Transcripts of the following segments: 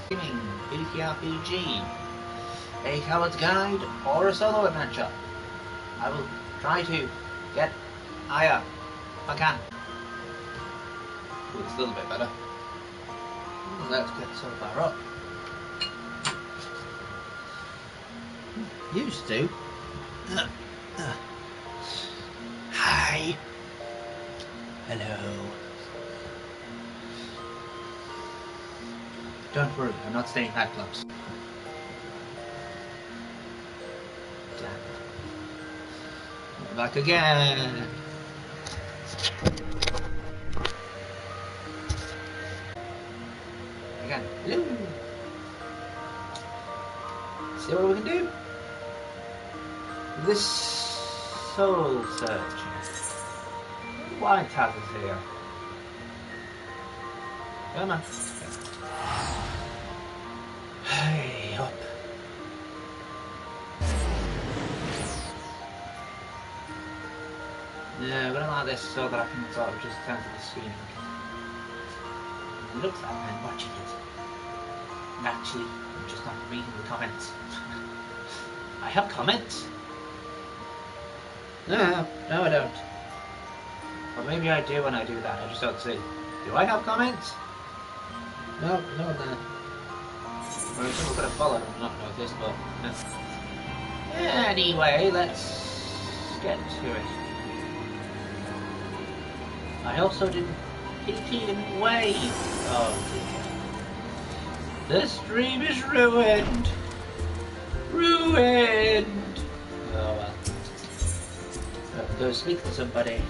Gaming, RPG, a coward's guide, or a solo adventure. I will try to get higher if I can. Ooh, it's a little bit better. Let's get so far up. Used to. Hi. Hello. Don't worry, I'm not staying that close. Damn it. Back again. Again. Hello. See what we can do? This soul searching. Why Taz is here? Come on. Hey, up. Yeah, I'm gonna like this so that I can sort of just turn to the screen. It looks like I'm watching it. And actually, I'm just not reading the comments. I have comments. No, I don't. Or maybe I do when I do that, I just don't see. Do I have comments? No, no one there. Or someone could have followed and not noticed, but... Anyway, let's get to it. I also didn't peek in way. Oh dear. The stream is ruined! Ruined! Oh well. Go speak to somebody.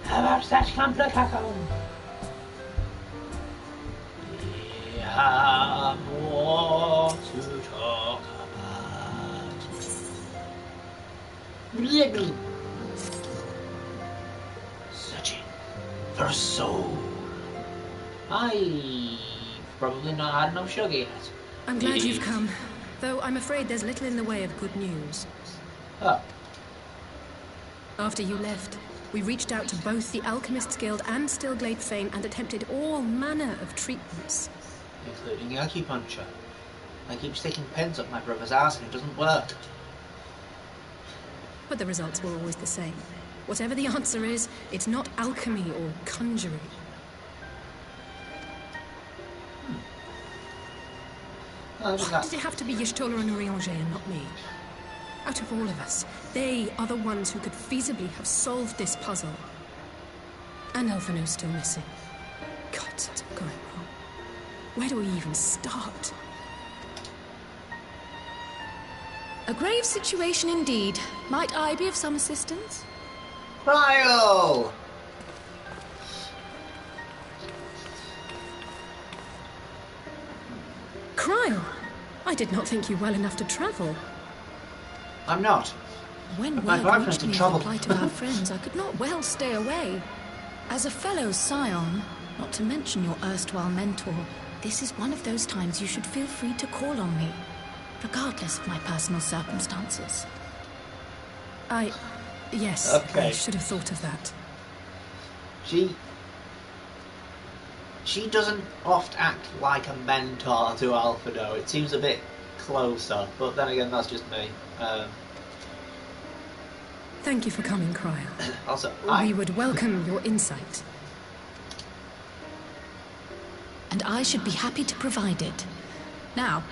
About that complication. We have more to talk about. Searching for a soul. I've probably not had enough sugar yet. I'm glad you've come, though I'm afraid there's little in the way of good news. Oh. After you left, we reached out to both the Alchemists Guild and Stillglade Fane and attempted all manner of treatments. Including the acupuncture. I keep sticking pins up my brother's arse and it doesn't work. But the results were always the same. Whatever the answer is, it's not alchemy or conjuring. Oh, Why did it have to be Y'shtola and Urianger and not me? Out of all of us, they are the ones who could feasibly have solved this puzzle. And Alphino's still missing. God, what's going wrong? Where do we even start? A grave situation indeed. Might I be of some assistance? Cryo! Cryo! I did not think you well enough to travel. I'm not. When My word reached in me of trouble. the plight of our friends, I could not well stay away. As a fellow scion, not to mention your erstwhile mentor, this is one of those times you should feel free to call on me, regardless of my personal circumstances. Yes, Okay. I should have thought of that. She doesn't oft act like a mentor to Alphino. It seems a bit closer, but then again, that's just me. Thank you for coming, Cryo. Also, We would welcome your insight. And I should be happy to provide it. Now,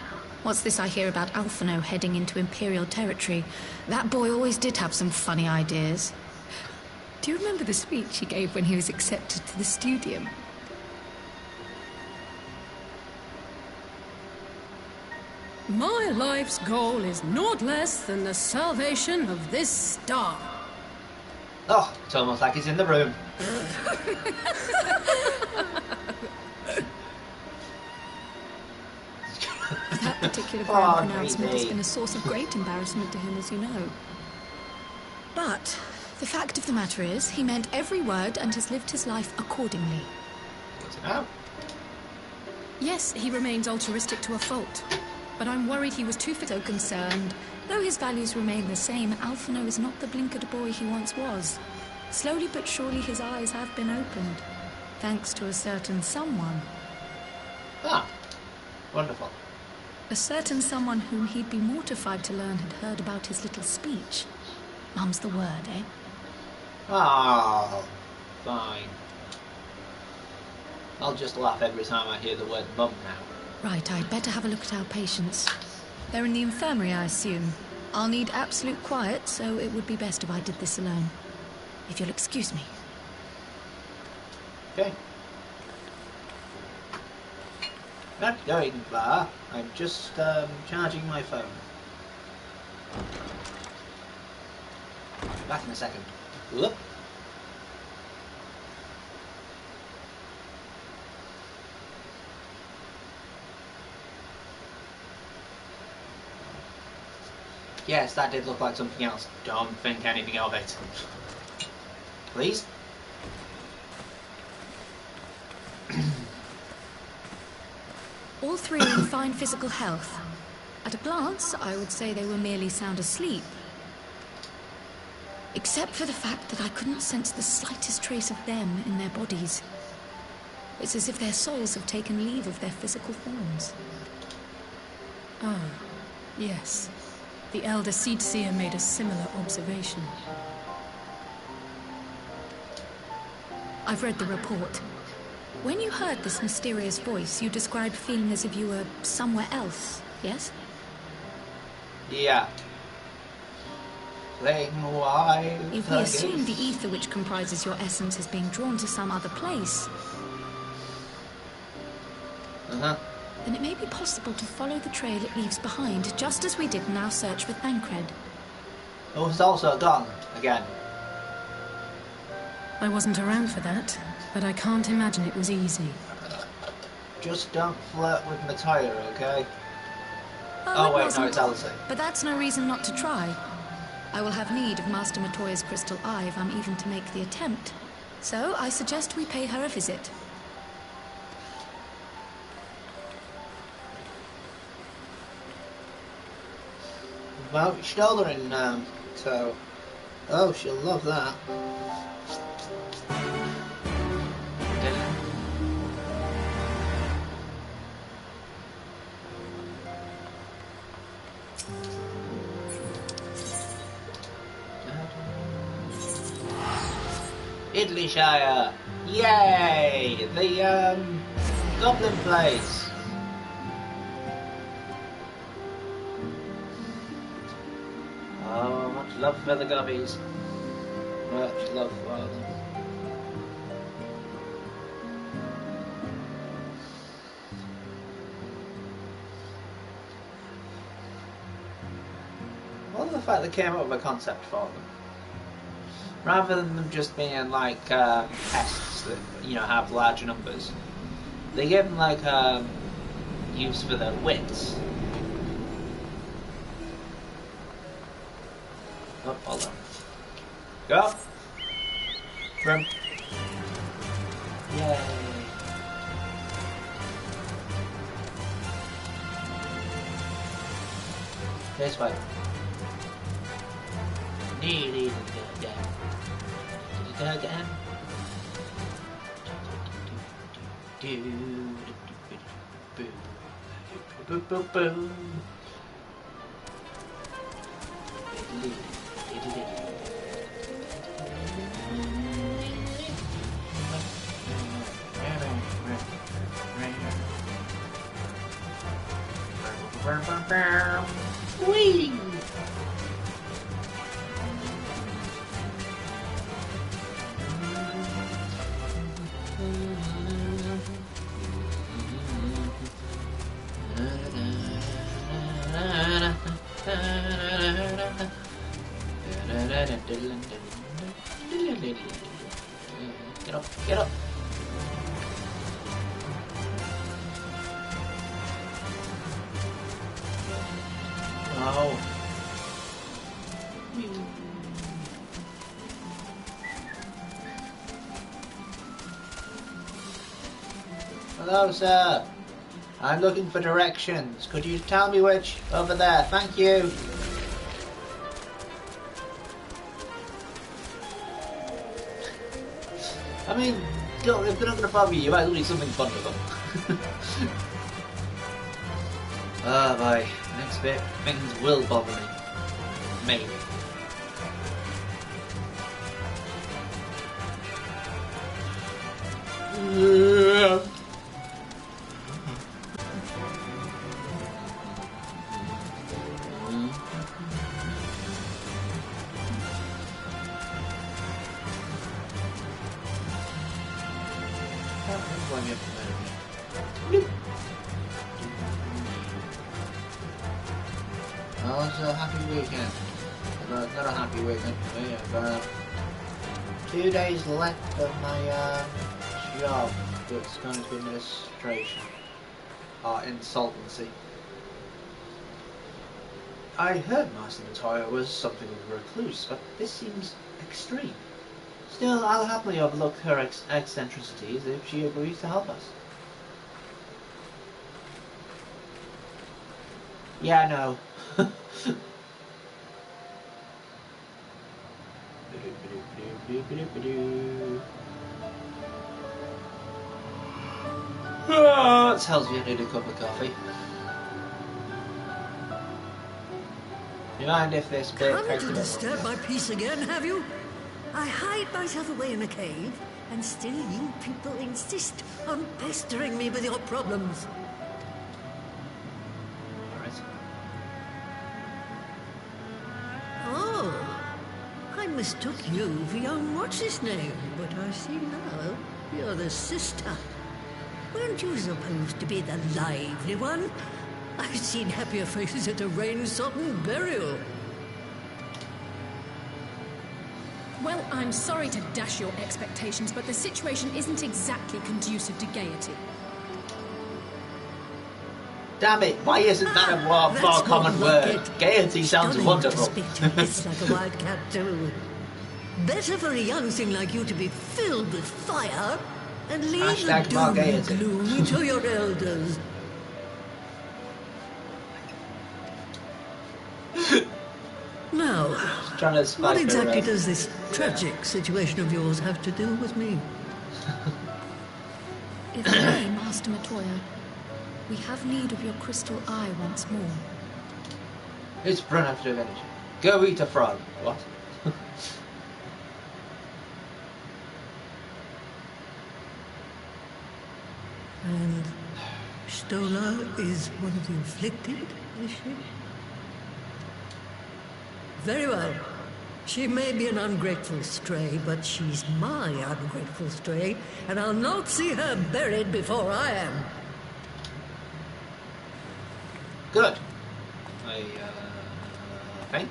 what's this I hear about Alphino heading into Imperial territory? That boy always did have some funny ideas. Do you remember the speech he gave when he was accepted to the Studium? My life's goal is naught less than the salvation of this star. Oh, it's almost like he's in the room. That particular grand pronouncement has crazy. been a source of great embarrassment to him, as you know. But the fact of the matter is, he meant every word and has lived his life accordingly. What's it now? Yes, he remains altruistic to a fault. But I'm worried he was too so concerned. Though his values remain the same, Alphino is not the blinkered boy he once was. Slowly but surely his eyes have been opened, thanks to a certain someone. Ah, Wonderful. A certain someone whom he'd be mortified to learn had heard about his little speech. Mum's the word, eh? Oh, fine. I'll just laugh every time I hear the word mum now. Right, I'd better have a look at our patients. They're in the infirmary, I assume. I'll need absolute quiet, so it would be best if I did this alone. If you'll excuse me. Okay. Not going far. I'm just charging my phone. Back in a second. Whoop. Yes, that did look like something else. Don't think anything of it. Please? All three are in fine physical health. At a glance, I would say they were merely sound asleep. Except for the fact that I couldn't sense the slightest trace of them in their bodies. It's as if their souls have taken leave of their physical forms. Ah, yes. The elder Seedseer made a similar observation. I've read the report. When you heard this mysterious voice, you described feeling as if you were somewhere else, yes? Yeah. Playing wild. If we assume the ether which comprises your essence is being drawn to some other place, then it may be possible to follow the trail it leaves behind, just as we did in our search for Thancred. It was also gone again. I wasn't around for that, but I can't imagine it was easy. Just don't flirt with Matoya, okay? Oh, wait, no, it's Alice. But that's no reason not to try. I will have need of Master Matoya's crystal eye if I'm even to make the attempt. So I suggest we pay her a visit. Well, we stole her in, so... Oh, she'll love that. Idleyshire! Yay! The, Goblin place! Oh, much love for the gobbies. Much love for them. I love the fact they came up with a concept for them. Rather than them just being like pests that, you know, have large numbers, they give them like use for their wits. Oh, hold on. Go! Room. Yay! This way. Need to go down. Go down. Whee! Get up, get up. Oh. Hello, sir. I'm looking for directions. Could you tell me which? Over there. Thank you. I mean, if they're not going to bother you, you might as well do something fun with them. Oh boy, next bit, things will bother me. Maybe. Well, it's a happy weekend. Not a happy weekend for me. I've 2 days left of my job that's going into administration or insolvency. I heard Master Matoya was something of a recluse, but this seems extreme. Still, I'll happily overlook her eccentricities if she agrees to help us. Yeah, no. Oh, it tells me I need a cup of coffee. You mind if this bit Come takes a to bit disturb longer? my peace again, have you? I hide myself away in a cave, and still you people insist on pestering me with your problems. Alright. Oh, I mistook you for young what's-his-name, but I see now you're the sister. Weren't you supposed to be the lively one? I've seen happier faces at a rain-sodden burial. Well, I'm sorry to dash your expectations, but the situation isn't exactly conducive to gaiety. Damn it, why isn't that a more That's common more like word? it. Gaiety sounds Stunning wonderful. To speak to hiss like a wildcat too. Better for a young thing like you to be filled with fire and leave Hashtag the more doom and gaiety. gloom to your elders. Now, Trying to what spike her exactly up. does this tragic situation of yours have to do with me? If I may, Master Matoya, we have need of your crystal eye once more. It's run out of energy. Go eat a frog. What? And Stola is one of the afflicted, is she? Very well. She may be an ungrateful stray, but she's my ungrateful stray, and I'll not see her buried before I am. Good. I think.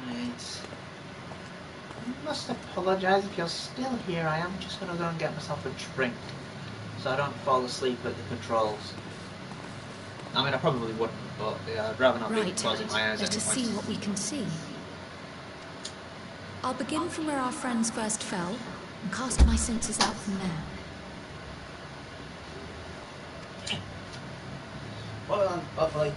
Right. I must apologise if you're still here. I am just going to go and get myself a drink so I don't fall asleep at the controls. I mean, I probably wouldn't, but yeah, I'd rather not be Right, closing my eyes let us anyway. see what we can see. I'll begin from where our friends first fell and cast my senses out from there. Hold on, hopefully.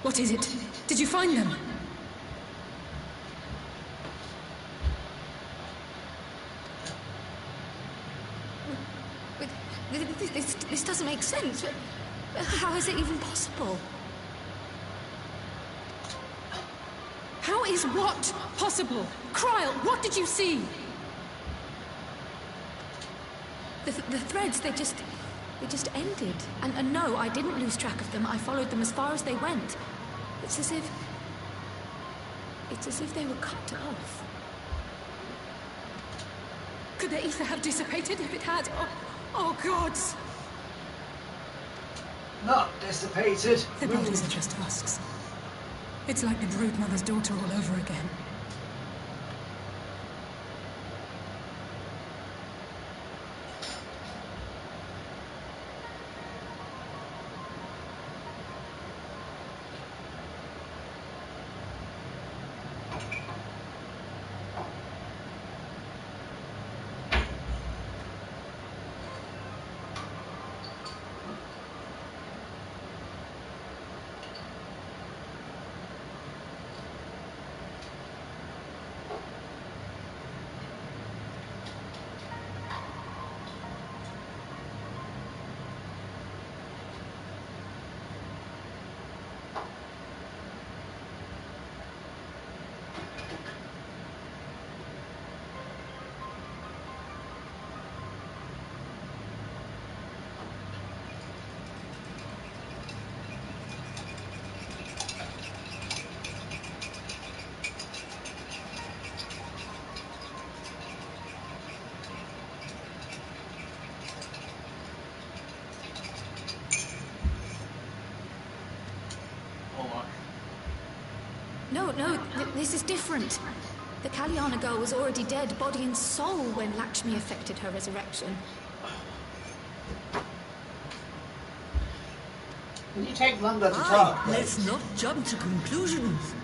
What is it? Did you find them? This doesn't make sense. How is it even possible? How is what possible? Kryl, what did you see? The threads, they just ended. And no, I didn't lose track of them. I followed them as far as they went. It's as if they were cut off. Could the ether have dissipated if it had? Oh gods! Not dissipated. The bodies are just husks. It's like the Brood Mother's daughter all over again. no, this is different. The Kalyana girl was already dead, body and soul, when Lakshmi effected her resurrection. Will you take longer to Aye, talk, please? let's not jump to conclusions.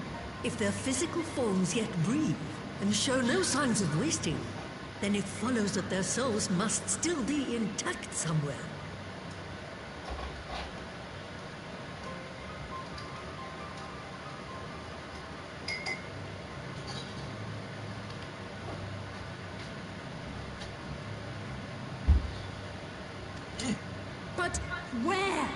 If their physical forms yet breathe and show no signs of wasting, then it follows that their souls must still be intact somewhere. But where?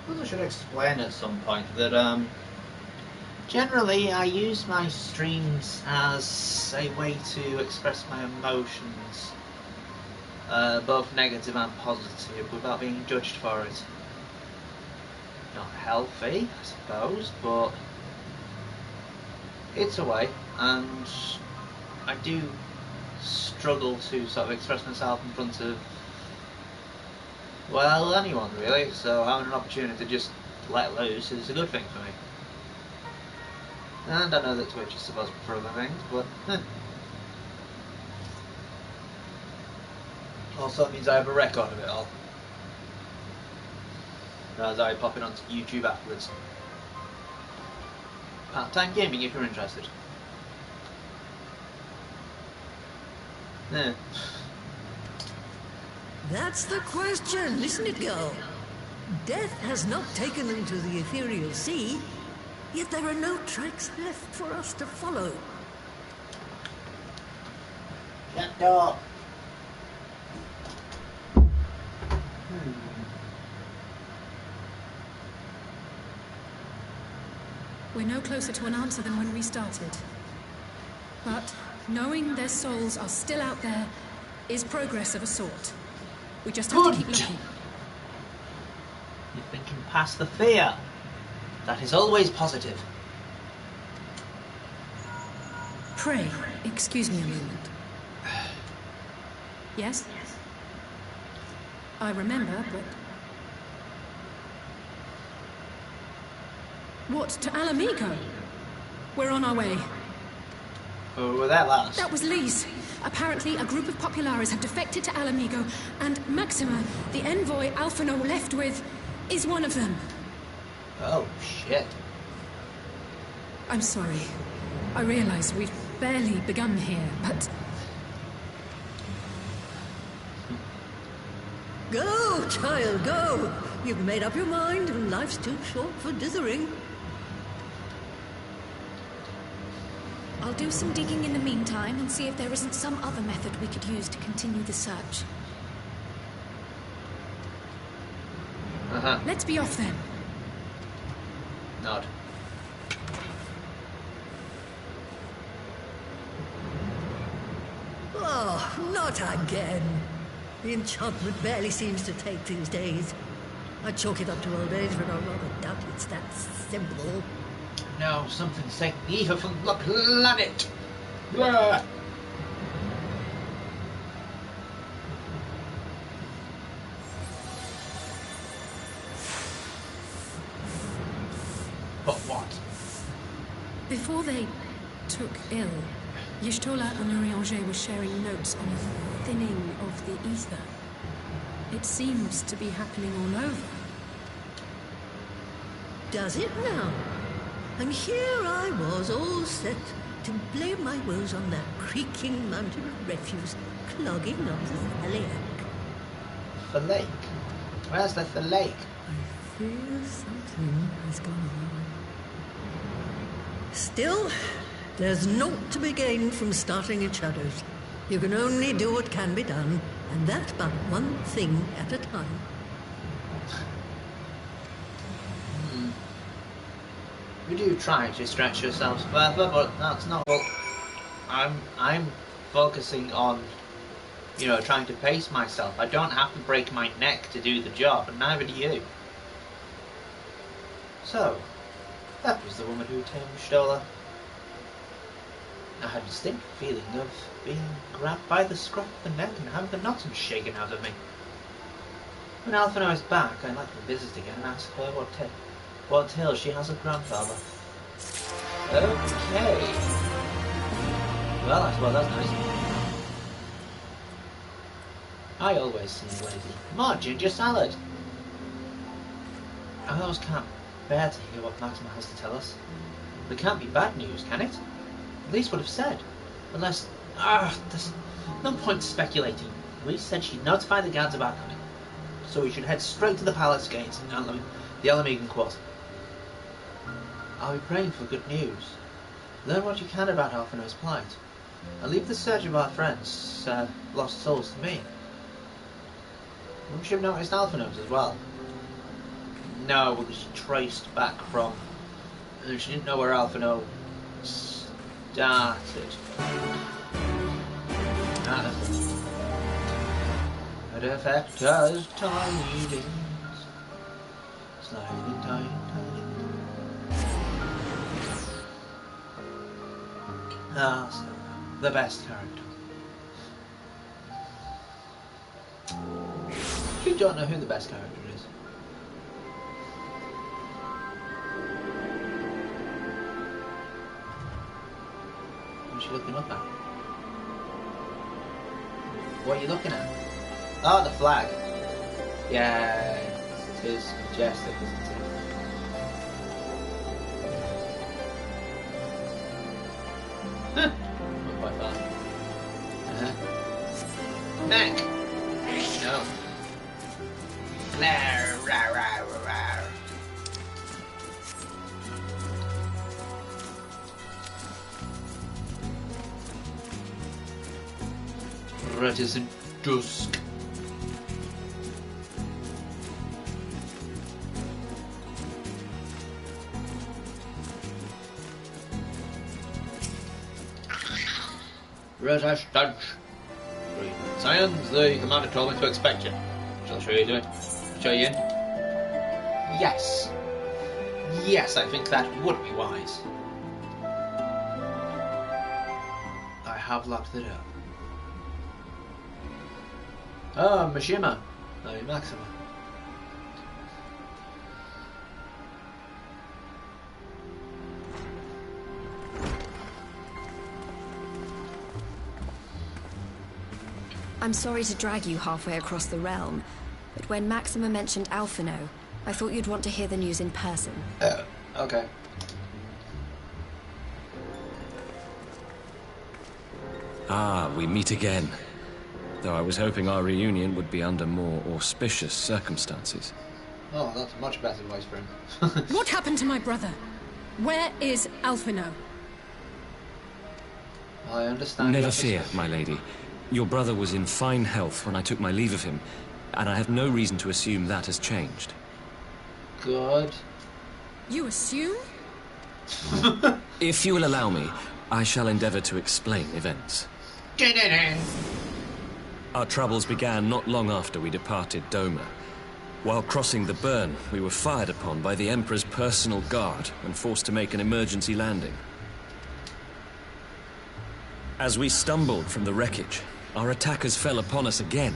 I should explain at some point that generally I use my streams as a way to express my emotions, both negative and positive, without being judged for it. Not healthy, I suppose, but it's a way, and I do struggle to sort of express myself in front of, well, anyone really, so having an opportunity to just let loose is a good thing for me. And I know that Twitch is supposed to be for other things, but also it means I have a record of it all. As I pop it onto YouTube afterwards. Part-time gaming if you're interested. Yeah. That's the question, isn't it, girl? Death has not taken them to the ethereal sea, yet there are no tracks left for us to follow. Shut door. We're no closer to an answer than when we started. But knowing their souls are still out there is progress of a sort. We just have to keep looking. You're thinking past the fear. That is always positive. Pray, excuse me a moment. Yes? I remember, but... What, to Alamigo? We're on our way. Oh, were that last? That was Lise. Apparently, a group of Populares have defected to Alamigo, and Maxima, the envoy Alphino left with, is one of them. Oh, shit. I'm sorry. I realize we've barely begun here, but... Go, child, go! You've made up your mind, and life's too short for dithering. I'll do some digging in the meantime and see if there isn't some other method we could use to continue the search. Let's be off then. Nod. Oh, not again. The enchantment barely seems to take these days. I chalk it up to old age, but I rather doubt it's that simple. No, something's taking the ether from the planet. Blah. But what? Before they took ill, Y'shtola and Urianger were sharing notes on a thinning of the ether. It seems to be happening all over. Does it now? And here I was, all set to blame my woes on that creaking mountain of refuse clogging up the lake. The lake? Where's the lake? I fear something has gone on. Still, there's naught to be gained from starting in shadows. You can only do what can be done. and that's but one thing at a time. You do try to stretch yourselves further, but that's not what I'm focusing on, you know, trying to pace myself. I don't have to break my neck to do the job, and neither do you. So, that was the woman who tamed Stola. I had a distinct feeling of being grabbed by the scruff of the neck and having the knot shaken out of me. When Alphino is back, I'd like to visit again and ask her what tale she has of grandfather. Okay. Well, I suppose that's nice. I always see lazy. More ginger salad. I almost can't bear to hear what Maxima has to tell us. It can't be bad news, can it? At least would have said. Unless... there's no point speculating. Louise said she'd notify the guards about coming. So we should head straight to the palace gates and the Alamegan Quarter. I'll be praying for good news. Learn what you can about Alphino's plight. And leave the search of our friends, lost souls, to me. Wouldn't you have noticed Alphino's as well? No, because she traced back from... She didn't know where Alphino started. It affect us tiny things. Sliding tiny. So the best character. You don't know who the best character is. What's she looking up at? What are you looking at? Oh, the flag. Yeah, it is majestic, isn't it? Huh. Not quite far. Neck! No. Rawr, rawr, rawr, rawr. Reticent dusk. British Dutch. Science, the commander told me to expect you. Shall I show you to it? Show you in? Yes. Yes, I think that would be wise. I have locked the door. Oh, Mishima. No, Maxima. I'm sorry to drag you halfway across the realm, but when Maxima mentioned Alphino, I thought you'd want to hear the news in person. Okay. Ah, we meet again. Though I was hoping our reunion would be under more auspicious circumstances. Oh, that's a much better voice for him. What happened to my brother? Where is Alphino? I understand. Never fear, my lady. Your brother was in fine health when I took my leave of him, and I have no reason to assume that has changed. Good. You assume? If you will allow me, I shall endeavor to explain events. Our troubles began not long after we departed Doma. While crossing the burn, we were fired upon by the Emperor's personal guard and forced to make an emergency landing. As we stumbled from the wreckage, our attackers fell upon us again,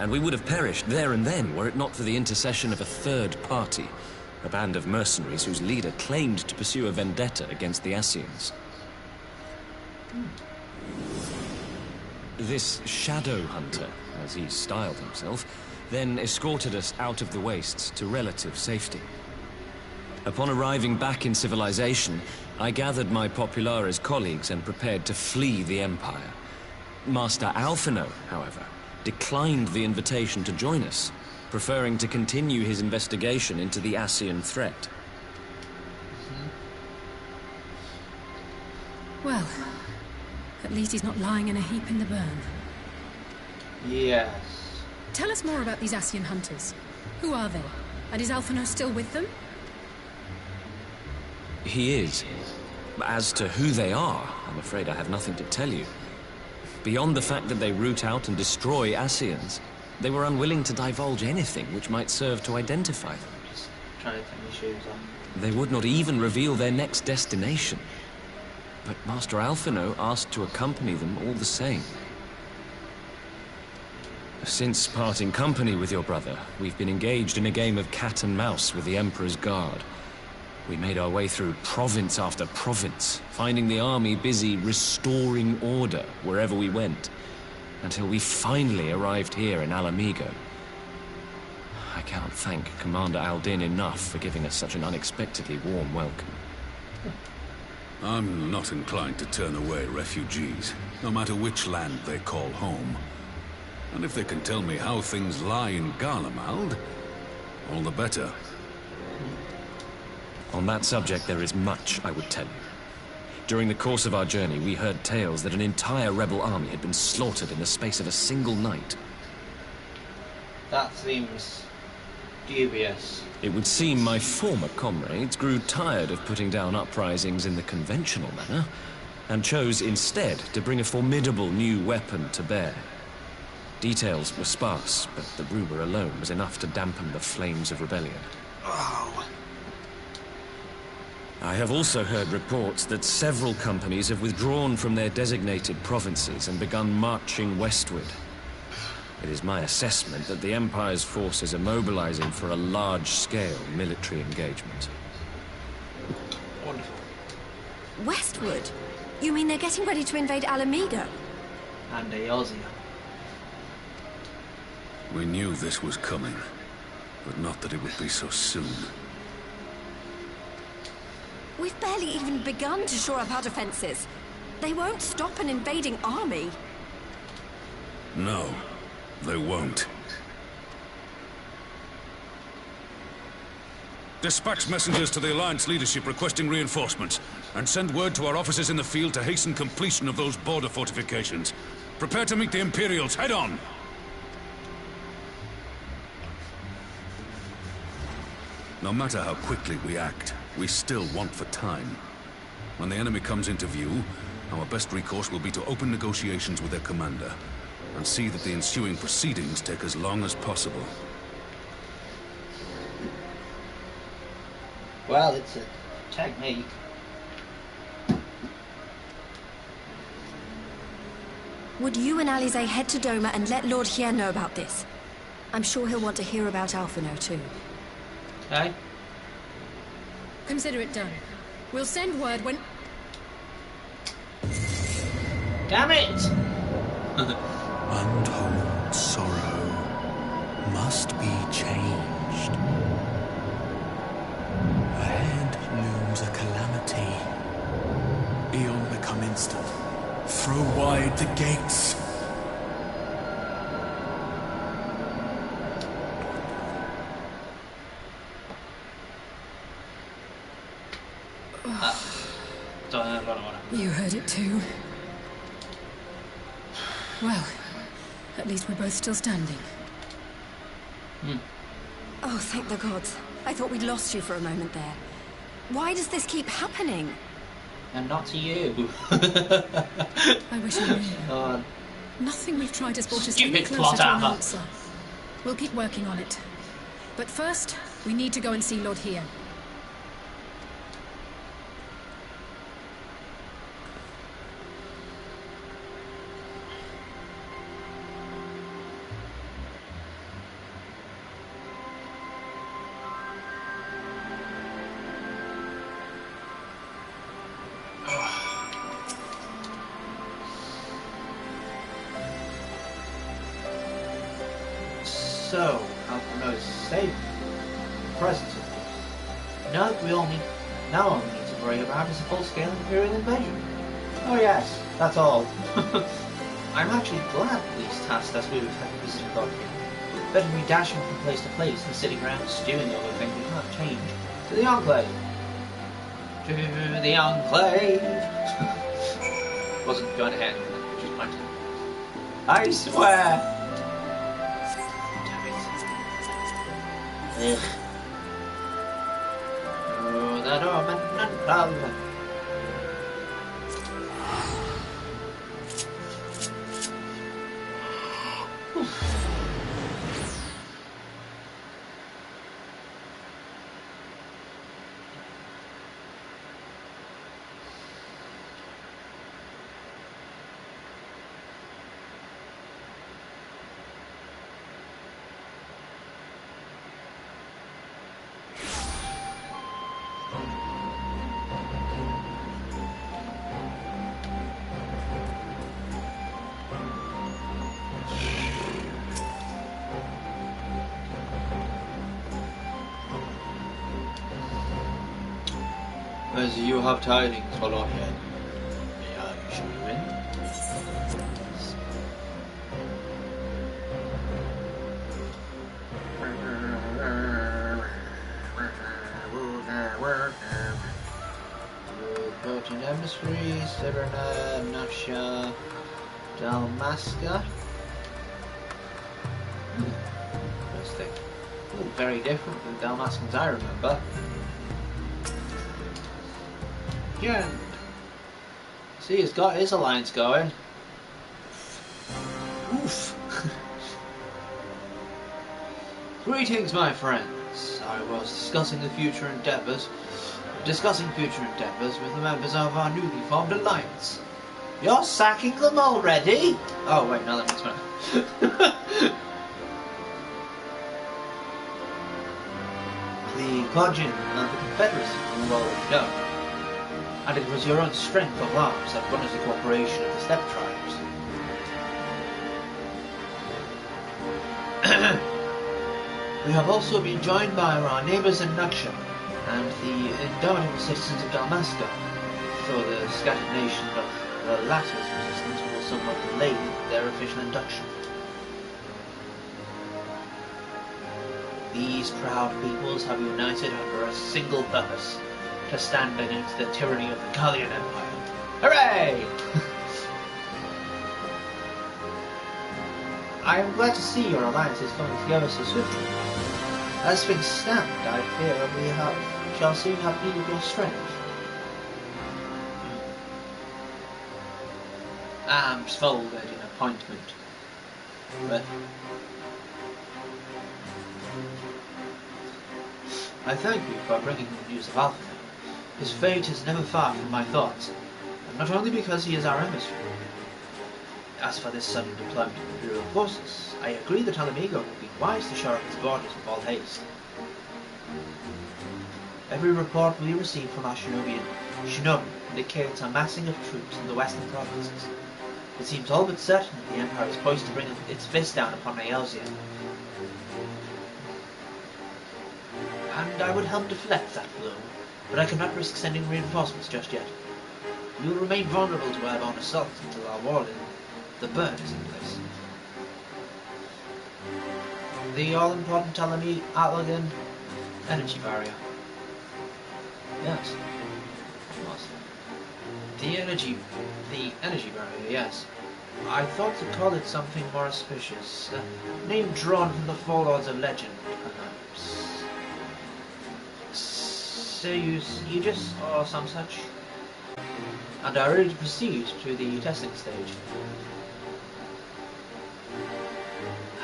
and we would have perished there and then were it not for the intercession of a third party, a band of mercenaries whose leader claimed to pursue a vendetta against the Assyrians. This shadow hunter, as he styled himself, then escorted us out of the wastes to relative safety. Upon arriving back in civilization, I gathered my Populares colleagues and prepared to flee the Empire. Master Alphino, however, declined the invitation to join us, preferring to continue his investigation into the Assyrian threat. Well, at least he's not lying in a heap in the burn. Yes. Tell us more about these Ascian hunters. Who are they? And is Alphino still with them? He is. As to who they are, I'm afraid I have nothing to tell you. Beyond the fact that they root out and destroy Ascians, they were unwilling to divulge anything which might serve to identify them. Just trying to take my shoes on. They would not even reveal their next destination. But Master Alphino asked to accompany them all the same. Since parting company with your brother, we've been engaged in a game of cat and mouse with the Emperor's Guard. We made our way through province after province, finding the army busy restoring order wherever we went, until we finally arrived here in Alamigo. I cannot thank Commander Aldin enough for giving us such an unexpectedly warm welcome. I'm not inclined to turn away refugees, no matter which land they call home. And if they can tell me how things lie in Garlemald, all the better. On that subject, there is much I would tell you. During the course of our journey, we heard tales that an entire rebel army had been slaughtered in the space of a single night. That seems dubious. It would seem my former comrades grew tired of putting down uprisings in the conventional manner, and chose instead to bring a formidable new weapon to bear. Details were sparse, but the rumor alone was enough to dampen the flames of rebellion. Oh. I have also heard reports that several companies have withdrawn from their designated provinces and begun marching westward. It is my assessment that the Empire's forces are mobilizing for a large-scale military engagement. Wonderful. Westward? You mean they're getting ready to invade Alamigo? And Eorzea. We knew this was coming, but not that it would be so soon. We've barely even begun to shore up our defenses. They won't stop an invading army. No, they won't. Dispatch messengers to the Alliance leadership requesting reinforcements, and send word to our officers in the field to hasten completion of those border fortifications. Prepare to meet the Imperials, head on! No matter how quickly we act, we still want for time. When the enemy comes into view, our best recourse will be to open negotiations with their commander, and see that the ensuing proceedings take as long as possible. Well, it's a technique. Would you and Alize head to Doma and let Lord Hien know about this? I'm sure he'll want to hear about Alphino too. Okay. Consider it done. We'll send word when... Damn it! Untold sorrow must be changed. Ahead looms a calamity. Eon become instant. Throw wide the gates. You heard it too. Well, at least we're both still standing. Oh, thank the gods. I thought we'd lost you for a moment there. Why does this keep happening? And not to you. I wish I knew. God. Nothing we've tried has brought us Stupid any closer plot to an armor. answer. We'll keep working on it. But first, we need to go and see Lord Hien. So, Alphino is safe. Presence, of course. Now that now all we need to worry about is a full-scale Imperial invasion. Oh yes, that's all. I'm actually glad these tasks as we were visiting Lord Hien. Better than be dashing from place to place and sitting around stewing over things we can't change. To the Enclave! To the Enclave! Wasn't going ahead, just went. I swear! Ugh. Oh, that omen. As you have tidings, my lord here. May I show you in? Protein Emissary, Severna, Nasha, Dalmasca. Interesting. Ooh, very different from the Dalmascans I remember. Yeah. See, he's got his alliance going. Oof. Greetings, my friends. I was discussing future endeavours with the members of our newly formed alliance. You're sacking them already? Oh wait, no, that makes sense. The Guardian and the Confederacy you already know. And it was your own strength of arms that won us the cooperation of the steppe tribes. We have also been joined by our neighbours in Naksha and the indomitable citizens of Dalmasca, though the scattered nation of the latter's resistance will somewhat delay their official induction. These proud peoples have united under a single purpose: to stand against the tyranny of the Gallian Empire. Hooray! I am glad to see your alliance is coming together so swiftly. As things stand, I fear we shall soon have need of your strength. Arms folded in appointment. But I thank you for bringing the news of Alpha. His fate is never far from my thoughts, and not only because he is our emissary. As for this sudden deployment of Imperial forces, I agree that Alamigo would be wise to shore up its borders with all haste. Every report we receive from our shinobi indicates a massing of troops in the western provinces. It seems all but certain that the Empire is poised to bring its fist down upon Eorzea. And I would help deflect that blow, but I cannot risk sending reinforcements just yet. We will remain vulnerable to airborne assaults until our wall in the burn is in place. The all-important Atlagan energy barrier. Yes. The energy barrier, yes. I thought to call it something more auspicious. A name drawn from the forelords of legend, perhaps. Seus Aegis, or some such. And are ready to proceed to the testing stage.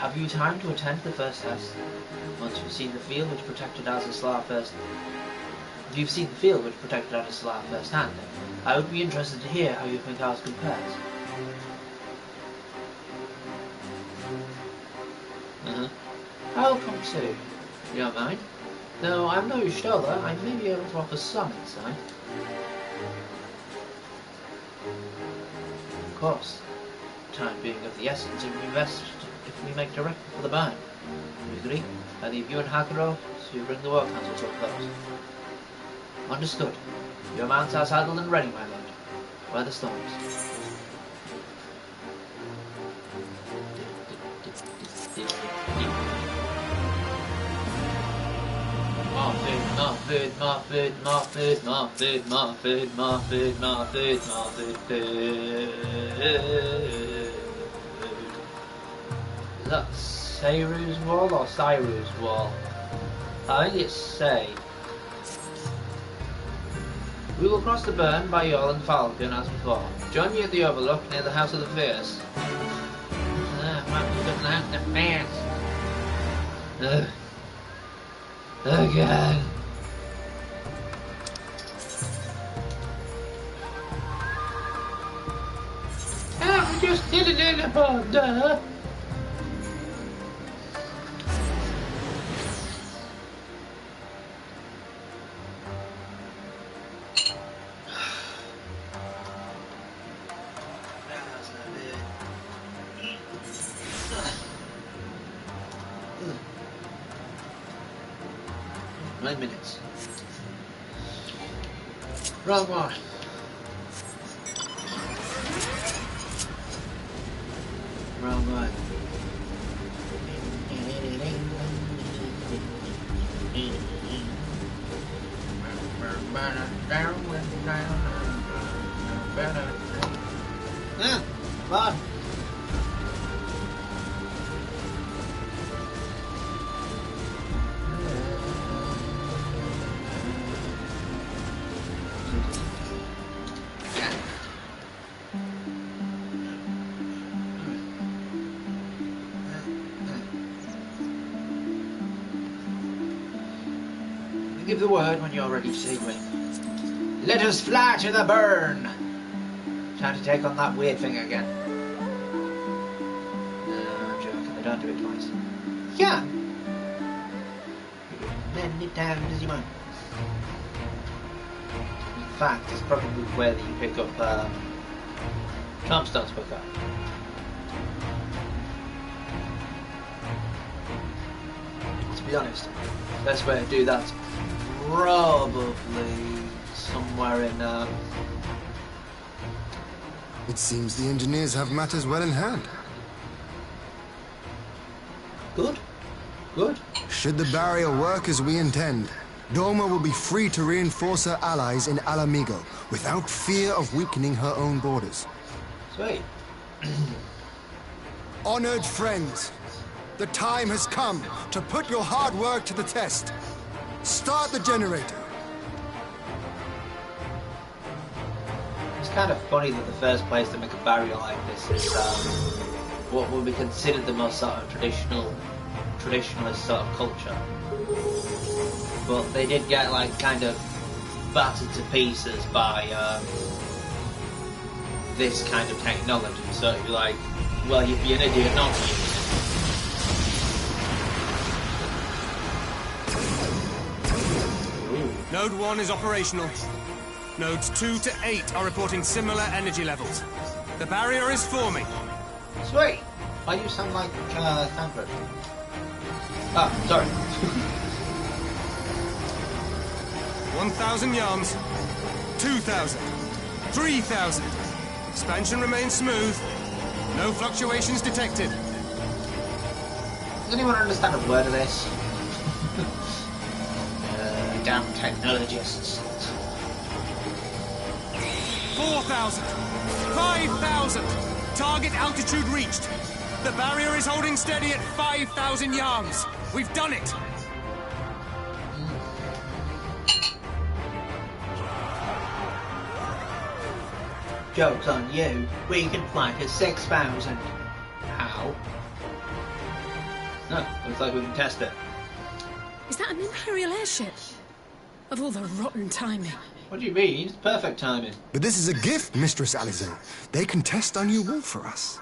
Have you time to attend the first test? Once you've seen the field which protected Azazlar firsthand, I would be interested to hear how you think ours compares. I'll come too. You don't mind? Though I'm no Stoller, I may be able to offer some insight. Of course. Time being of the essence, it would be best if we make directly for the barn. You agree? I leave you and Hakuro to bring the war council to a close. Understood. Your mounts are saddled and ready, my lord. Weather storms. Is that Sayru's wall or Cyru's wall? I think it's say. We will cross the burn by Yall and Falcon as before. Join me at the overlook near the House of the Fierce. Oh god. I just did it in the pod, duh. Minutes. Wrong one. Wrong one. Yeah, come on. Give the word when you're ready to take me. Let us fly to the burn! Trying to take on that weird thing again. No, I'm joking, they don't do it twice. Yeah! Many times as you want. In fact, it's probably where that you pick up tombstones quicker. To be honest, the best way to do that's probably somewhere in It seems the engineers have matters well in hand. Good. Good. Should the barrier work as we intend, Doma will be free to reinforce her allies in Alamigo without fear of weakening her own borders. Sweet. Honored friends, the time has come to put your hard work to the test. Start the generator. It's kind of funny that the first place to make a barrier like this is what would be considered the most sort of traditionalist sort of culture. But they did get like kind of battered to pieces by this kind of technology. So you're like, well, you'd be an idiot not to use it. Node 1 is operational. Nodes 2 to 8 are reporting similar energy levels. The barrier is forming. Sweet! Why do you sound like Stanford? Ah, sorry. 1,000 yards. 2,000. 3,000. Expansion remains smooth. No fluctuations detected. Does anyone understand a word of this? Damn technologists. 4,000. 5,000. Target altitude reached. The barrier is holding steady at 5,000 yards. We've done it. Joke's on you. We can fly to 6,000. How? No, looks like we can test it. Is that an Imperial airship? Of all the rotten timing. What do you mean? It's perfect timing. But this is a gift, Mistress Alize. They can test our new wall for us.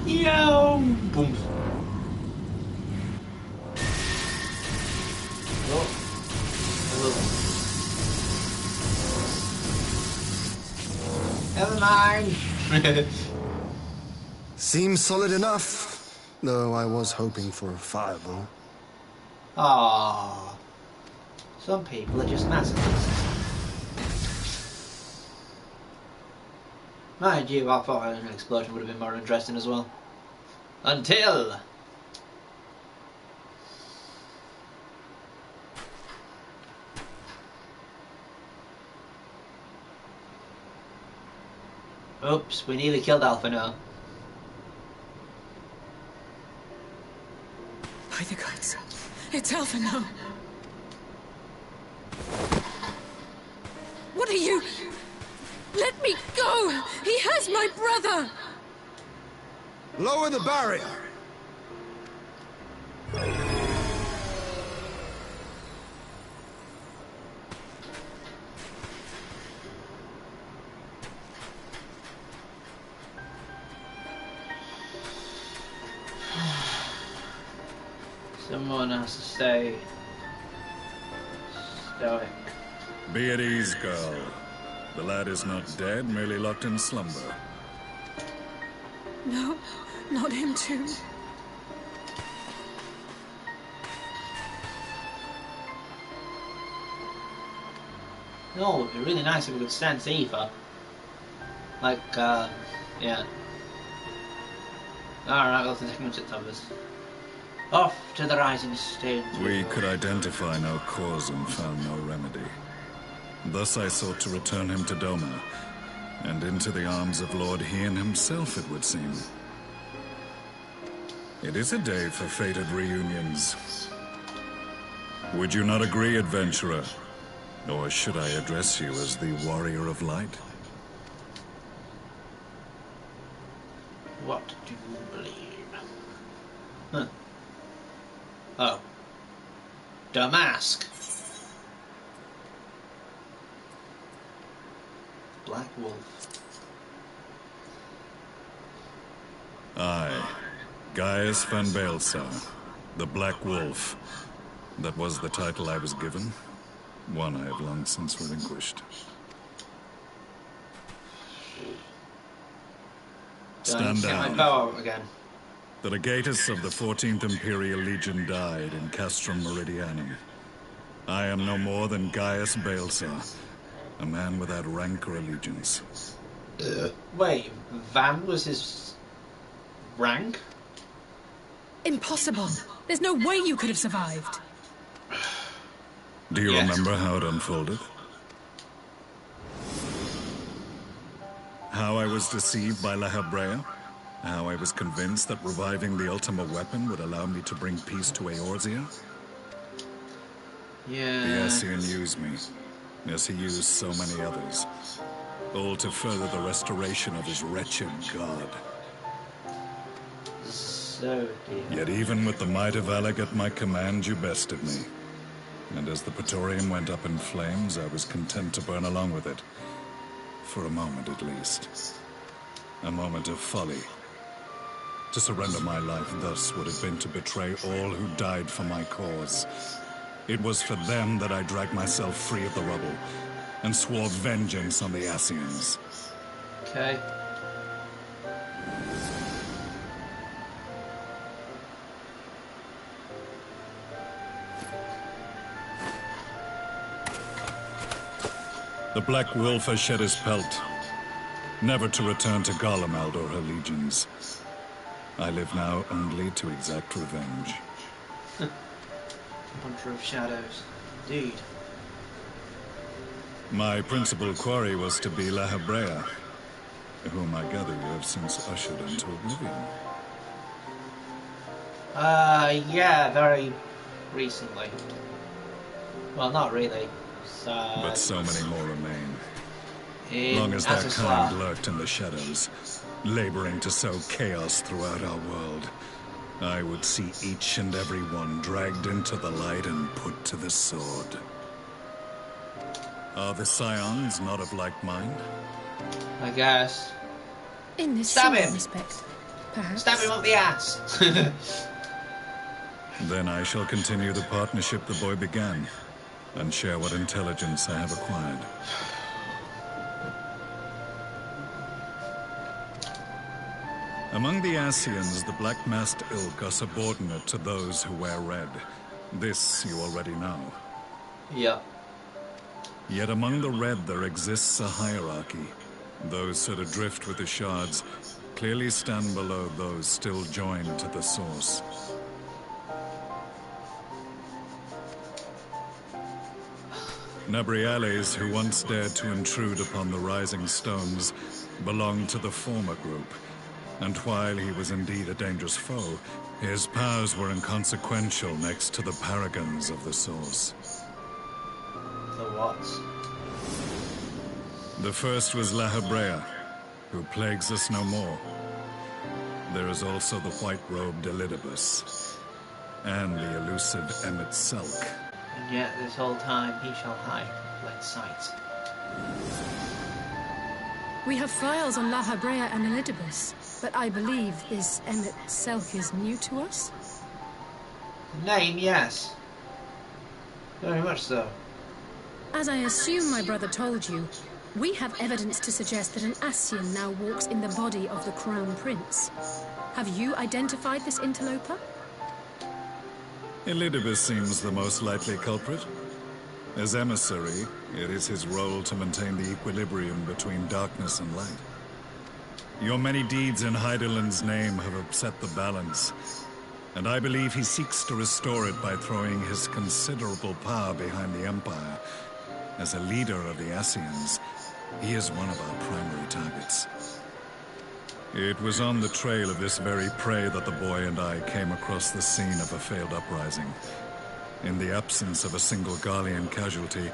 Yo! Boom. Oh. Never mind. Seems solid enough, though I was hoping for a fireball. Aww. Some people are just masochists. Mind you, I thought an explosion would have been more interesting as well. Until... Oops, we nearly killed Alpha now. By the gods. It's Alphino. What are you? Let me go! He has my brother! Lower the barrier! Someone has to stay stoic. Be at ease, girl. The lad is not dead, merely locked in slumber. No, not him too. No, it'd be really nice if we could sense Eva. Like, yeah. Alright, well, take much it covers. Off to the rising stones. We could identify no cause and found no remedy. Thus I sought to return him to Doma, and into the arms of Lord Hien himself, it would seem. It is a day for fated reunions. Would you not agree, adventurer? Or should I address you as the Warrior of Light? What do you believe? Huh. Oh. Damask. Black Wolf. Aye. Gaius van Baelsar, the Black Wolf. That was the title I was given. One I have long since relinquished. Stand down. My bow out again. The legatus of the 14th Imperial Legion died in Castrum Meridianum. I am no more than Gaius Baelsar, a man without rank or allegiance. Wait, Van was his rank? Impossible. There's no way you could have survived. Do you remember how it unfolded? How I was deceived by La Habrea? How I was convinced that reviving the Ultima weapon would allow me to bring peace to Eorzea? Yeah. The Ascian used me, as he used so many others, all to further the restoration of his wretched god. So dear. Yet even with the might of Alec at my command, you bested me. And as the Praetorium went up in flames, I was content to burn along with it. For a moment at least. A moment of folly. To surrender my life thus would have been to betray all who died for my cause. It was for them that I dragged myself free of the rubble, and swore vengeance on the Ascians. Okay. The Black Wolf has shed his pelt, never to return to Garlemald or her legions. I live now only to exact revenge. Hunter of Shadows. Indeed. My principal quarry was to be La Habrea, whom I gather you have since ushered into oblivion. Yeah, very recently. Well, not really. But so many more remain. Long as their kind lurked in the shadows, laboring to sow chaos throughout our world, I would see each and every one dragged into the light and put to the sword. Are the Scions not of like mind? I guess. In this Stab him! respect, perhaps. Stab him up the ass! Then I shall continue the partnership the boy began, and share what intelligence I have acquired. Among the Ascians, the Black-Masked Ilk are subordinate to those who wear red. This you already know. Yeah. Yet among the red there exists a hierarchy. Those that adrift with the shards clearly stand below those still joined to the source. Nabriales, who once dared to intrude upon the Rising Stones, belonged to the former group, And while he was indeed a dangerous foe, his powers were inconsequential next to the paragons of the Source. The what? The first was La Hebrea, who plagues us no more. There is also the white-robed Elidibus, and the elusive Emmet Selk. And yet this whole time he shall hide from plain sight. We have files on La Hebrea and Elidibus, but I believe this Emmet Selk is new to us? Name, yes. Very much so. As I assume my brother told you, we have evidence to suggest that an Ascian now walks in the body of the Crown Prince. Have you identified this interloper? Elidibus seems the most likely culprit. As emissary, it is his role to maintain the equilibrium between darkness and light. Your many deeds in Hydaelyn's name have upset the balance, and I believe he seeks to restore it by throwing his considerable power behind the Empire. As a leader of the Ascians, he is one of our primary targets. It was on the trail of this very prey that the boy and I came across the scene of a failed uprising. In the absence of a single Garlean casualty,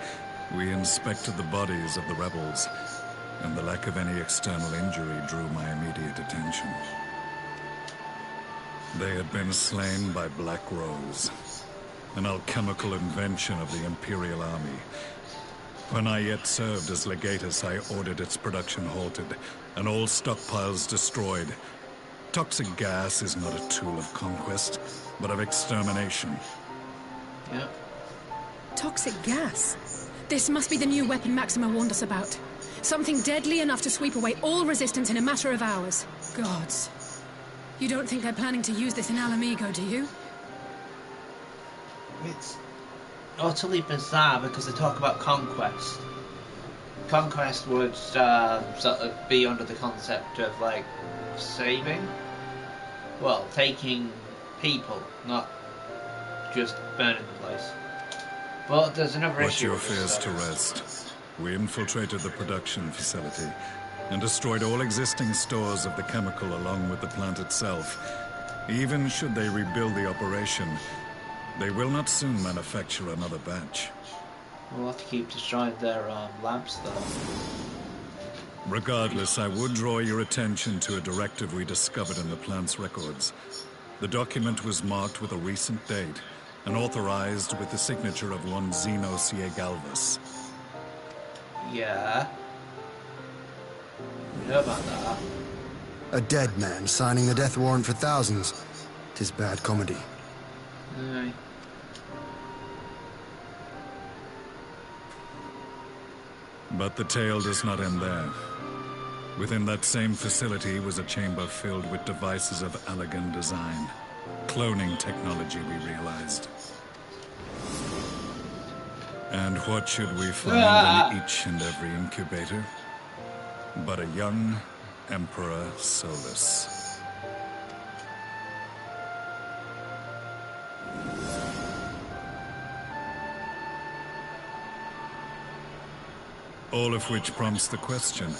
we inspected the bodies of the rebels, and the lack of any external injury drew my immediate attention. They had been slain by Black Rose, an alchemical invention of the Imperial Army. When I yet served as legatus, I ordered its production halted, and all stockpiles destroyed. Toxic gas is not a tool of conquest, but of extermination. Yep. Toxic gas? This must be the new weapon Maxima warned us about. Something deadly enough to sweep away all resistance in a matter of hours. Gods. You don't think they're planning to use this in Alamigo, do you? It's utterly bizarre because they talk about conquest. Conquest would sort of be under the concept of like saving. Well, taking people, not just burning the place. But there's another issue. Put your fears to rest. We infiltrated the production facility and destroyed all existing stores of the chemical along with the plant itself. Even should they rebuild the operation, they will not soon manufacture another batch. We'll have to keep destroying their labs, though. Regardless, I would draw your attention to a directive we discovered in the plant's records. The document was marked with a recent date and authorized with the signature of one Zeno Galvus. Yeah. We know about that. A dead man signing the death warrant for thousands. 'Tis bad comedy. Aye. But the tale does not end there. Within that same facility was a chamber filled with devices of elegant design. Cloning technology, we realized. And what should we find in each and every incubator? But a young Emperor Solus. All of which prompts the question,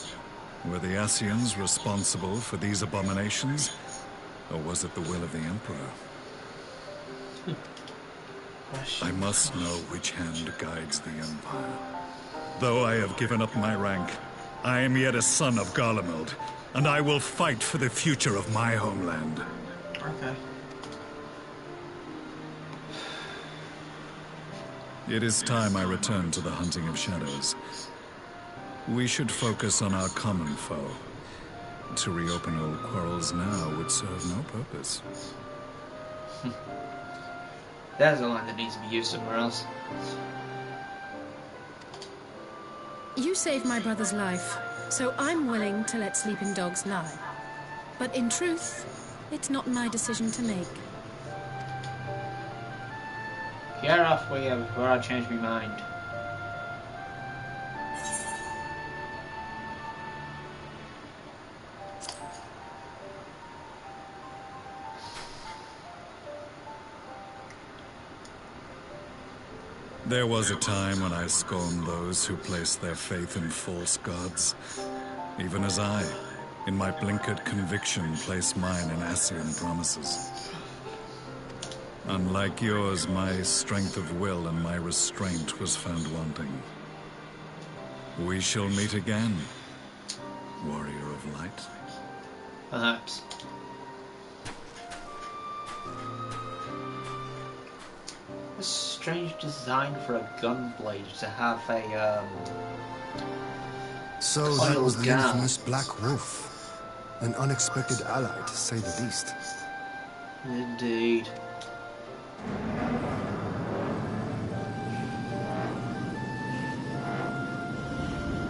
were the Ascians responsible for these abominations, or was it the will of the Emperor? I must know which hand guides the Empire. Though I have given up my rank, I am yet a son of Garlemald, and I will fight for the future of my homeland. Okay. It is time I return to the hunting of shadows. We should focus on our common foe. To reopen old quarrels now would serve no purpose. There's a line that needs to be used somewhere else. You saved my brother's life, so I'm willing to let sleeping dogs lie. But in truth, it's not my decision to make. Get off with you before I change my mind. There was a time when I scorned those who placed their faith in false gods, even as I, In my blinkered conviction, place mine in Ascian promises. Unlike yours, my strength of will and my restraint was found wanting. We shall meet again, warrior of light. Perhaps. A strange design for a gunblade to have a So that was the gas. infamous Black Wolf. An unexpected ally, to say the least. Indeed.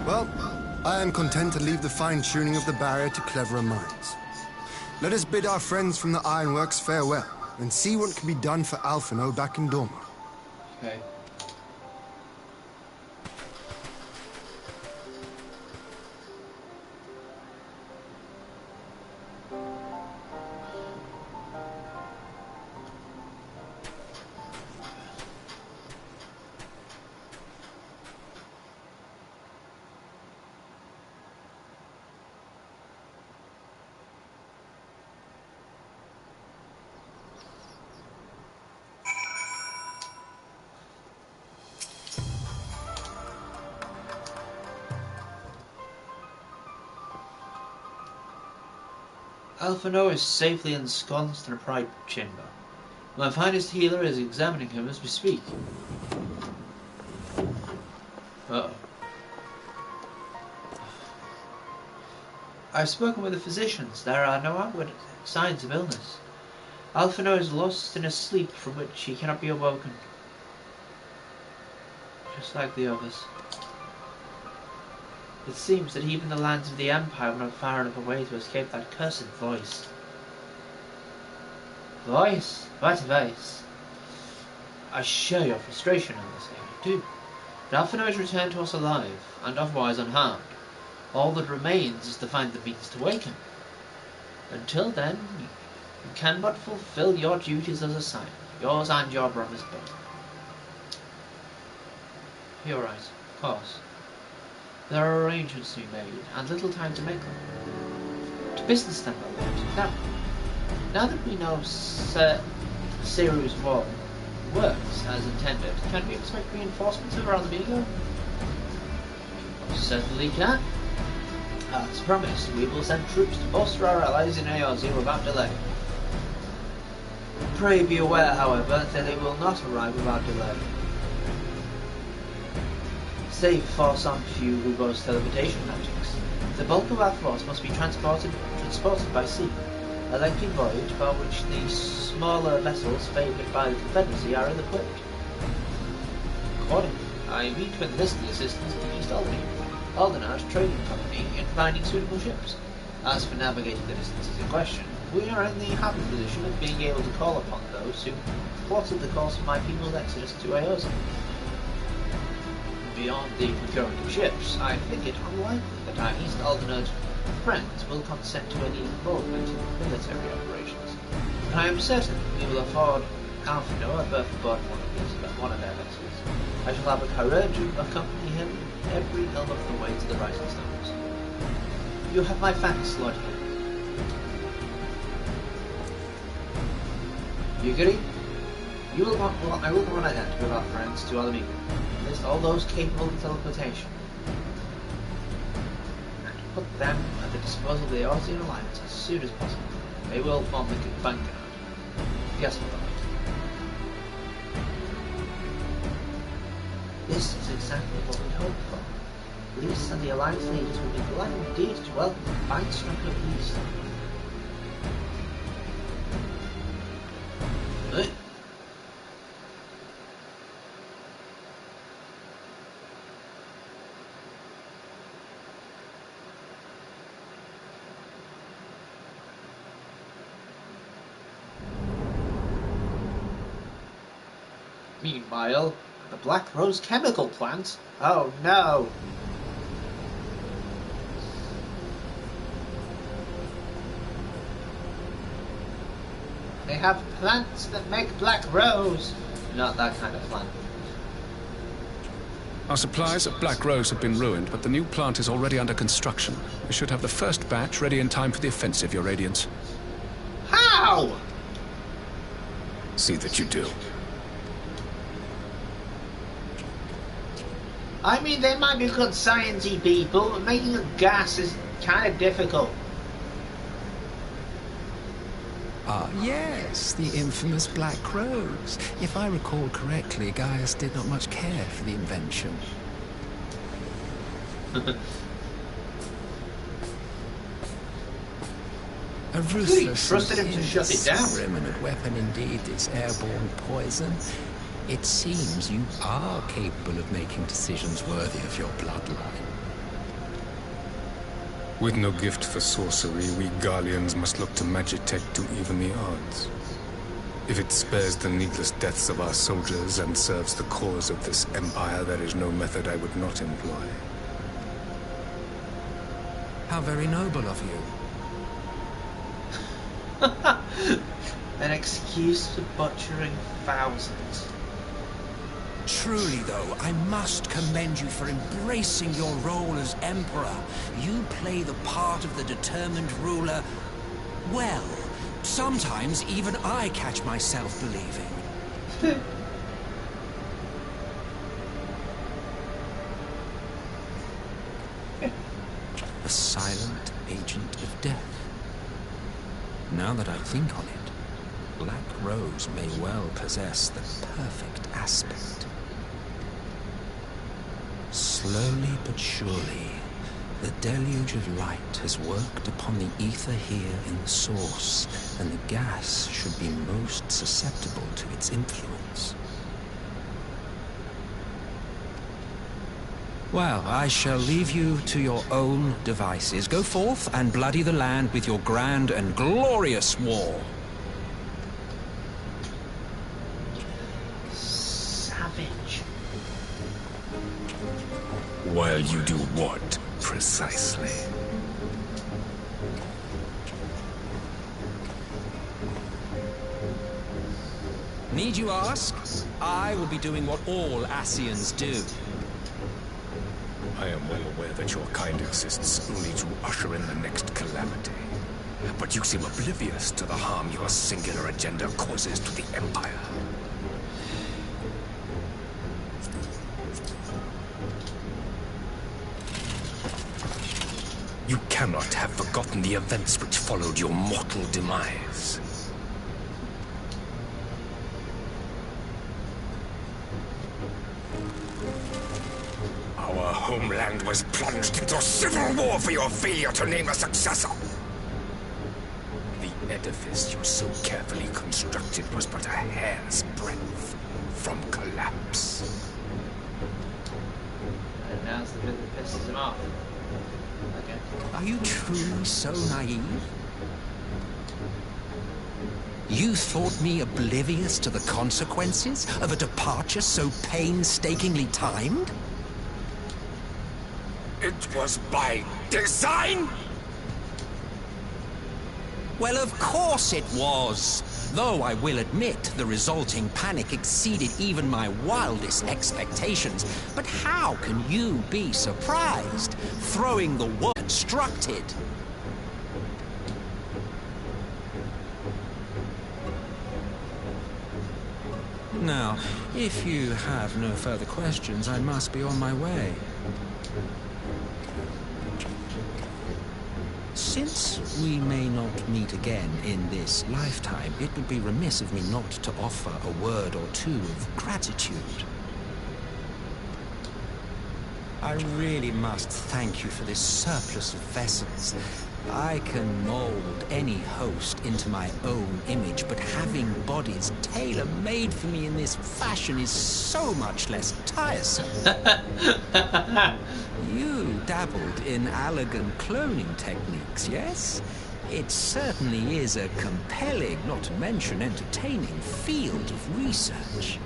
Well, I am content to leave the fine-tuning of the barrier to cleverer minds. Let us bid our friends from the Ironworks farewell, and see what can be done for Alphino back in Dorma. Okay. Alphino is safely ensconced in a private chamber. My finest healer is examining him as we speak. Uh-oh. I've spoken with the physicians. There are no outward signs of illness. Alphino is lost in a sleep from which he cannot be awoken. Just like the others. It seems that even the lands of the Empire were not far enough away to escape that cursed voice. Voice? What voice? I share your frustration on this, I do. But Alphino is returned to us alive, and otherwise unharmed. All that remains is to find the means to wake him. Until then, you can but fulfill your duties as a sire, yours and your brother's both. You're right, of course. There are arrangements to be made, and little time to make them. To business then, my lord. Now that we know Seru's war works as intended, can we expect reinforcements around the Vigo? Certainly can. As promised, we will send troops to bolster our allies in Eorzea without delay. Pray be aware, however, that they will not arrive without delay. Save for some few who boast teleportation magics. The bulk of our force must be transported by sea, a lengthy voyage for which the smaller vessels favoured by the Confederacy are ill-equipped. Accordingly, I mean to enlist the assistance of the East Aldenard Trading Company in finding suitable ships. As for navigating the distances in question, we are in the happy position of being able to call upon those who plotted the course of my people's exodus to Eorzea. Beyond the procuring of ships, I think it unlikely that our East Aldenard friends will consent to any involvement in military operations. But I am certain we will afford Alphino a berth aboard one of their vessels. I shall have a carriage to accompany him every elm of the way to the Rising Stones. You have my thanks, Lord Hill. You agree? I will run ahead with our friends to Alamigo. List all those capable of teleportation, and put them at the disposal of the Eorzean Alliance as soon as possible. They will form the vanguard. Yes, my lord. This is exactly what we hoped for. Lys and the Alliance leaders will be glad indeed to welcome the fine stroke of peace. Meanwhile, the Black Rose chemical plant? Oh no! They have plants that make Black Rose! Not that kind of plant. Our supplies at Black Rose have been ruined, but the new plant is already under construction. We should have the first batch ready in time for the offensive, Your Radiance. How? See that you do. I mean, they might be good sciencey people, but making a gas is kind of difficult. Ah, yes, the infamous Black Rose. If I recall correctly, Gaius did not much care for the invention. A ruthless trusted him to shut it down. Indiscriminate weapon indeed, this airborne poison. It seems you are capable of making decisions worthy of your bloodline. With no gift for sorcery, we Garleans must look to Magitech to even the odds. If it spares the needless deaths of our soldiers and serves the cause of this empire, there is no method I would not employ. How very noble of you. An excuse for butchering thousands. Truly, though, I must commend you for embracing your role as Emperor. You play the part of the determined ruler well. Sometimes even I catch myself believing. A silent agent of death. Now that I think on it, Black Rose may well possess the perfect aspect. Slowly but surely, the deluge of light has worked upon the ether here in the source, and the gas should be most susceptible to its influence. Well, I shall leave you to your own devices. Go forth and bloody the land with your grand and glorious war. Savage. While you do what, precisely? Need you ask? I will be doing what all Ascians do. I am well aware that your kind exists only to usher in the next calamity. But you seem oblivious to the harm your singular agenda causes to the Empire. You cannot have forgotten the events which followed your mortal demise. Our homeland was plunged into civil war for your failure to name a successor. The edifice you so carefully constructed was but a hair's breadth from collapse. And now's the bit that pisses him off. Okay. Are you truly so naive? You thought me oblivious to the consequences of a departure so painstakingly timed? It was by design? Well, of course it was. Though I will admit the resulting panic exceeded even my wildest expectations. But how can you be surprised, throwing the work constructed? Now, if you have no further questions, I must be on my way. Since we may not meet again in this lifetime, it would be remiss of me not to offer a word or two of gratitude. I really must thank you for this surplus of vessels. I can mold any host into my own image, but having bodies tailor-made for me in this fashion is so much less tiresome. You dabbled in elegant cloning techniques, yes? It certainly is a compelling, not to mention entertaining, field of research.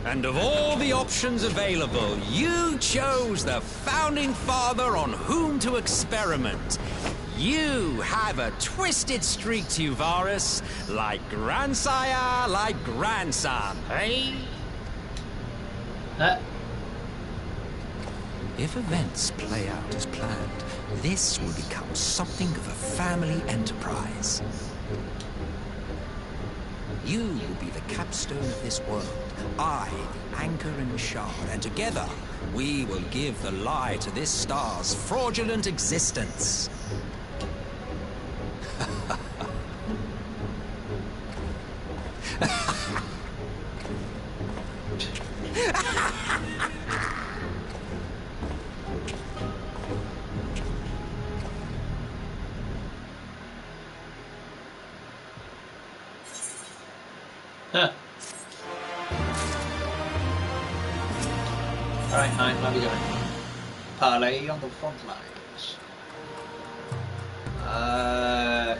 And of all the options available, you chose the Founding Father on whom to experiment. You have a twisted streak to you, Varus. Like grandsire, like grandson, eh? If events play out as planned, this will become something of a family enterprise. You will be the capstone of this world, I, the anchor and shard, and together we will give the lie to this star's fraudulent existence. Alright, Nine, where are we going? Parley on the front lines.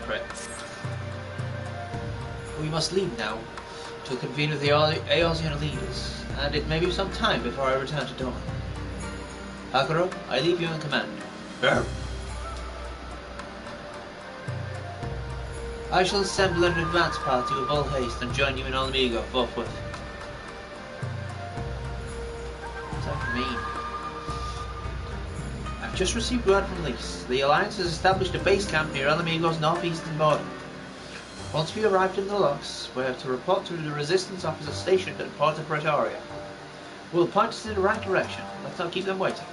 Correct. We must leave now to convene with the Eosian leaders, and it may be some time before I return to Dawn. Hakuro, I leave you in command. Brr. I shall assemble an advance party with all haste and join you in Alamigo forthwith. What's that mean? I've just received word from Lys. The Alliance has established a base camp near Alamigo's northeastern border. Once we arrived in the locks, we have to report to the resistance officer stationed at Porta Pretoria. We'll point us in the right direction. Let's not keep them waiting.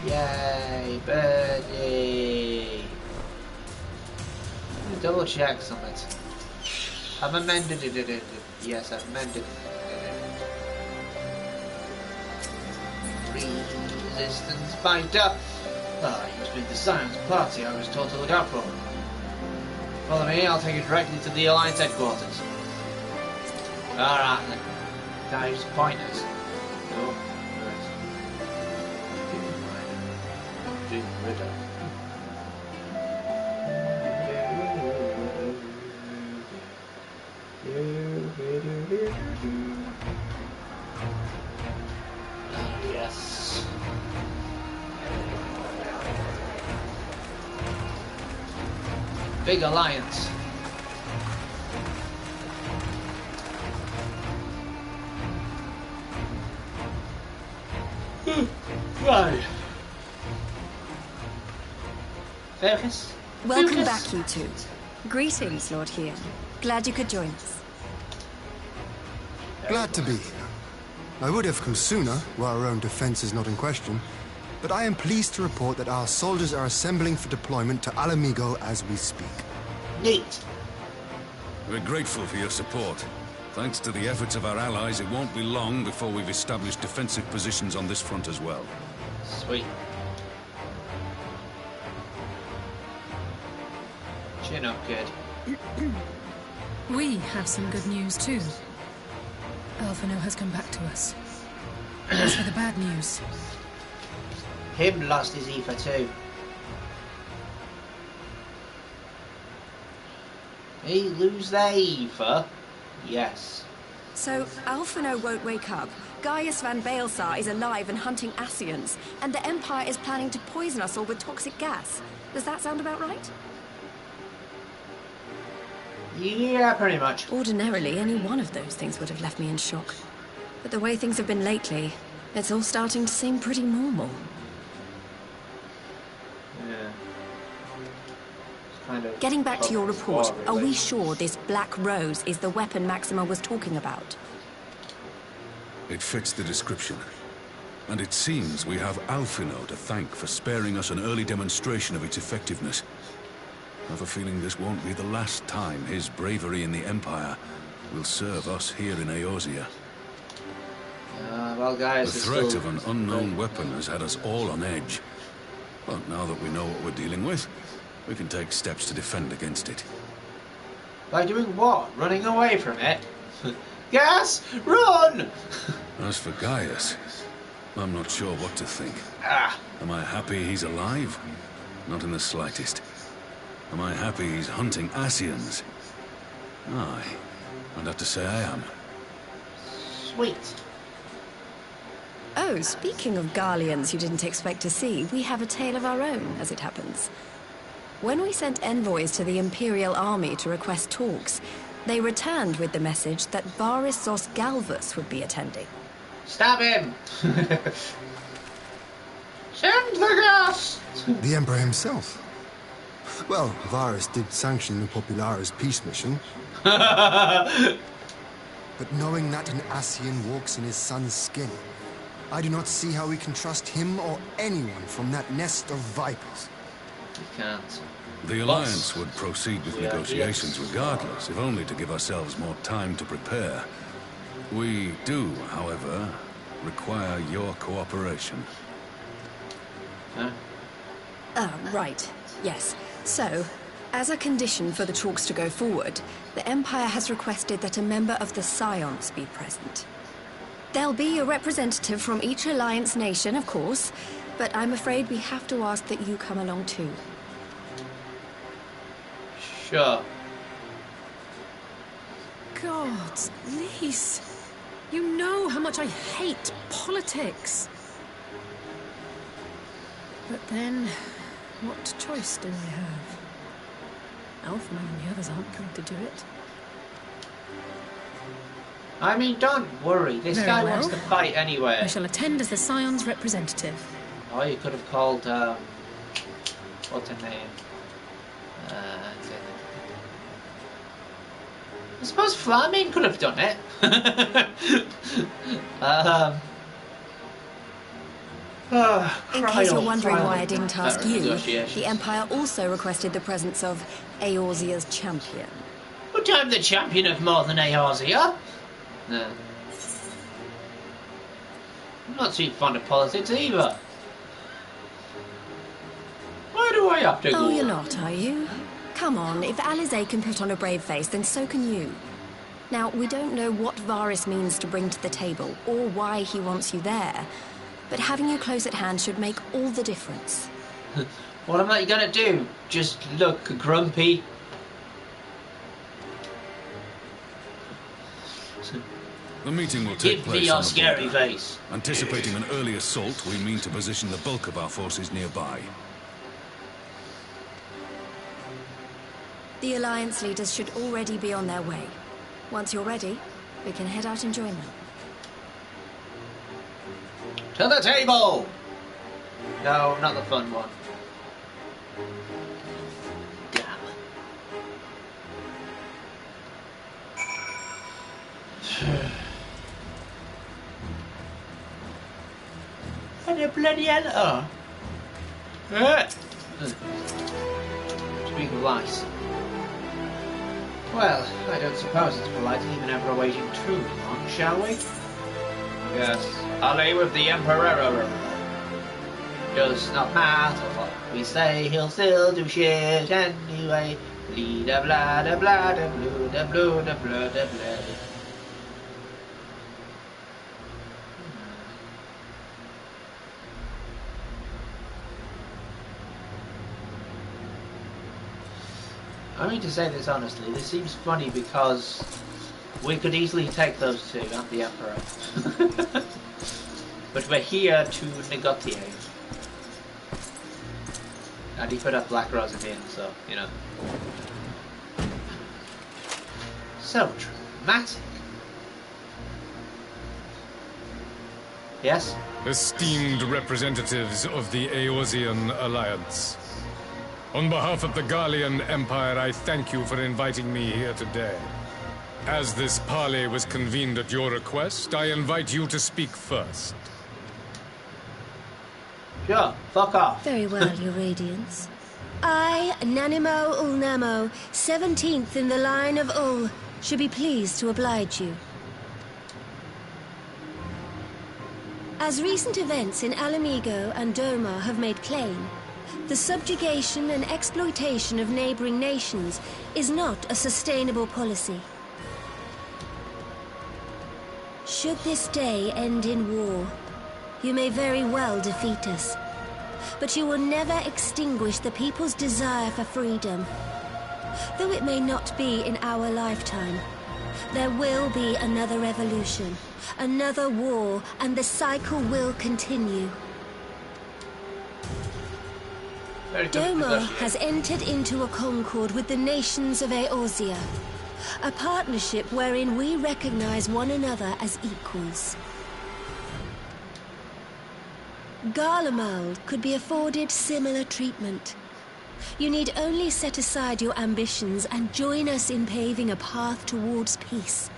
Yay, birdie! Double check something. I've amended it. Yes, I've amended it. Resistance fighter. Ah, you must be the science party I was told to look out for. Follow me, I'll take you directly to the Alliance headquarters. Alright then. Guys, pointers. No. Rid of. Yes. Big Alliance. Right. Fergus? Welcome back, you two. Greetings, Lord Hien. Glad you could join us. Glad to be here. I would have come sooner, while our own defense is not in question, but I am pleased to report that our soldiers are assembling for deployment to Alamigo as we speak. Neat. We're grateful for your support. Thanks to the efforts of our allies, it won't be long before we've established defensive positions on this front as well. Sweet. Chin up, kid. We have some good news too. Alphino has come back to us. As for the bad news, Him lost his Aoife too. He lose their Aoife? Yes. So, Alphino won't wake up. Gaius van Baelsar is alive and hunting Ascians, and the Empire is planning to poison us all with toxic gas. Does that sound about right? Yeah, pretty much. Ordinarily, any one of those things would have left me in shock. But the way things have been lately, it's all starting to seem pretty normal. Yeah. It's kind of Getting back to your report, really. are we sure this Black Rose is the weapon Maxima was talking about? It fits the description. And it seems we have Alphino to thank for sparing us an early demonstration of its effectiveness. I have a feeling this won't be the last time his bravery in the Empire will serve us here in Eorzea. Well, guys, The threat of an unknown weapon has had us all on edge. But now that we know what we're dealing with, we can take steps to defend against it. By doing what? Running away from it? Gas! Run! As for Gaius, I'm not sure what to think. Ah. Am I happy he's alive? Not in the slightest. Am I happy he's hunting Asians? Aye, I'd have to say I am. Sweet. Oh, speaking of Garleans you didn't expect to see, we have a tale of our own, as it happens. When we sent envoys to the Imperial Army to request talks, they returned with the message that Varys Zos Galvus would be attending. Stab him! Send the gas! The Emperor himself. Well, Varys did sanction the Popularis peace mission. But knowing that an Asian walks in his son's skin, I do not see how we can trust him or anyone from that nest of vipers. We can't. The Alliance would proceed with negotiations regardless, if only to give ourselves more time to prepare. We do, however, require your cooperation. Huh? Right. Yes. So, as a condition for the talks to go forward, the Empire has requested that a member of the Scions be present. There'll be a representative from each Alliance nation, of course, but I'm afraid we have to ask that you come along too. Sure. God, Lise, you know how much I hate politics. But then, what choice do I have? Alpha and the others aren't going to do it. I mean, don't worry. This Very guy well. wants to fight anyway. I shall attend as the Scions representative. Oh, you could have called, what's her name? I suppose Flaming could have done it. In case you're wondering why I didn't ask you, negotiations. the Empire also requested the presence of Eorzea's champion. But I'm the champion of more than Eorzea. No. I'm not too fond of politics either. Why do I have to go? Oh, you're not, are you? Come on, if Alizé can put on a brave face, then so can you. Now, we don't know what Varys means to bring to the table, or why he wants you there, but having you close at hand should make all the difference. What am I gonna do? Just look grumpy? The meeting will take Give me place your on the scary border. face. Anticipating an early assault, we mean to position the bulk of our forces nearby. The Alliance leaders should already be on their way. Once you're ready, we can head out and join them. To the table! No, not the fun one. Damn. And a bloody hell. Speak of lice. Well, I don't suppose it's polite to leave an emperor waiting too long, shall we? Yes. Alley with the Emperor. Does not matter what we say, he'll still do shit anyway. Blee da blah da blah da blue da blue da blah da blah. I mean to say this honestly, this seems funny because we could easily take those two, not the Emperor. But we're here to negotiate. And he put up Black Rose in, so, you know. So dramatic. Yes? Esteemed representatives of the Eorzean Alliance. On behalf of the Garlean Empire, I thank you for inviting me here today. As this parley was convened at your request, I invite you to speak first. Sure, fuck off. Very well, Your Radiance. I, Nanimo Ulnamo, 17th in the line of Ul, should be pleased to oblige you. As recent events in Alamigo and Doma have made plain, The subjugation and exploitation of neighboring nations is not a sustainable policy. Should this day end in war, you may very well defeat us. But you will never extinguish the people's desire for freedom. Though it may not be in our lifetime, there will be another revolution, another war, and the cycle will continue. Doma has entered into a concord with the nations of Eorzea, a partnership wherein we recognize one another as equals. Garlemald could be afforded similar treatment. You need only set aside your ambitions and join us in paving a path towards peace.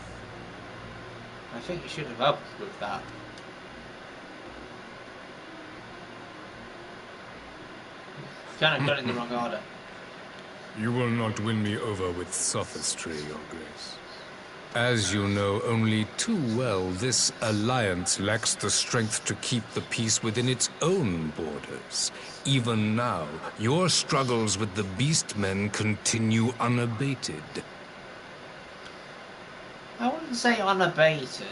I think you should have helped with that. Kind of got it in the wrong order. You will not win me over with sophistry, Your Grace. As you know only too well, this alliance lacks the strength to keep the peace within its own borders. Even now, your struggles with the Beastmen continue unabated. I wouldn't say unabated.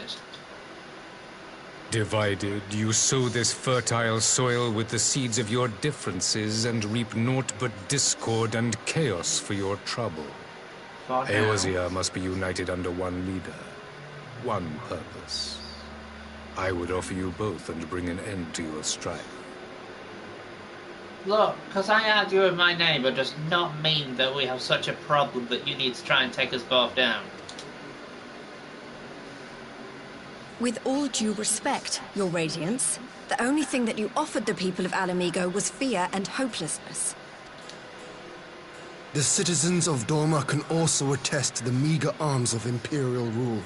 Divided, you sow this fertile soil with the seeds of your differences and reap naught but discord and chaos for your trouble. Eorzea must be united under one leader, one purpose. I would offer you both and bring an end to your strife. Look, because I argue with my neighbour does not mean that we have such a problem that you need to try and take us both down. With all due respect, Your Radiance, the only thing that you offered the people of Alamigo was fear and hopelessness. The citizens of Doma can also attest to the meager arms of Imperial rule.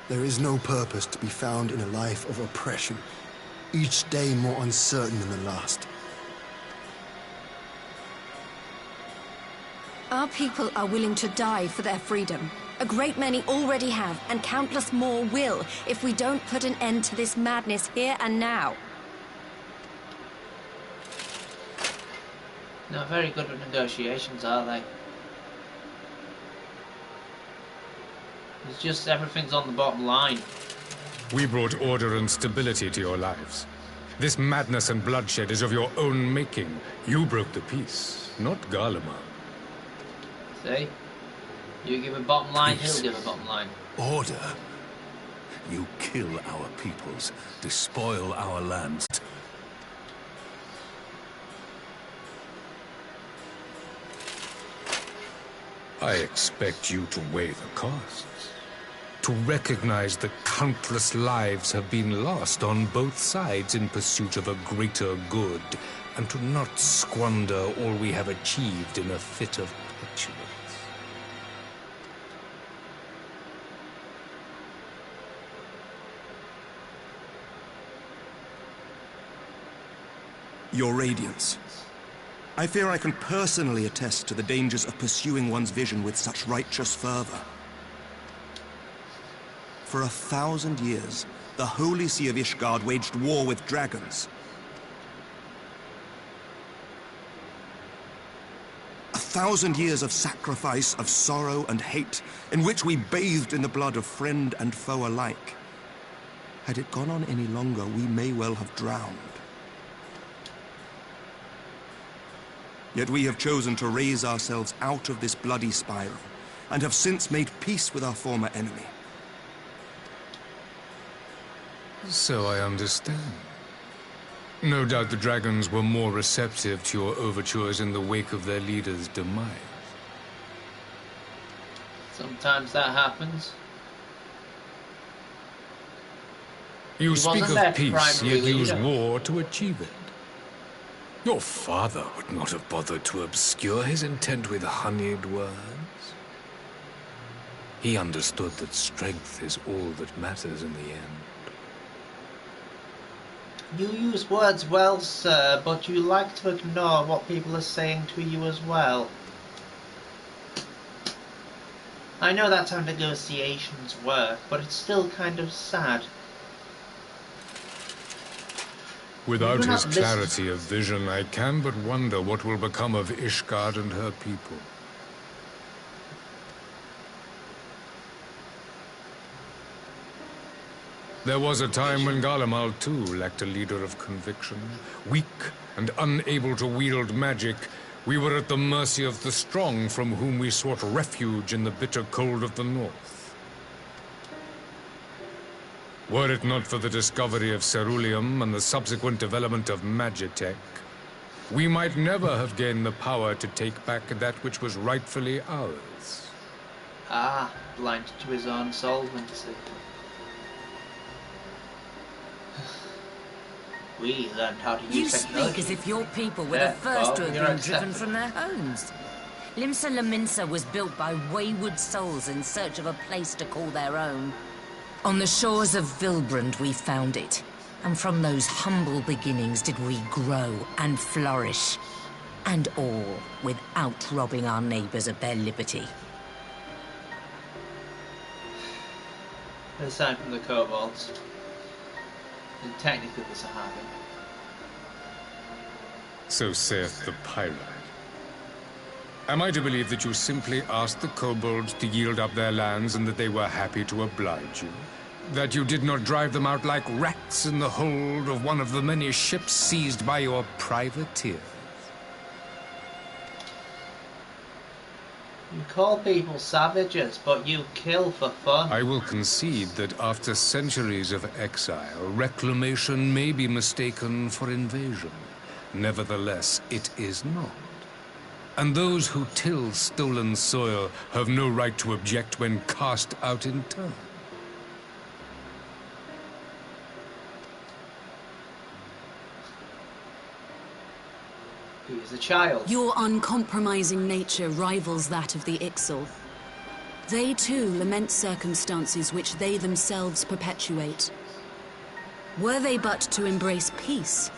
There is no purpose to be found in a life of oppression, each day more uncertain than the last. Our people are willing to die for their freedom. A great many already have, and countless more will, if we don't put an end to this madness here and now. Not very good with negotiations, are they? It's just everything's on the bottom line. We brought order and stability to your lives. This madness and bloodshed is of your own making. You broke the peace, not Garlemald. See? You give a bottom line, Peace. he'll give a bottom line. Order? You kill our peoples, despoil our lands. I expect you to weigh the costs. To recognize that countless lives have been lost on both sides in pursuit of a greater good, and to not squander all we have achieved in a fit of petulance. Your Radiance. I fear I can personally attest to the dangers of pursuing one's vision with such righteous fervor. For 1,000 years, the Holy See of Ishgard waged war with dragons. 1,000 years of sacrifice, of sorrow and hate, in which we bathed in the blood of friend and foe alike. Had it gone on any longer, we may well have drowned. Yet we have chosen to raise ourselves out of this bloody spiral, and have since made peace with our former enemy. So I understand. No doubt the dragons were more receptive to your overtures in the wake of their leader's demise. Sometimes that happens. You He speak wasn't their of peace, primary yet use leader. war to achieve it. Your father would not have bothered to obscure his intent with honeyed words. He understood that strength is all that matters in the end. You use words well, sir, but you like to ignore what people are saying to you as well. I know that's how negotiations work, but it's still kind of sad. Without his listen. clarity of vision, I can but wonder what will become of Ishgard and her people. There was a time when Garlemald too lacked a leader of conviction. Weak and unable to wield magic, we were at the mercy of the strong from whom we sought refuge in the bitter cold of the north. Were it not for the discovery of ceruleum and the subsequent development of Magitech, we might never have gained the power to take back that which was rightfully ours. Ah, blind to his own solvency. We learned how to You use technology. speak as if your people were the first to have been driven from their homes. Limsa Lominsa was built by wayward souls in search of a place to call their own. On the shores of Vilbrand we found it, and from those humble beginnings did we grow and flourish. And all without robbing our neighbours of their liberty. Aside from the kobolds. And technically the Sahara. So saith the Pirate. Am I to believe that you simply asked the kobolds to yield up their lands and that they were happy to oblige you? That you did not drive them out like rats in the hold of one of the many ships seized by your privateers? You call people savages, but you kill for fun. I will concede that after centuries of exile, reclamation may be mistaken for invasion. Nevertheless, it is not. And those who till stolen soil have no right to object when cast out in turn. He is a child. Your uncompromising nature rivals that of the Ixal. They too lament circumstances which they themselves perpetuate. Were they but to embrace peace,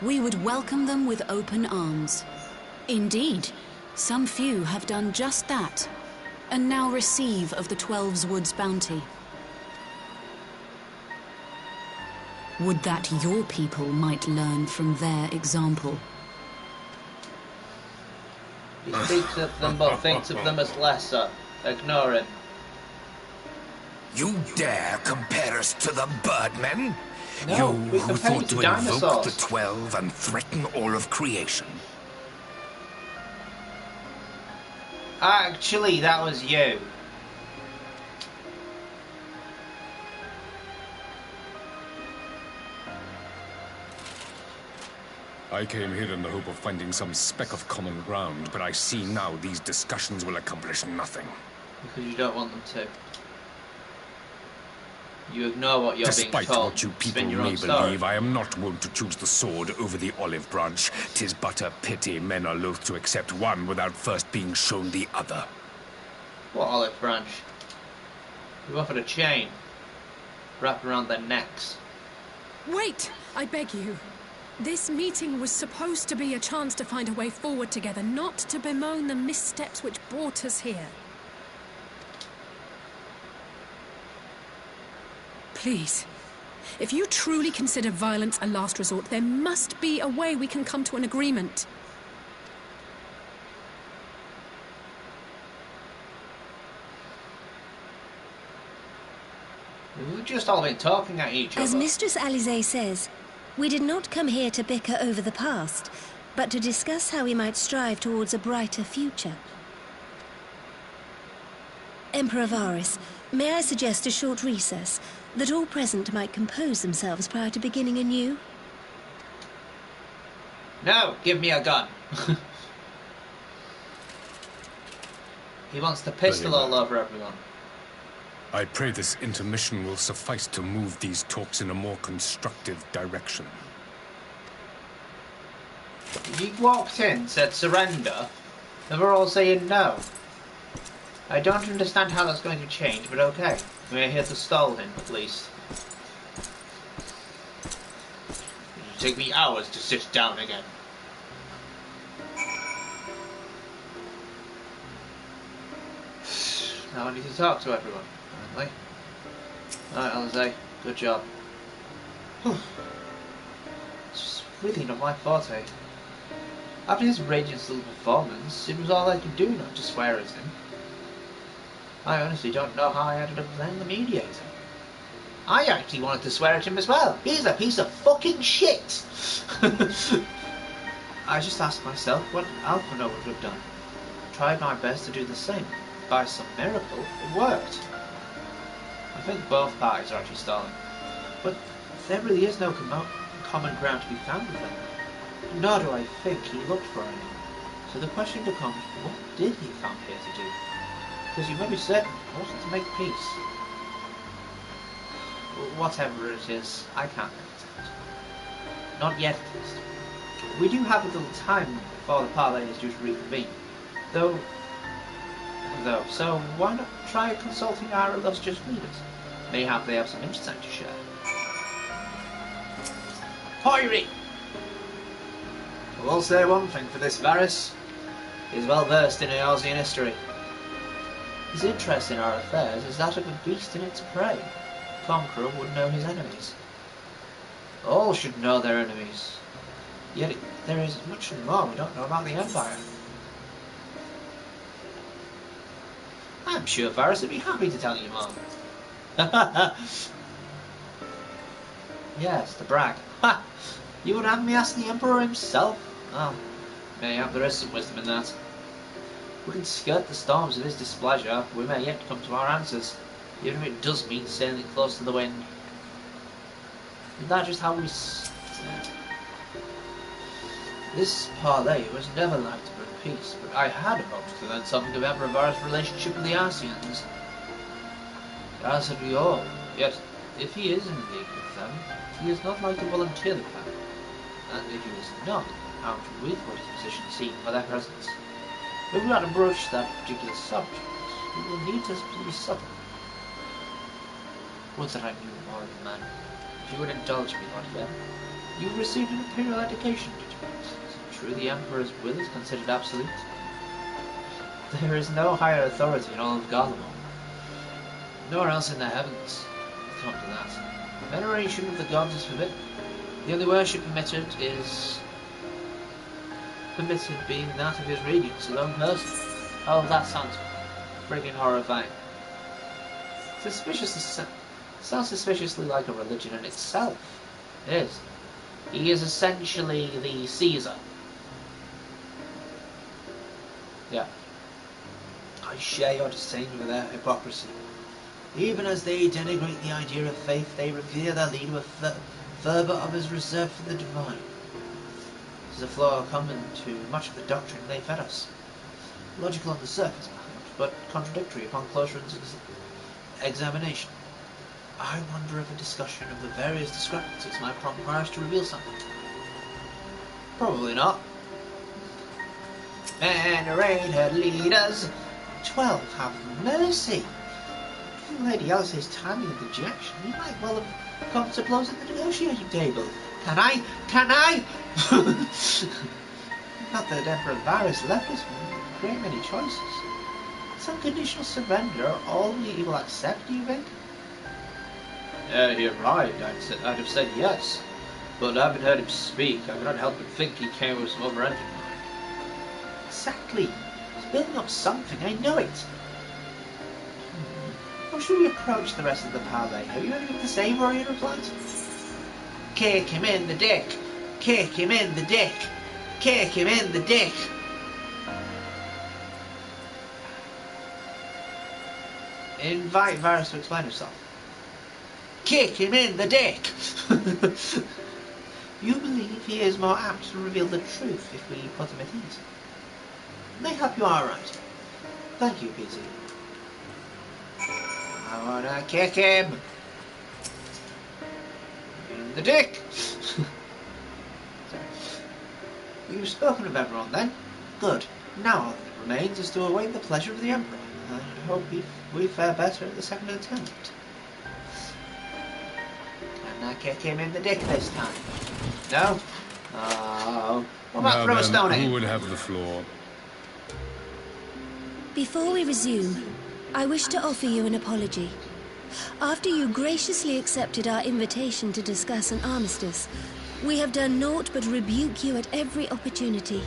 we would welcome them with open arms. Indeed, some few have done just that, and now receive of the Twelve's Wood's bounty. Would that your people might learn from their example. He speaks of them but thinks of them as lesser. Ignore him. You dare compare us to the Birdmen? No, you we who compare you thought to to invoke dinosaurs. the 12 and threaten all of creation. Actually, that was you. I came here in the hope of finding some speck of common ground, but I see now these discussions will accomplish nothing. Because you don't want them to. You ignore what you're Despite being told. what you people Spin your may own story. believe, I am not wont to choose the sword over the olive branch. 'Tis but a pity men are loath to accept one without first being shown the other. What olive branch? You offered a chain. Wrap around their necks. Wait! I beg you. This meeting was supposed to be a chance to find a way forward together, not to bemoan the missteps which brought us here. Please, if you truly consider violence a last resort, there must be a way we can come to an agreement. We've just all been talking at each As other. Mistress Alize says, we did not come here to bicker over the past, but to discuss how we might strive towards a brighter future. Emperor Varys, may I suggest a short recess, that all present might compose themselves prior to beginning anew? No, give me a gun. He wants the pistol all over everyone. I pray this intermission will suffice to move these talks in a more constructive direction. He walked in, said surrender, and we're all saying no. I don't understand how that's going to change, but okay. We're here to stall him, at least. It'll take me hours to sit down again. Now I need to talk to everyone, apparently. Alright, Alize, good job. It's really not my forte. After his radiant little performance, it was all I could do not to swear at him. I honestly don't know how I ended up playing the mediator. I actually wanted to swear at him as well. He's a piece of fucking shit! I just asked myself what Alphino would have done. Tried my best to do the same. By some miracle, it worked. I think both parties are actually stalling. But there really is no common ground to be found with them. Nor do I think he looked for any. So the question becomes, what did he come here to do? Because you may be certain it wasn't to make peace. Whatever it is, I can't make it out. Not yet, at least. We do have a little time before the parley is due to reconvene. Though, so why not try consulting our illustrious leaders? Mayhap they have some insight to share. Poiri! I will say one thing for this Varys. He is well versed in Eorzean history. His interest in our affairs is that of a beast in its prey. The conqueror would know his enemies. All should know their enemies. Yet there is much more we don't know about the Empire. I'm sure Varys would be happy to tell you more. Yes, the brag. Ha! You would have me ask the Emperor himself? Oh, mayhap there is some wisdom in that. Wouldn't skirt the storms of his displeasure, we may yet come to our answers, even if it does mean sailing close to the wind. Is that just how we This parley was never like to bring peace, but I had hoped to learn something of Emperor Varys' relationship with the Arsians. As had we all, yet if he is in league with them, he is not like to volunteer the plan. And if he is not, how should we put his position seem for their presence? If we are to broach that particular subject, we will need to be subtle. Would that I knew more of the man. If you would indulge me, Lord Yen, you received an imperial education, did you not? Is it true the Emperor's will is considered absolute? There is no higher authority in all of Garlemald, nor else in the heavens. Come to that. Veneration of the gods is forbidden. The only worship permitted being that of his radiance, his own person. Oh, that sounds friggin' horrifying. Sounds suspiciously like a religion in itself. It is. He is essentially the Caesar. Yeah. I share your disdain for their hypocrisy. Even as they denigrate the idea of faith, they revere their leader with fervour of his reserve for the divine. This is a flaw common to much of the doctrine they fed us. Logical on the surface, perhaps, but contradictory upon closer examination. I wonder if a discussion of the various discrepancies might prompt Varys to reveal something. Probably not. Venerated leaders, 12 have mercy. Given Lady Alice's timing and dejection, he might well have come to blows at the negotiating table. Can I? Not that Emperor Varys left us with a great many choices. Some conditional surrender, all we will accept, do you think? You're right, I'd have said yes. But having heard him speak, I cannot help but think he came with some other end in mind. Exactly. He's building up something, I know it. How should we approach the rest of the parley? Have you anything to say, Rory replied? Kick him in the dick! Kick him in the dick! Kick him in the dick! Invite Varys to explain himself. Kick him in the dick! You believe he is more apt to reveal the truth if we put him at ease? Mayhap you are right. Thank you, Peter. I wanna kick him! In the dick! Sorry. You've spoken of everyone then? Good. Now all that remains is to await the pleasure of the Emperor. I hope we fare better at the second attempt. Can I kick him in the dick this time? No? Oh. What about throw a stone at him? Who would have the floor? Before we resume, I wish to offer you an apology. After you graciously accepted our invitation to discuss an armistice, We have done naught but rebuke you at every opportunity.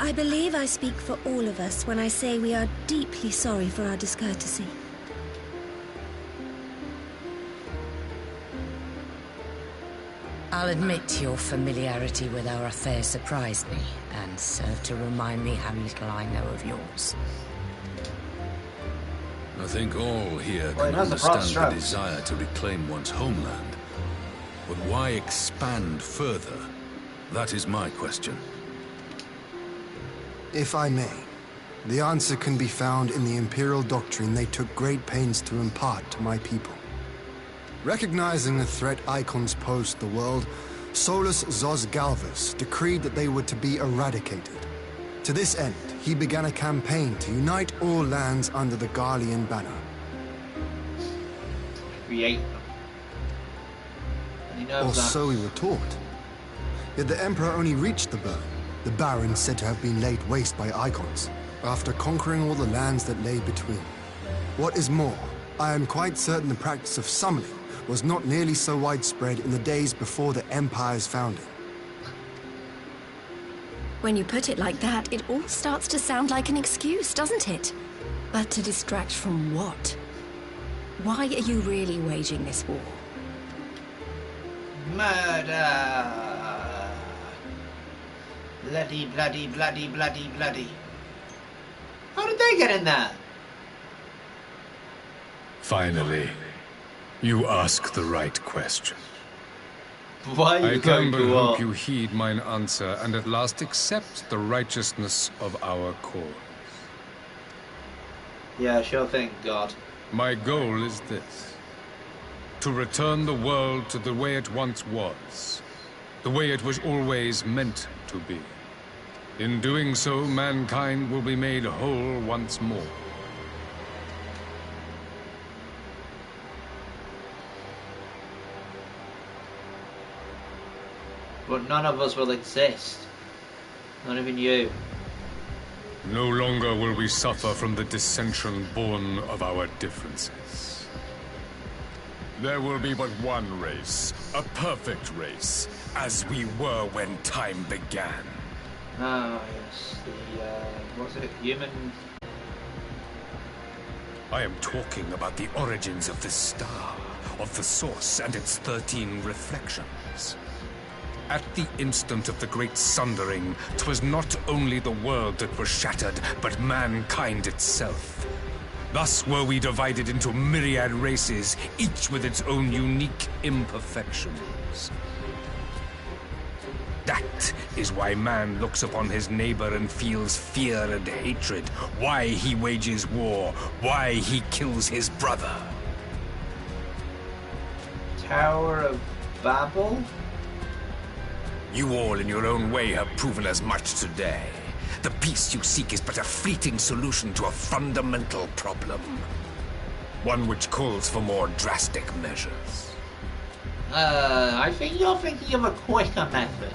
I believe I speak for all of us when I say we are deeply sorry for our discourtesy. I'll admit your familiarity with our affair surprised me, and served to remind me how little I know of yours. I think all here can understand the desire to reclaim one's homeland. But why expand further? That is my question. If I may, the answer can be found in the Imperial doctrine they took great pains to impart to my people. Recognizing the threat icons posed to the world, Solus Zos Galvus decreed that they were to be eradicated. To this end, he began a campaign to unite all lands under the Garlean banner. Create them. Or so we were taught. Yet the Emperor only reached the burn, the barren said to have been laid waste by icons, after conquering all the lands that lay between. What is more, I am quite certain the practice of summoning was not nearly so widespread in the days before the Empire's founding. When you put it like that, it all starts to sound like an excuse, doesn't it? But to distract from what? Why are you really waging this war? Murder! Bloody, bloody, bloody, bloody, bloody. How did they get in there? Finally, you ask the right question. Why are you I going can to but war? hope you heed mine answer and at last accept the righteousness of our cause. Yeah, sure thing, God. My goal is this: to return the world to the way it once was, the way it was always meant to be. In doing so, mankind will be made whole once more. But none of us will exist. Not even you. No longer will we suffer from the dissension born of our differences. There will be but one race, a perfect race, as we were when time began. Ah, yes. The, what's it? Human... I am talking about the origins of this star, of the source and its 13 reflections. At the instant of the great sundering, 'twas not only the world that was shattered, but mankind itself. Thus were we divided into myriad races, each with its own unique imperfections. That is why man looks upon his neighbor and feels fear and hatred, why he wages war, why he kills his brother. Tower of Babel? You all in your own way have proven as much today. The peace you seek is but a fleeting solution to a fundamental problem. One which calls for more drastic measures. I think you're thinking of a quicker method.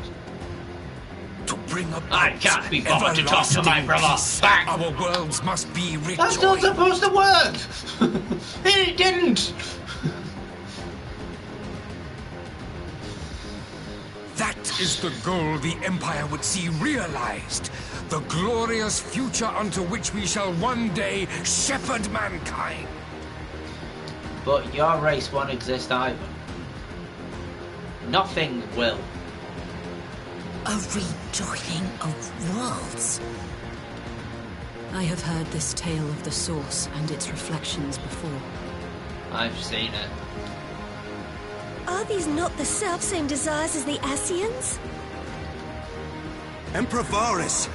To bring about I can't be bothered to talk to my brother. Bang! Our worlds must be rejoined. That's not supposed to work! It didn't! That is the goal the Empire would see realized. The glorious future unto which we shall one day shepherd mankind. But your race won't exist either. Nothing will. A rejoining of worlds. I have heard this tale of the Source and its reflections before. I've seen it. Are these not the self-same desires as the Ascians? Emperor Varys,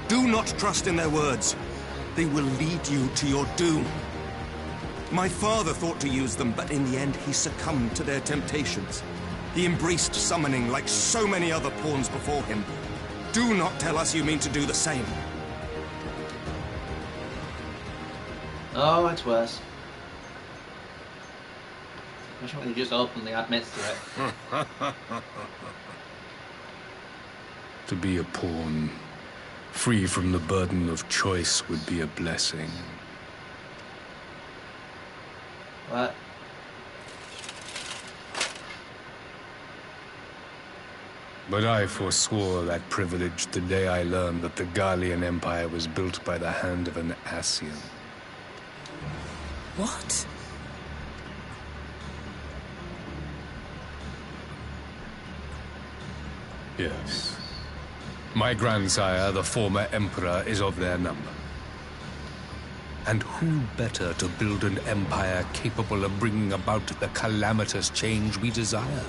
do not trust in their words. They will lead you to your doom. My father thought to use them, but in the end he succumbed to their temptations. He embraced summoning like so many other pawns before him. Do not tell us you mean to do the same. Oh, it's worse. Especially when he just openly admits to it. To be a pawn, free from the burden of choice, would be a blessing. What? But I forswore that privilege the day I learned that the Garlean Empire was built by the hand of an Ascian. What? Yes. My grandsire, the former Emperor, is of their number. And who better to build an empire capable of bringing about the calamitous change we desire?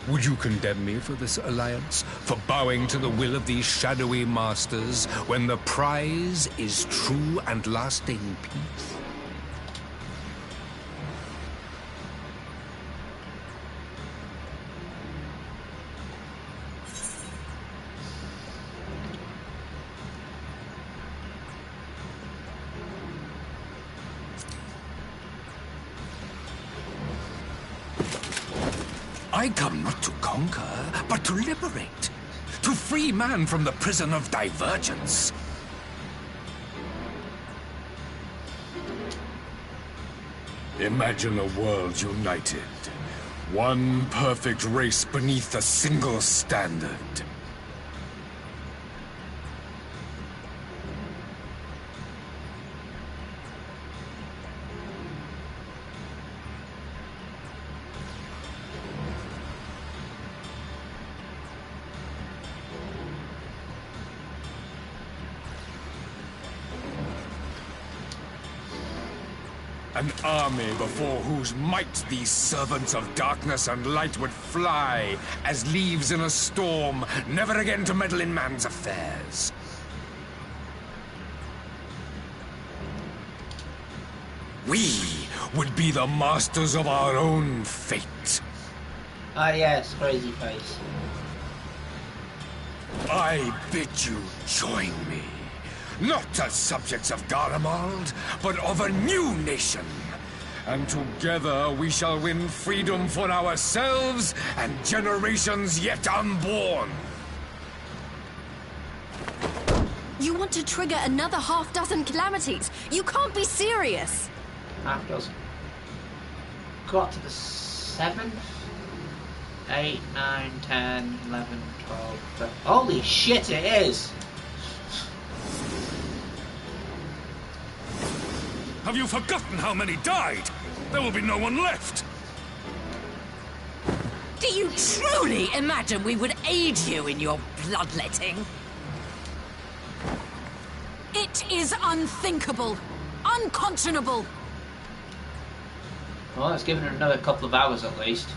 Would you condemn me for this alliance? For bowing to the will of these shadowy masters, when the prize is true and lasting peace? I come not to conquer, but to liberate. To free man from the prison of divergence. Imagine a world united. One perfect race beneath a single standard. An army before whose might these servants of darkness and light would fly, as leaves in a storm, never again to meddle in man's affairs. We would be the masters of our own fate. Ah yes, crazy face. I bid you join me. Not as subjects of Garlemald, but of a new nation. And together we shall win freedom for ourselves and generations yet unborn. You want to trigger another half-dozen calamities? You can't be serious! Half dozen. Got to the 7th? 8, 9, 10, 11, 12, 13. Holy shit, it is! Have you forgotten how many died? There will be no one left. Do you truly imagine we would aid you in your bloodletting? It is unthinkable. Unconscionable. Well, let's give it another couple of hours at least.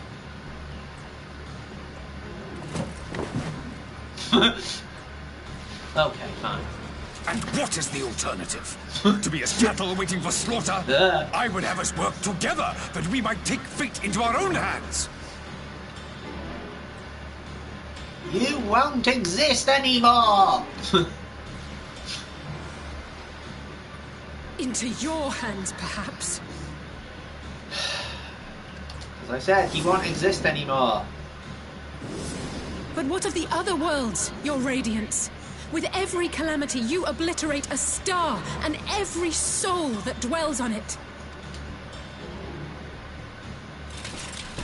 Okay, fine. And what is the alternative? To be as cattle waiting for slaughter? I would have us work together, that we might take fate into our own hands. You won't exist anymore! Into your hands, perhaps. As I said, he won't exist anymore. But what of the other worlds, your radiance? With every calamity, you obliterate a star and every soul that dwells on it.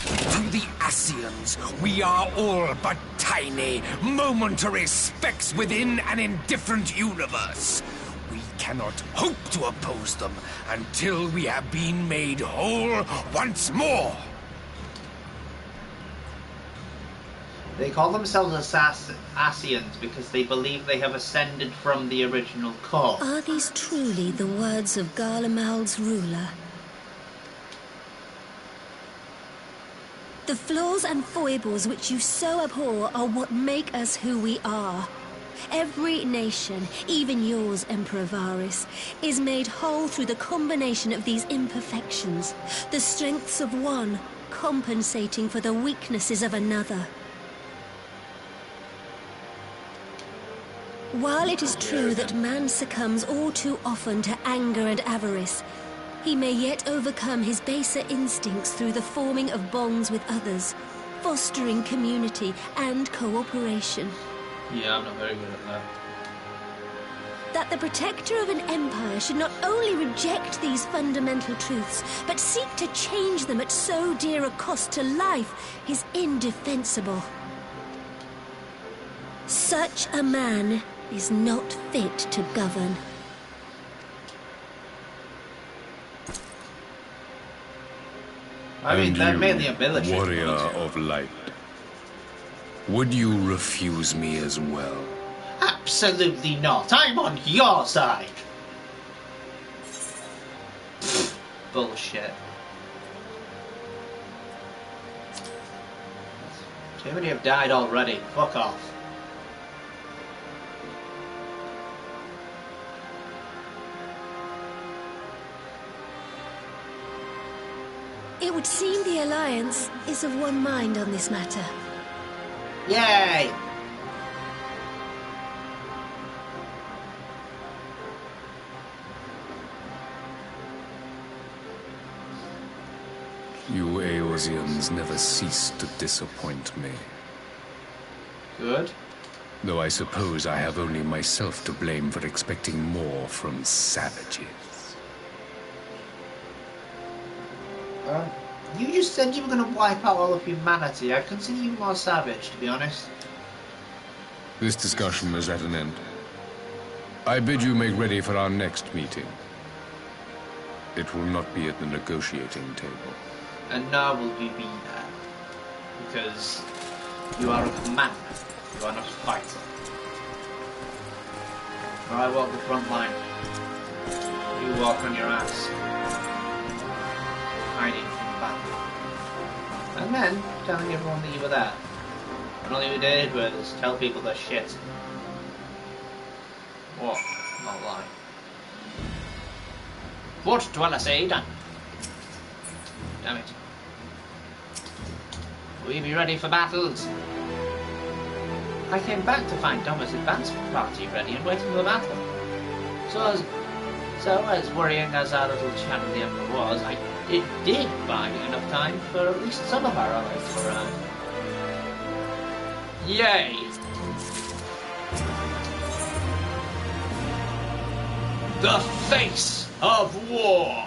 To the Ascians, we are all but tiny, momentary specks within an indifferent universe. We cannot hope to oppose them until we have been made whole once more. They call themselves Ascians because they believe they have ascended from the original core. Are these truly the words of Garlemald's ruler? The flaws and foibles which you so abhor are what make us who we are. Every nation, even yours, Emperor Varys, is made whole through the combination of these imperfections, the strengths of one compensating for the weaknesses of another. While it is true that man succumbs all too often to anger and avarice, he may yet overcome his baser instincts through the forming of bonds with others, fostering community and cooperation. Yeah, I'm not very good at that. That the protector of an empire should not only reject these fundamental truths, but seek to change them at so dear a cost to life is indefensible. Such a man is not fit to govern. I mean, they're And mainly you, a military. warrior of light, would you refuse me as well? Absolutely not. I'm on your side. Bullshit. Too many have died already. Fuck off. It would seem the Alliance is of one mind on this matter. Yay! You Eorzeans never cease to disappoint me. Good. Though I suppose I have only myself to blame for expecting more from savages. You just said you were going to wipe out all of humanity. I consider you more savage, to be honest. This discussion is at an end. I bid you make ready for our next meeting. It will not be at the negotiating table. And nor will you be there. Because you are a commander. You are not a fighter. I walk the front line. You walk on your ass. Hiding from the battle. And then telling everyone that you were there. And all you did was tell people their shit. What? Not lie. What do I say done? Damn it. Will you be ready for battles? I came back to find Thomas' advance party ready and waiting for the battle. So as worrying as our little chat with the Emperor was, it did buy enough time for at least some of our allies to arrive. Yay! The face of war!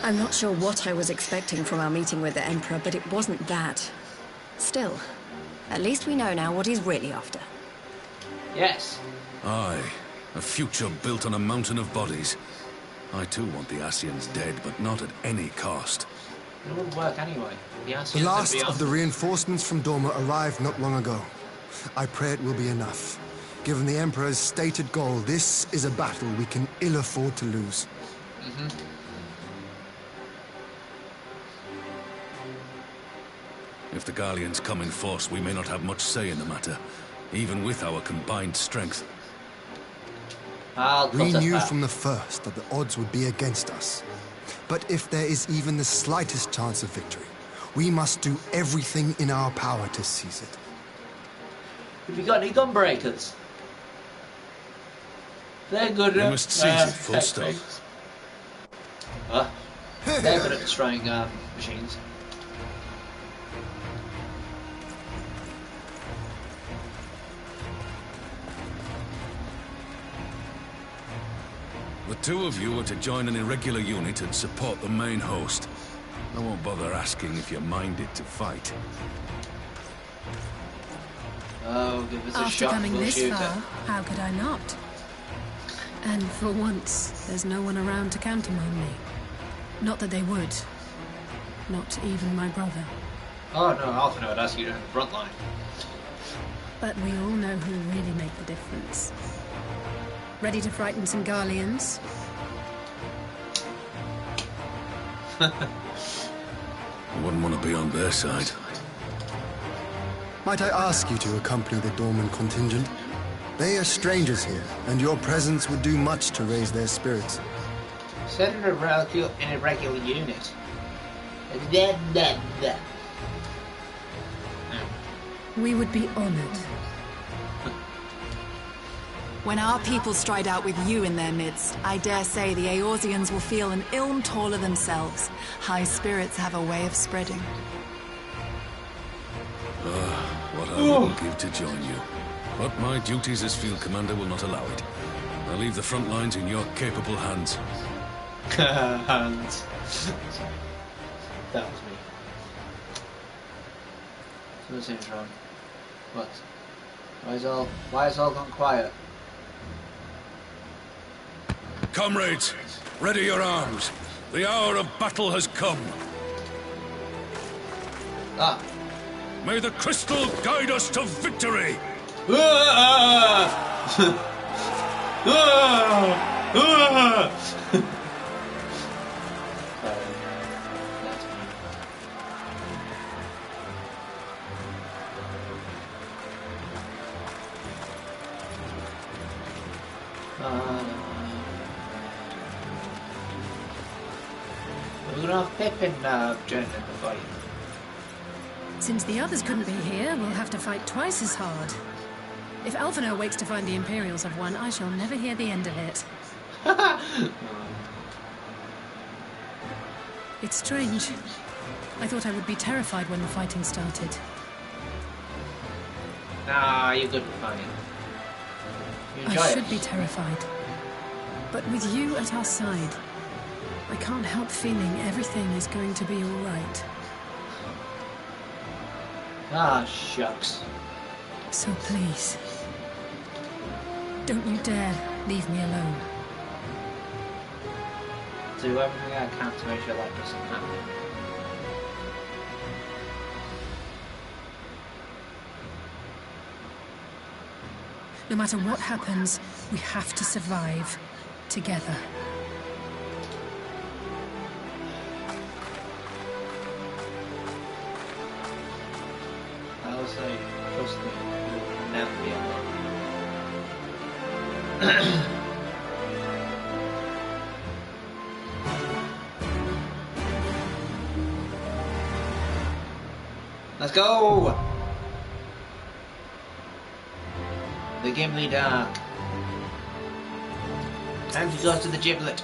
I'm not sure what I was expecting from our meeting with the Emperor, but it wasn't that. Still, at least we know now what he's really after. Yes. Aye, a future built on a mountain of bodies. I too want the Ascians dead, but not at any cost. It wouldn't work anyway. The last of the reinforcements from Dorma arrived not long ago. I pray it will be enough. Given the Emperor's stated goal, this is a battle we can ill afford to lose. If the Gallians come in force, we may not have much say in the matter, even with our combined strength. We knew from the first that the odds would be against us. But if there is even the slightest chance of victory, we must do everything in our power to seize it. Have you got any gun breakers? They're good at... We must seize it, full stop. They're good at destroying machines. The two of you are to join an irregular unit and support the main host. I won't bother asking if you're minded to fight. Oh, give us a After shot, coming we'll this shoot far, it. how could I not? And for once, there's no one around to countermand me. Not that they would. Not even my brother. Oh no, Alphino would ask you to hit the front line. But we all know who really make the difference. Ready to frighten some Garleans? I wouldn't want to be on their side. Might I ask you to accompany the Dorman contingent? They are strangers here, and your presence would do much to raise their spirits. Send an irregular unit. We would be honored. When our people stride out with you in their midst, I dare say the Eorzeans will feel an ilm taller themselves. High spirits have a way of spreading. wouldn't give to join you. But my duties as field commander will not allow it. I leave the front lines in your capable hands. Hands. That was me. Something seems wrong. What? Why is all gone quiet? Comrades, ready your arms. The hour of battle has come. Ah. May the crystal guide us to victory! We're gonna have Pippin joining in the fight. Since the others couldn't be here, we'll have to fight twice as hard. If Alphino wakes to find the Imperials have won, I shall never hear the end of it. It's strange. I thought I would be terrified when the fighting started. Nah, you're good with fighting. You enjoy I should it. be terrified. But with you at our side, I can't help feeling everything is going to be all right. Ah, shucks. So please, don't you dare leave me alone. Do everything I can to make sure that doesn't happen. No matter what happens, we have to survive together. I'll say, trust me, you'll never be alone. Let's go! The Gimli Dark. Time to go to the Giblet.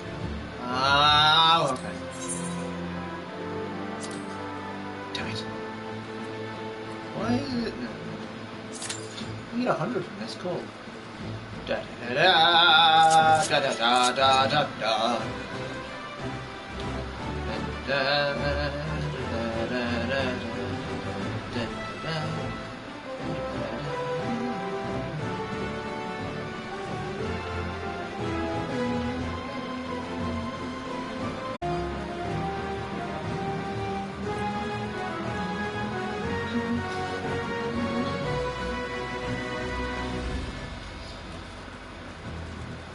Ah, okay. Damn it. Why is it? We get 100 from this, cool. Da da da da da da da da da. Da da da da da.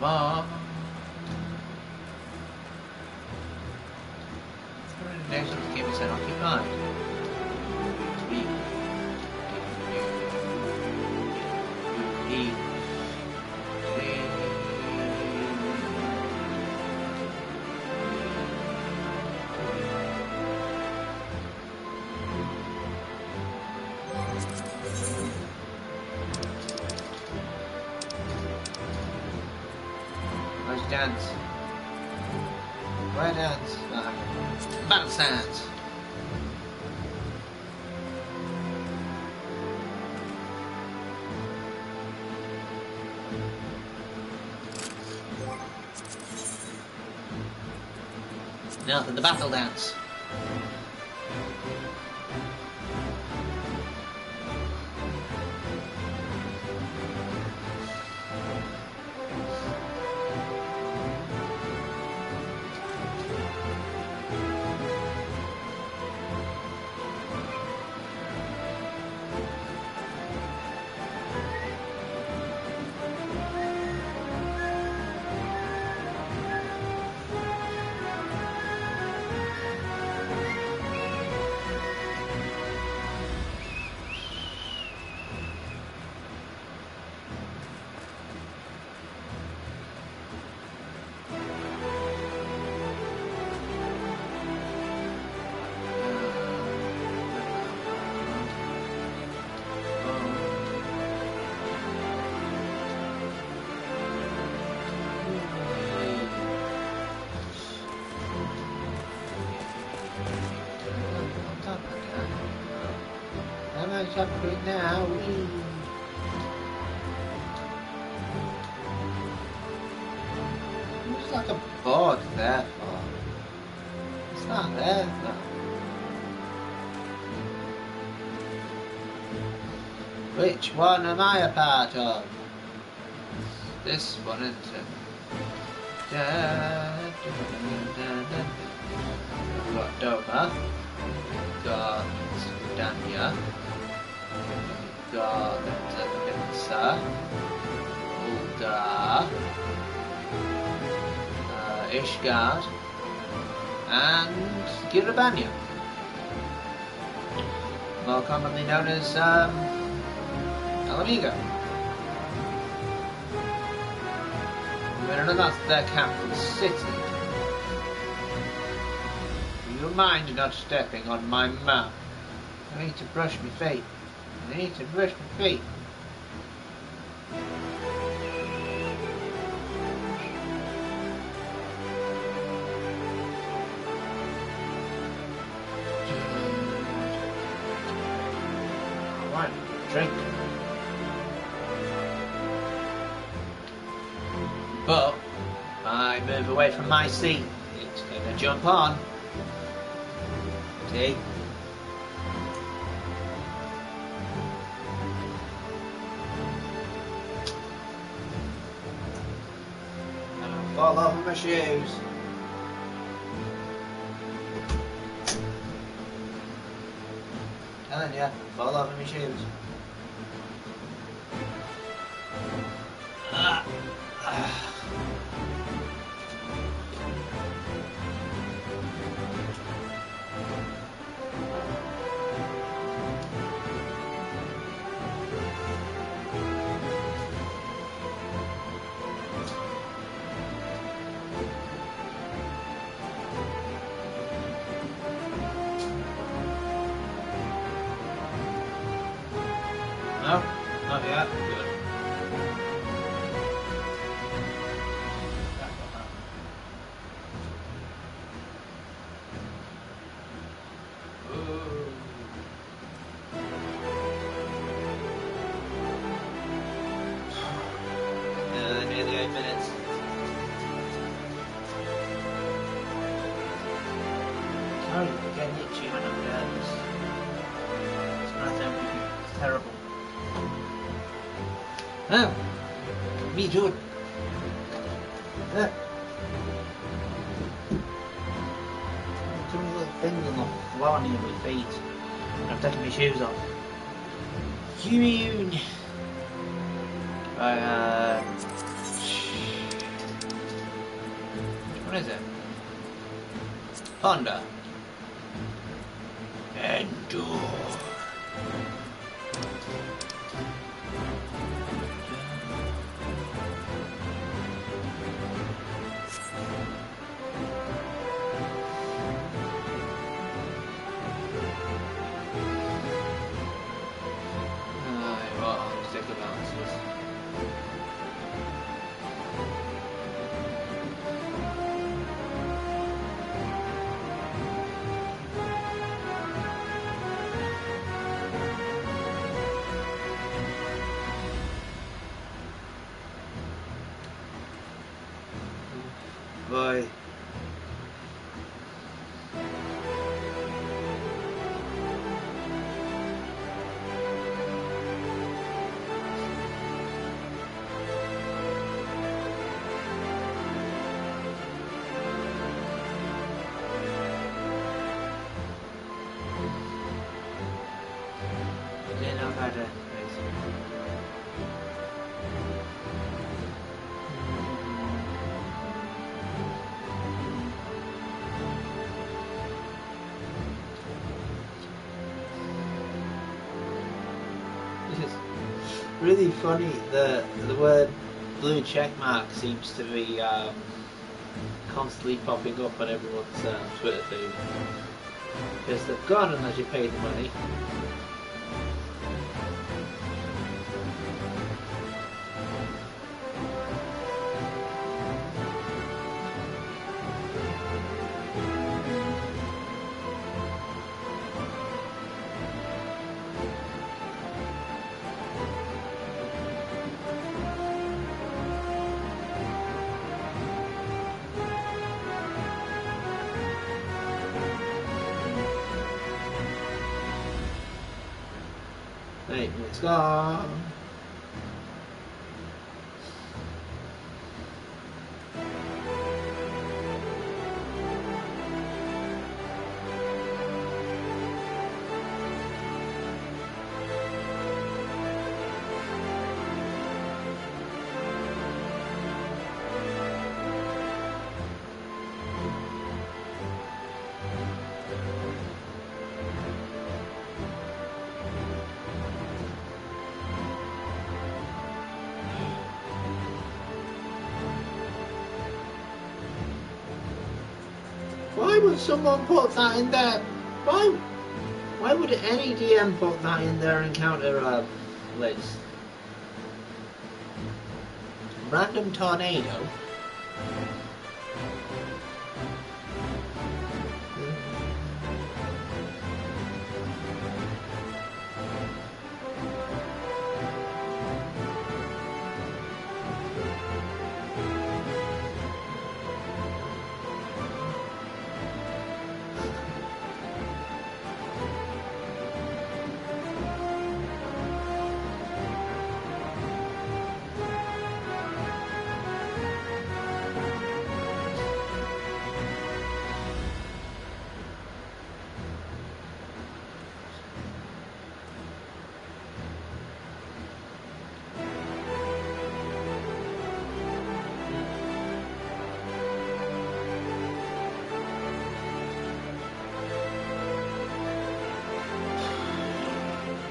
Mom. Next one to keep us occupied. Where's dance? Where dance? Battle stance. Now for the battle dance. Let's upgrade now. Whee. Looks like a board there for. It's not there though. Which one am I a part of? This one, isn't it? We've got Doma. We've got Danya. We've got Limsa. Uldar. Ishgard. And Girabanya. More commonly known as Alamigo. That's their capital city. Do you mind not stepping on my map? I need to brush my feet. I need to brush my feet. Alright, drink. But if I move away from my seat, it's gonna jump on. See? And I'll fall over my shoes. Telling you, fall over my shoes. No, not yet. Good. Nearly 8 minutes. Sorry, we're getting itchy when I'm there. It's not everything. It's terrible. Oh, me too. Too many little things on the floor near my feet. I'm taking my shoes off. June. What is it? Honda. Endure. Boy. I didn't know how to. Really funny. The word blue checkmark seems to be constantly popping up on everyone's Twitter feed because they've gone unless you pay the money. Let's go. Why would someone put that in there? Why would any DM put that in their encounter list? Random tornado.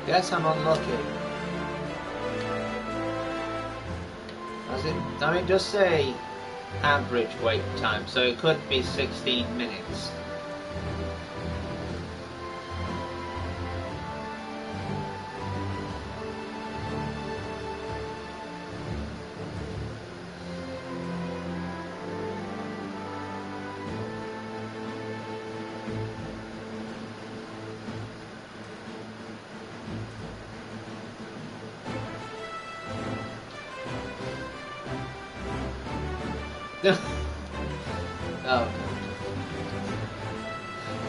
Guess I'm unlucky. I mean, just say average wait time, so it could be 16 minutes. Oh,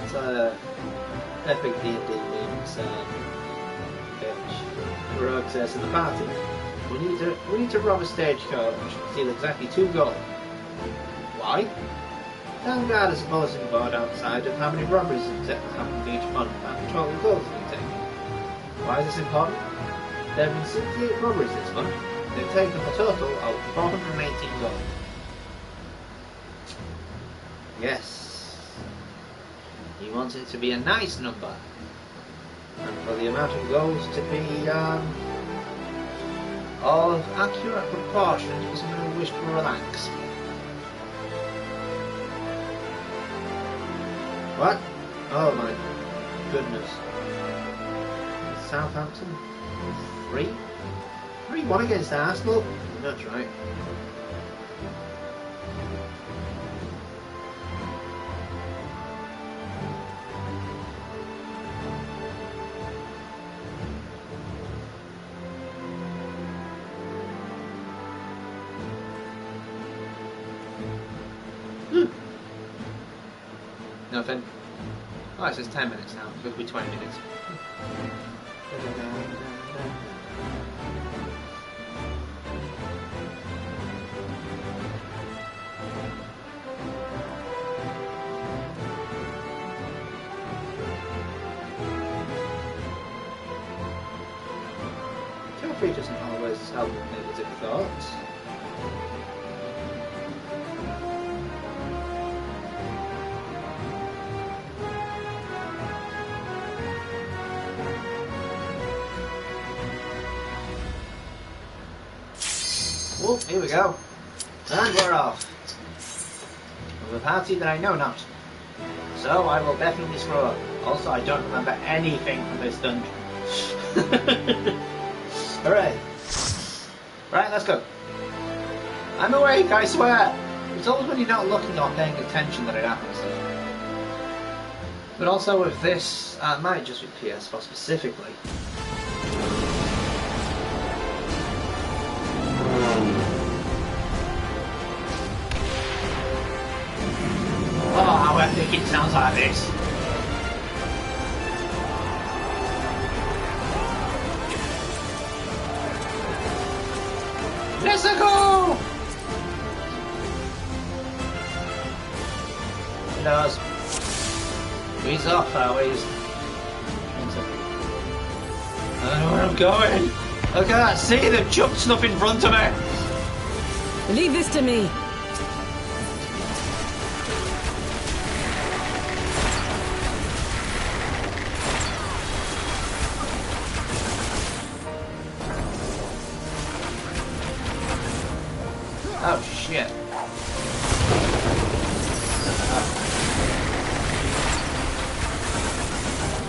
it's epic D&D memes. Rogue says in the party, we need to rob a stagecoach and steal exactly 2 gold. Why? Town guard has a bulletin board outside of how many robberies have happened each month and total gold has been taken. Why is this important? There have been 68 robberies this month. They've taken a total of 418 gold. Yes. He wants it to be a nice number. And for the amount of gold to be of accurate proportion, he's going to wish to relax. What? Oh my goodness. Southampton 3-1 against Arsenal? That's right. Nothing. Oh, it says 10 minutes now. It could be 20 minutes. Geoffrey doesn't always help negative thoughts. Oh, here we go. And we're off. With a party that I know not. So I will definitely screw up. Also, I don't remember anything from this dungeon. Hooray. Right, let's go. I'm awake, I swear. It's always when you're not looking or paying attention that it happens. But also with this, it might just be PS4 specifically. Oh, how epic it sounds like this. Let's go! Who knows? He's off, he's... I don't know where I'm going. I can't see the jump stuff in front of me. Leave this to me. Oh shit.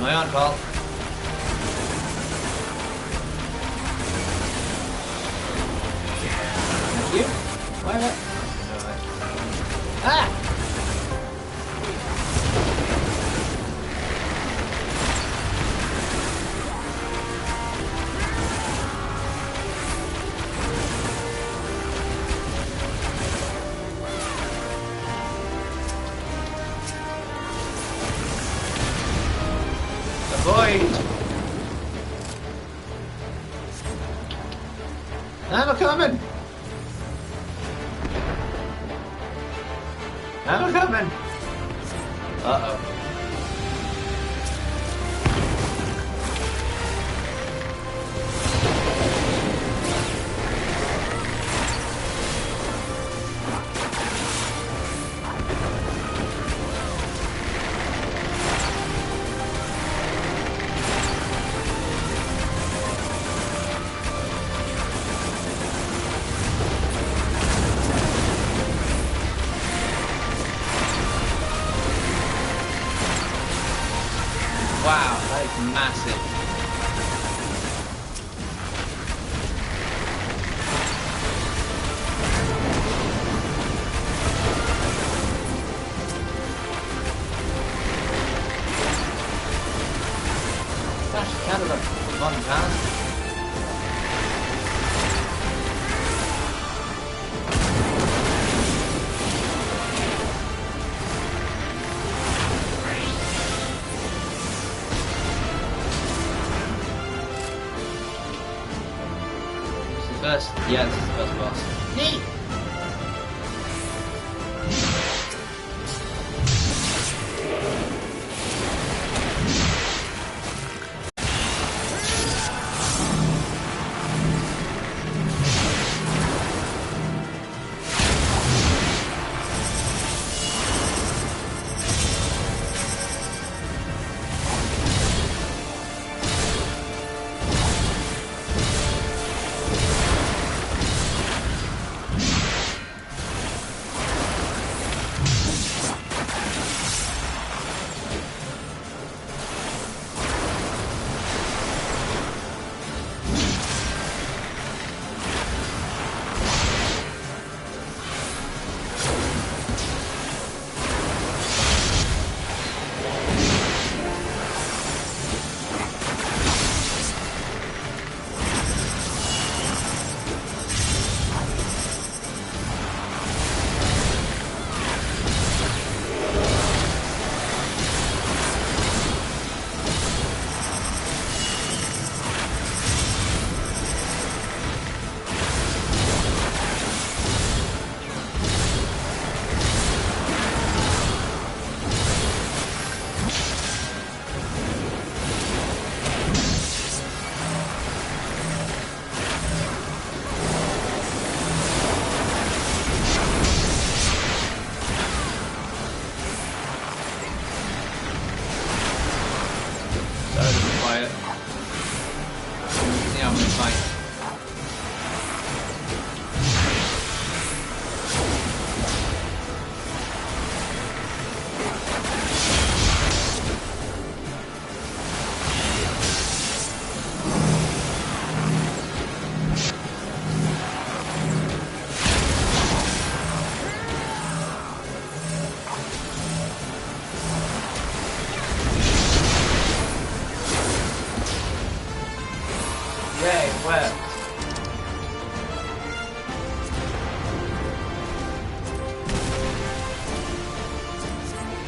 My own fault. Thank you. Why am I? Ah! I'm coming! I'm coming! Uh-oh. Wow, that is massive. That's kind of a fun task. Yeah, this is the first boss. Neat!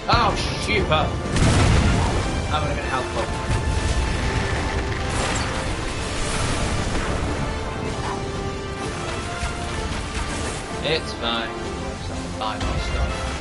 Oh, super! That would have been helpful. It's fine. It's not fine or stuff.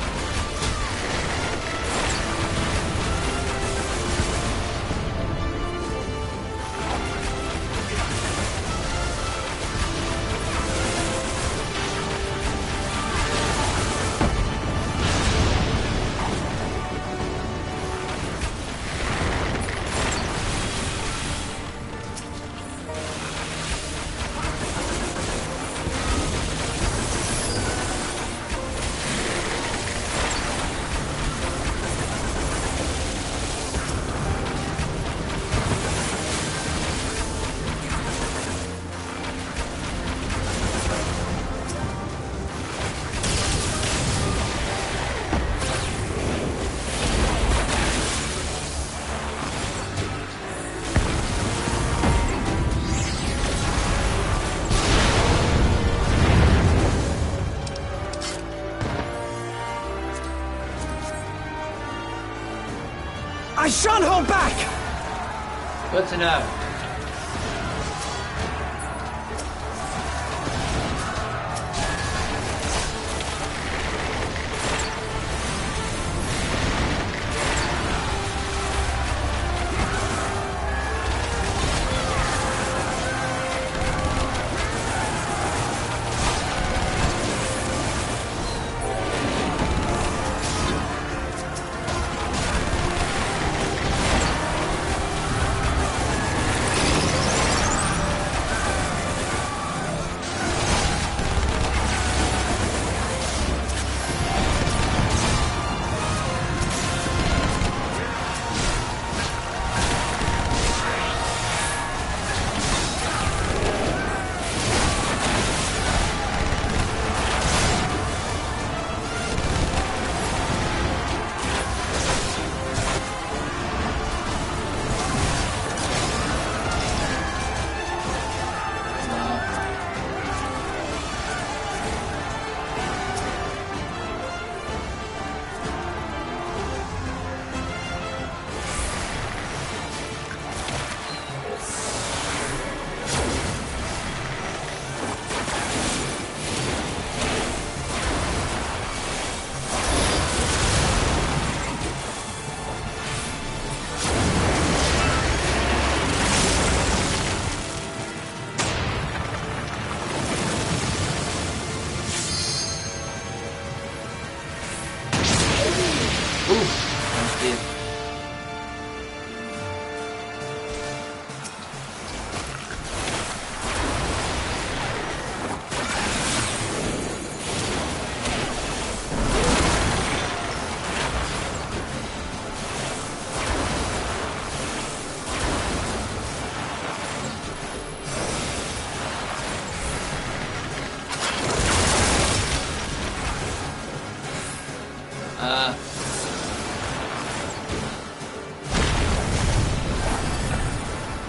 I shan't hold back! Good to know.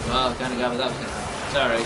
Well, kind of got what that was going to happen. Sorry.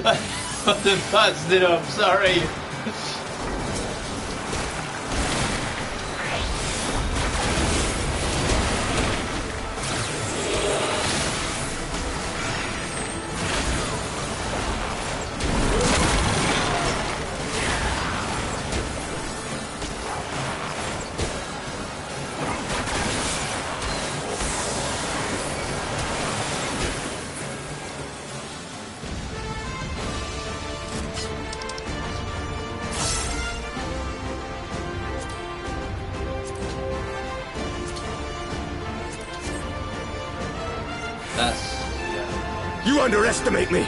I fucked it up, sorry. You underestimate me!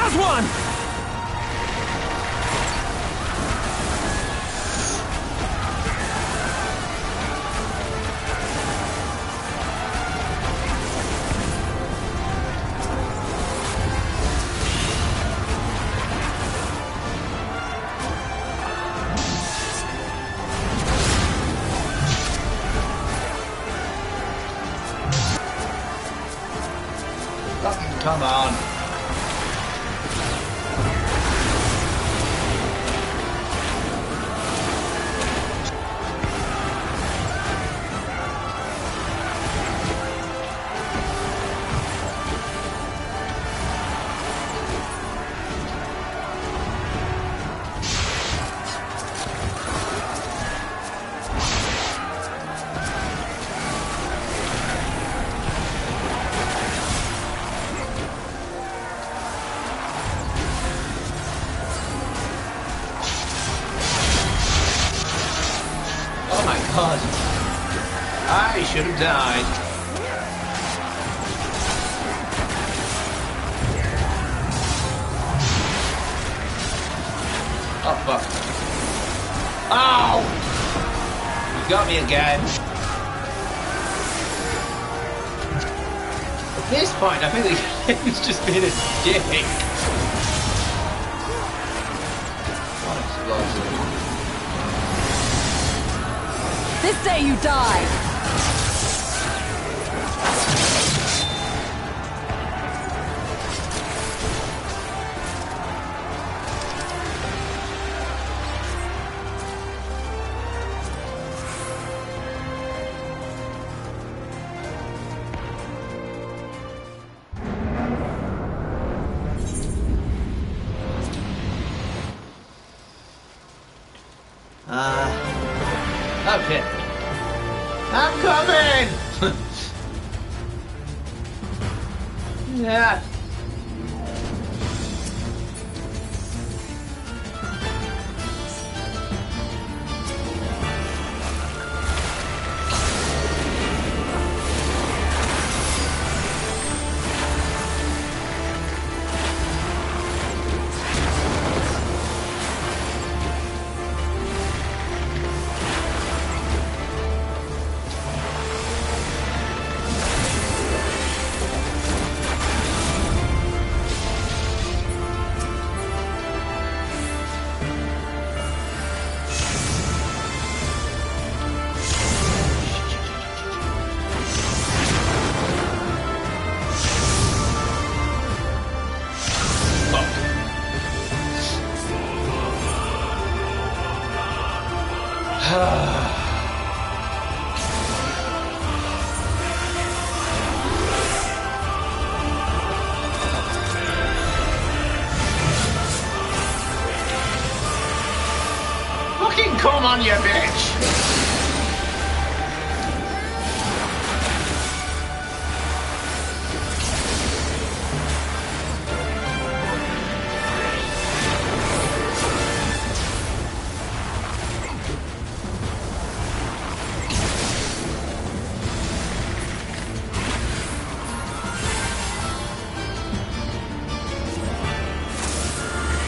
has one! Come on. God. I should have died. Oh, fuck. Ow! You got me again. At this point, I think the game's just been a dick. What explosive. This day you die! Okay. I'm coming! Yeah. Fucking come on, you bitch!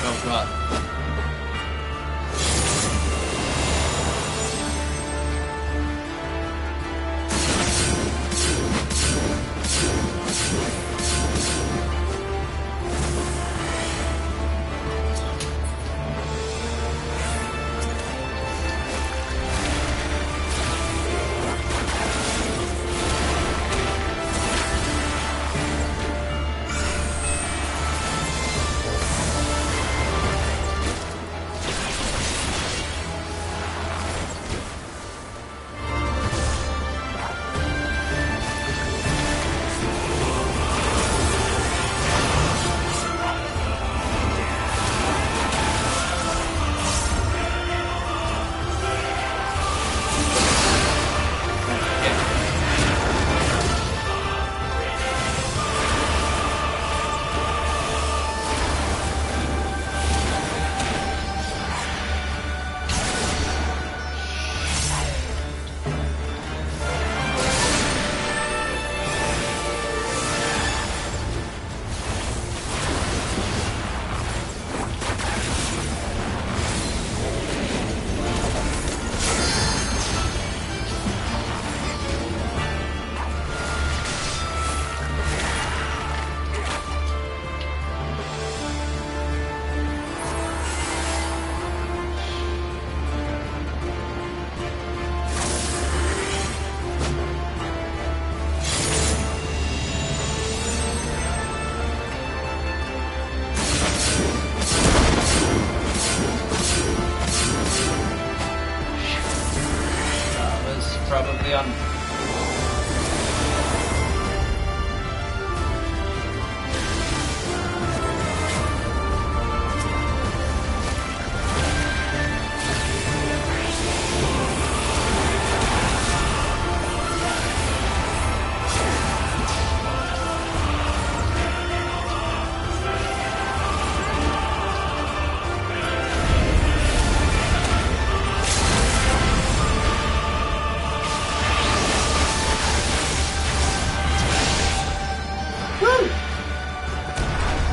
Oh god. quickly on.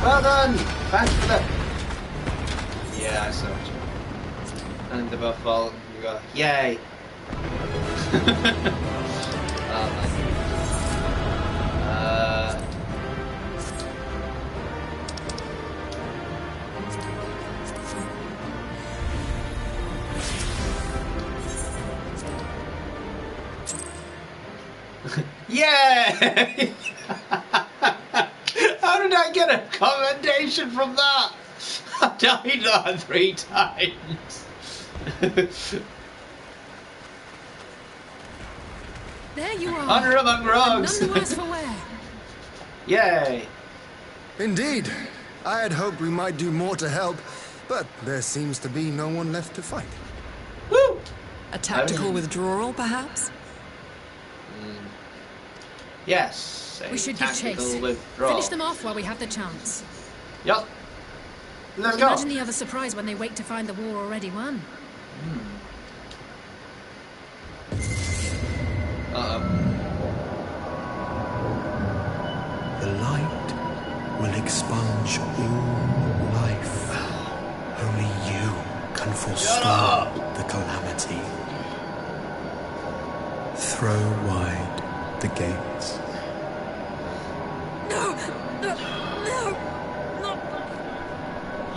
Well done! Thanks for that. Yeah, I saw it. And the buff fall, you go, yay! Yay! How did I get a commendation from that? I died that 3 times. There you are. Honor among rogues. None the worse for wear. Yay. Indeed. I had hoped we might do more to help, but there seems to be no one left to fight. Woo! A tactical withdrawal, perhaps? Yes. We should give chase. Withdrawal. Finish them off while we have the chance. Yup. Let's go. Imagine the other surprise when they wake to find the war already won. The light will expunge all life. Only you can forestall the calamity. Throw wide the gates. No! No! No! Not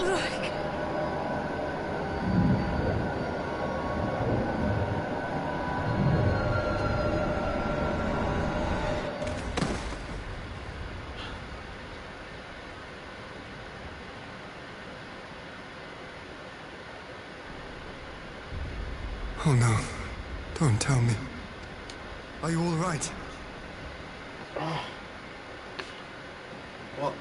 like... Oh no. Don't tell me. Are you all right? What?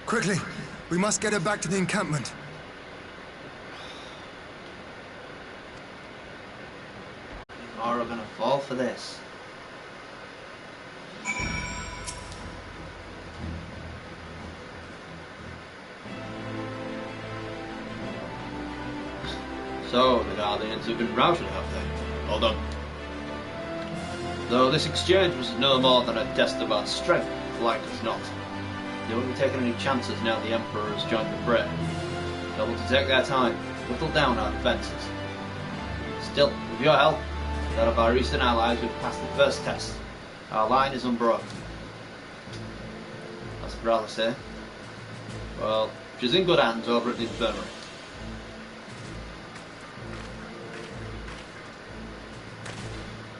Quickly! We must get her back to the encampment. Are we gonna fall for this? So, the Guardians have been routed, have they? Well done. Though this exchange was no more than a test of our strength, like as not. They won't be taking any chances now the Emperor has joined the fray. They'll want to take their time, whittle down our defences. Still, with your help, that of our eastern allies, we've passed the first test. Our line is unbroken. That's what I'd rather say. Well, she's in good hands over at the infirmary.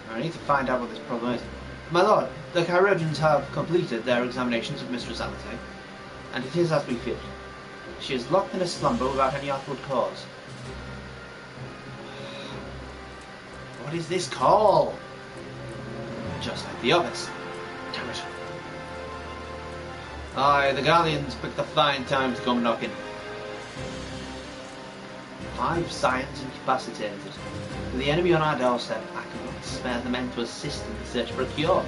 I need to find out what this problem is. My lord, the Chirurgeons have completed their examinations of Mistress Alate, and it is as we feared. She is locked in a slumber without any outward cause. What is this call? Just like the others. Damn it. Aye, the Galleons picked a fine time to come knocking. 5 scions incapacitated. With the enemy on our doorstep, I cannot spare the men to assist in the search for a cure.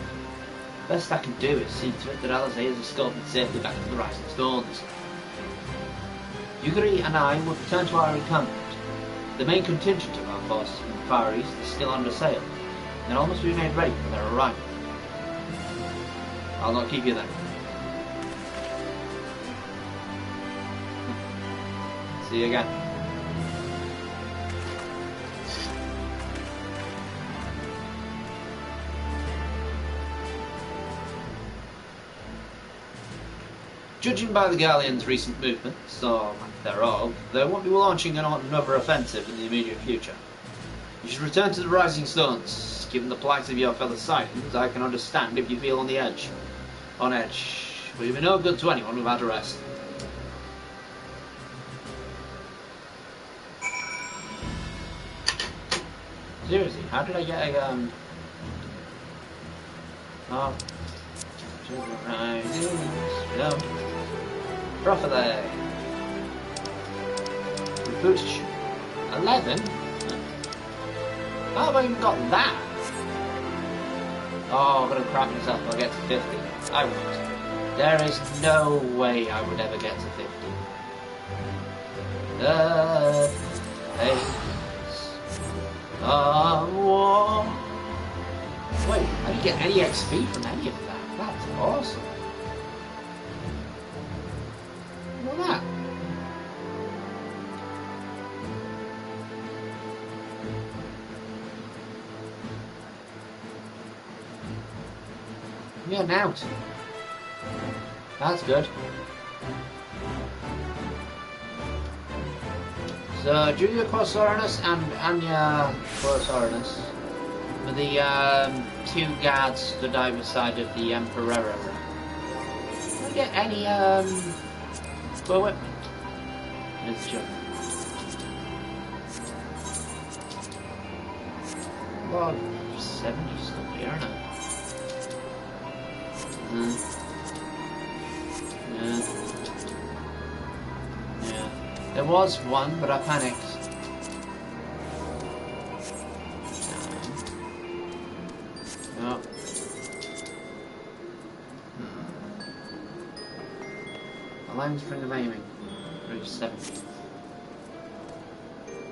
Best I can do is see to it that Alizé is escorted safely back to the Rising Stones. Yugiri and I will return to our encampment. The main contingent of our forces from the Far East is still under sail, and almost be made ready for their arrival. I'll not keep you then. See you again. Judging by the Galleons' recent movements, or lack thereof, they won't be launching another offensive in the immediate future. You should return to the Rising Stones. Given the plight of your fellow Scions, I can understand if you feel on the edge. On edge. But you'll be no good to anyone without a rest. Seriously, how did I get a oh, no. Profile. Boost 11. How have I even got that? Oh, I'm gonna crap myself. I'll get to 50. I won't. There is no way I would ever get to 50. The face of war. Wait, I didn't get any XP from any of that. That's awesome. Look at that. Yeah, now. That's good. So, Julia Corsorinus and Anya Corsorinus were the two guards stood either beside of the Emperor. Did I get any bow equipment? Let's check. Well, 70 stuff here now. Yeah. There was one, but I panicked. No. Alarm spring of aiming. Through 70.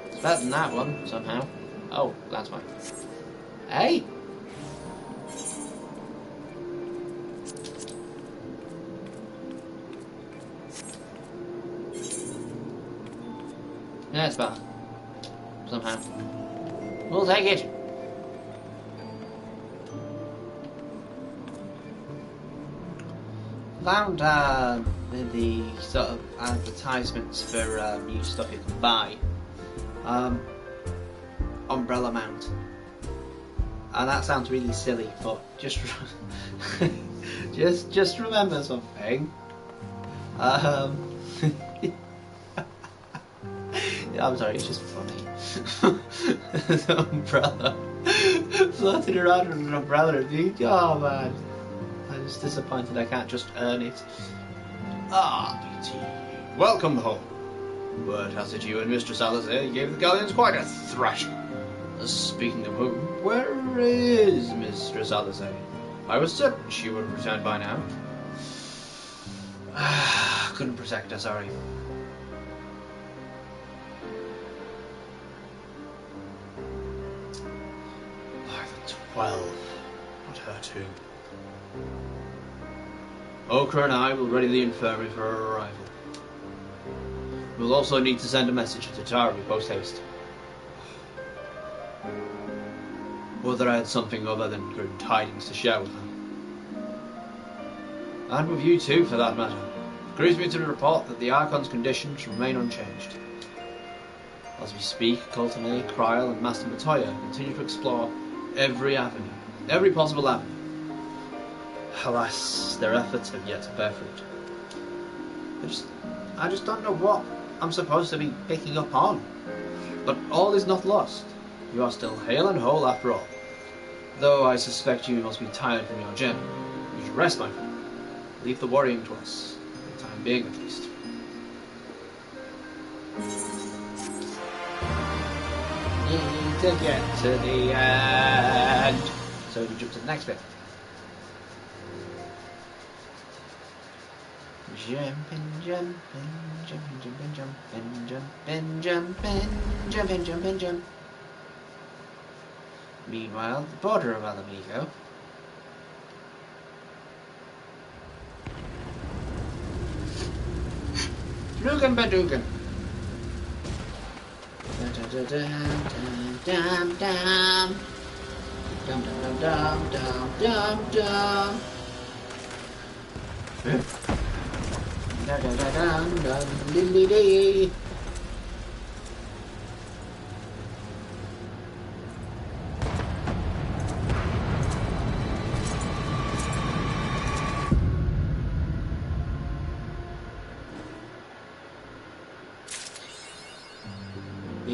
It's better than that one, somehow. Oh, that's fine. Hey! Yeah, it's better. Somehow. We'll take it. Found the sort of advertisements for new stuff you can buy. Umbrella mount. And that sounds really silly, but just just remember something. I'm sorry, it's just funny. The umbrella floating around with an umbrella and being, oh man, I'm just disappointed I can't just earn it. Ah, BT, welcome home. Word has it you and Mistress Alice gave the galleons quite a thrashing. Speaking of whom, where is Mistress Alice? I was certain she would have returned by now. Couldn't protect her, sorry. The 12. Not her too. Okra and I will ready the infirmary for her arrival. We'll also need to send a message to Tari post haste. Whether I had something other than good tidings to share with her. And with you too, for that matter. It grieves me to report that the Archon's conditions remain unchanged. As we speak, Coltonelli, Kryl and Master Matoya continue to explore every avenue, every possible avenue. Alas, their efforts have yet to bear fruit. I just don't know what I'm supposed to be picking up on. But all is not lost. You are still hale and whole after all. Though I suspect you must be tired from your journey. You should rest, my friend. Leave the worrying to us, for the time being at least. Need to get to the end. So we jump to the next bit. Jumping, jumping, jumping, jumping, jumping, jumping, jumping, jumping, jumping, jump. Meanwhile, the border of Alamigo. Dugan Badugan. Dum dum dum dum dum dum dum dum dum. Da da da dum dum dilly dee.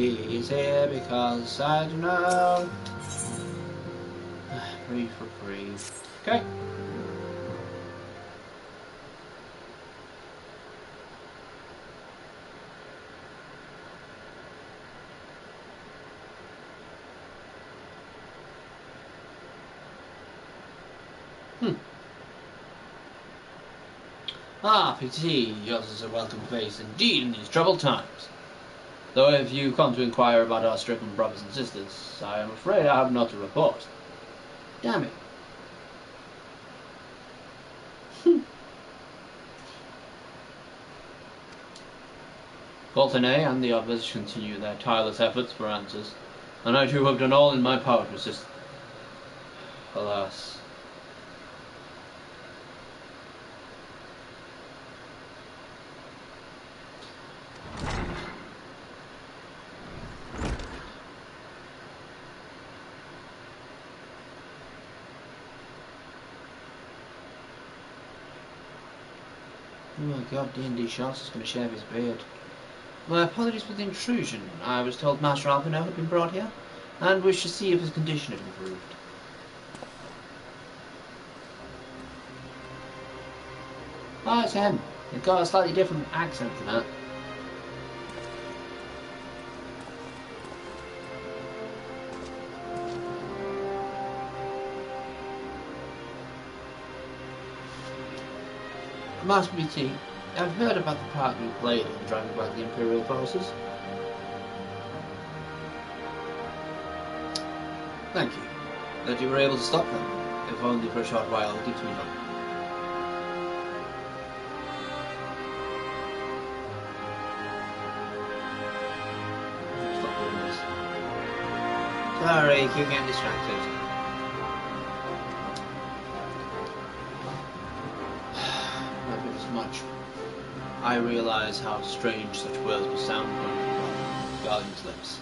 He's here because I don't know. Breathe for breathe. Okay. Ah, pity, yours is a welcome face indeed in these troubled times. Though if you come to inquire about our stricken brothers and sisters, I am afraid I have not to report. Damn it. Coultonay and the others continue their tireless efforts for answers, and I too have done all in my power to assist. Alas. Oh my god, D&D Shots is going to shave his beard. My apologies for the intrusion. I was told Master Alphino had been brought here, and wished to see if his condition had improved. Oh, it's him. He's got a slightly different accent than that. Master BT, I've heard about the part you played in driving back the Imperial forces. Thank you. That you were able to stop them, if only for a short while, gives me hope. Stop doing this. Sorry, keep getting distracted. Much. I realise how strange such words will sound coming from Guardian's lips,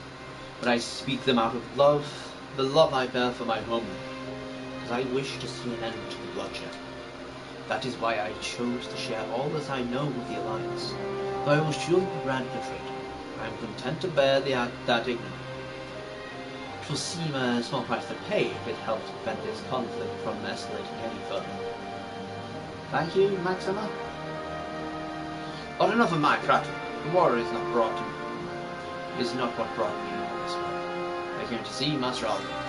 but I speak them out of love, the love I bear for my home, because I wish to see an end to the bloodshed. That is why I chose to share all that I know with the Alliance. Though I will surely be branded a traitor, I am content to bear that ignominy. It will seem a small price to pay if it helps prevent this conflict from escalating any further. Thank you, Maxima. But enough of my prattle. The war is not what brought me on this way. I came to see Master Alphino.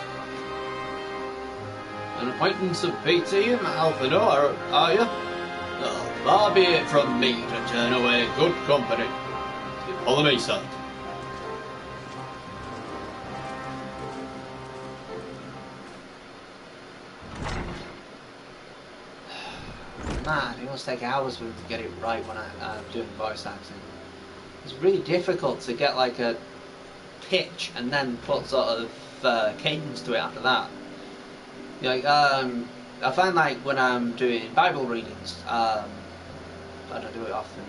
An acquaintance of BT and Alphino, are you? Well, far be it from me to turn away good company. You follow me, son. Man, it must take hours for me to get it right when I'm doing voice acting. It's really difficult to get like a pitch and then put sort of cadence to it after that. Like, I find like when I'm doing Bible readings, I don't do it often.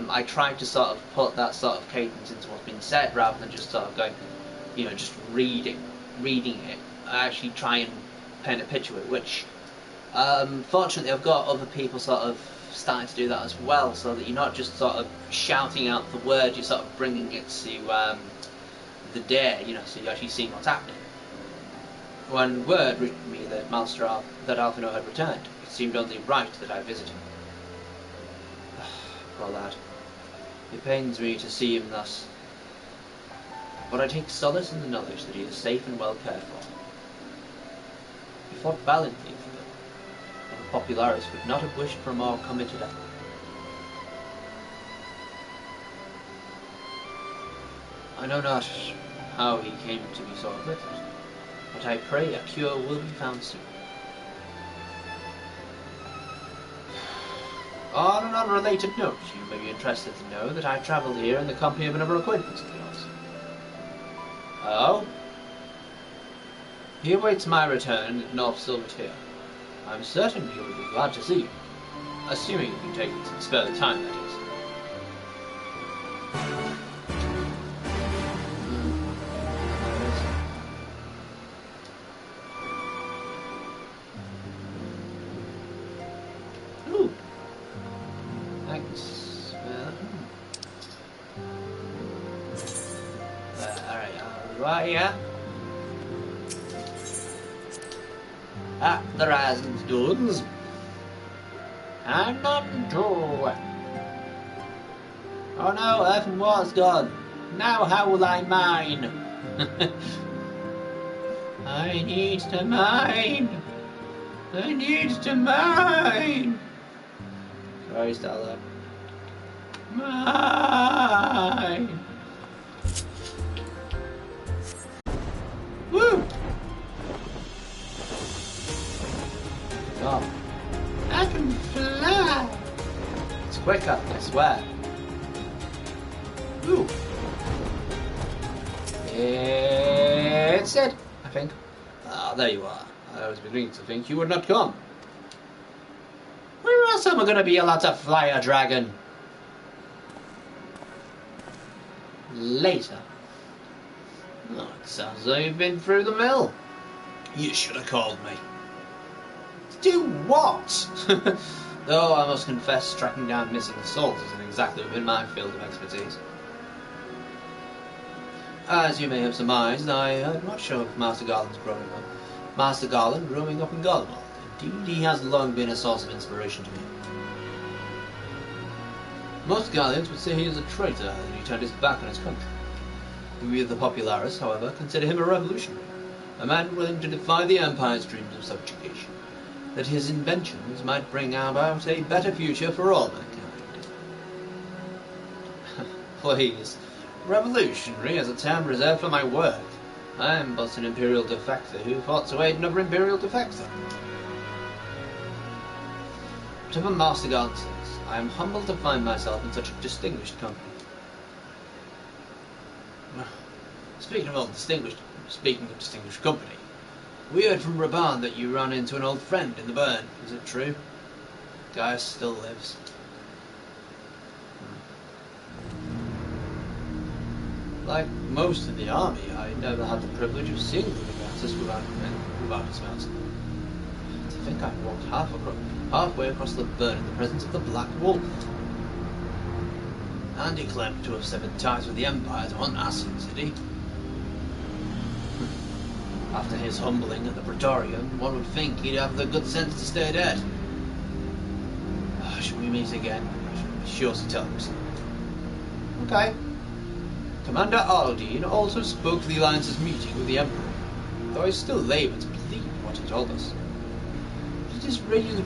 I try to sort of put that sort of cadence into what's been said rather than just sort of going, just reading it. I actually try and paint a picture with it, which. Fortunately, I've got other people sort of starting to do that as well, so that you're not just sort of shouting out the word, you're sort of bringing it to the day, so you're actually seeing what's happening. When word reached me that Alphino had returned, it seemed only right that I visit him. Poor lad. It pains me to see him thus, but I take solace in the knowledge that he is safe and well cared for. He fought valiantly for them. Popularis would not have wished for a more committed effort. I know not how he came to be so afflicted, but I pray a cure will be found soon. On an unrelated note, you may be interested to know that I travelled here in the company of another acquaintance of yours. Oh? He awaits my return at North Silvertear. I'm certain he would be glad to see you, assuming you can take spare the time, that is. Ooh. Thanks. Right here. At the rising stones. And on to. Oh no, Earth and War's gone. Now how will I mine? I need to mine. I need to mine. Sorry, Stella. Mine. Woo! Oh. I can fly. It's quicker, I swear. Ooh. It's it, I think. Ah, there you are. I was beginning to think you would not come. Where else am I gonna be allowed to fly a dragon? Later. Oh, it sounds as though you've been through the mill. You should have called me. To do what? Though I must confess, tracking down missing souls isn't exactly within my field of expertise. As you may have surmised, I heard much of Master Garland's growing up. Master Garland growing up in Garlemald. Indeed, he has long been a source of inspiration to me. Most Garleans would say he is a traitor, and he turned his back on his country. We of the Popularis, however, consider him a revolutionary, a man willing to defy the Empire's dreams of subjugation, that his inventions might bring about a better future for all mankind. Please, revolutionary is a term reserved for my work. I am but an Imperial defector who fought to aid another Imperial defector. Whatever Master Garland says, I am humbled to find myself in such a distinguished company. Speaking of distinguished company, we heard from Raban that you ran into an old friend in the burn. Is it true? Gaius still lives. Like most in the army, I never had the privilege of seeing the Legatus without his mountain. To think I walked halfway across the burn in the presence of the Black Wolf. And he claimed to have severed ties with the Empire to hunt Ascians, did he? After his humbling at the Praetorium, one would think he'd have the good sense to stay dead. Should we meet again? I should be sure to tell him so. Okay. Commander Arldine also spoke of the Alliance's meeting with the Emperor, though I still labor to believe what he told us. Did his really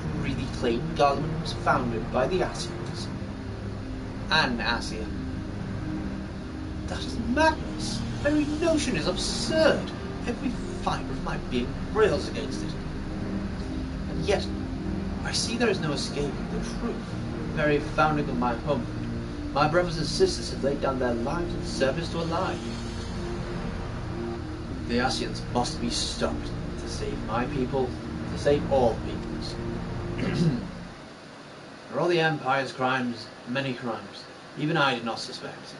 claim Garlemald was founded by the Ascians? An Ascian. That is madness. The very notion is absurd. Every fibre of my being rails against it. And yet, I see there is no escaping the truth. The very founding of my homeland, my brothers and sisters have laid down their lives in service to a lie. The Ascians must be stopped to save my people, to save all peoples. For all the Empire's crimes, many crimes, even I did not suspect.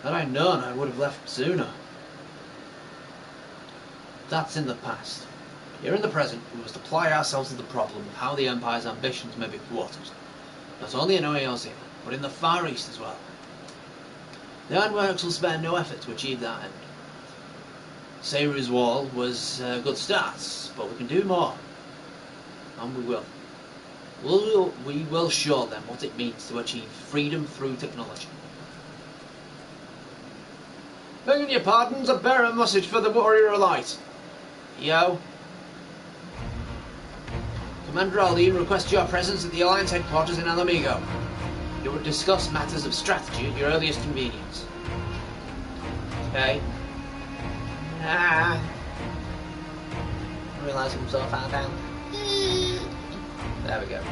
Had I known, I would have left sooner. That's in the past. Here in the present, we must apply ourselves to the problem of how the Empire's ambitions may be thwarted. Not only in Eorzea, but in the Far East as well. The Ironworks will spare no effort to achieve that end. Seiru's Wall was a good start, but we can do more. And we will. We will show them what it means to achieve freedom through technology. Begging your pardons, I bear a message for the Warrior of Light. Yo. Commander Arldine requests your presence at the Alliance headquarters in Alamigo. You will discuss matters of strategy at your earliest convenience. Okay. Realise himself out down. There we go. A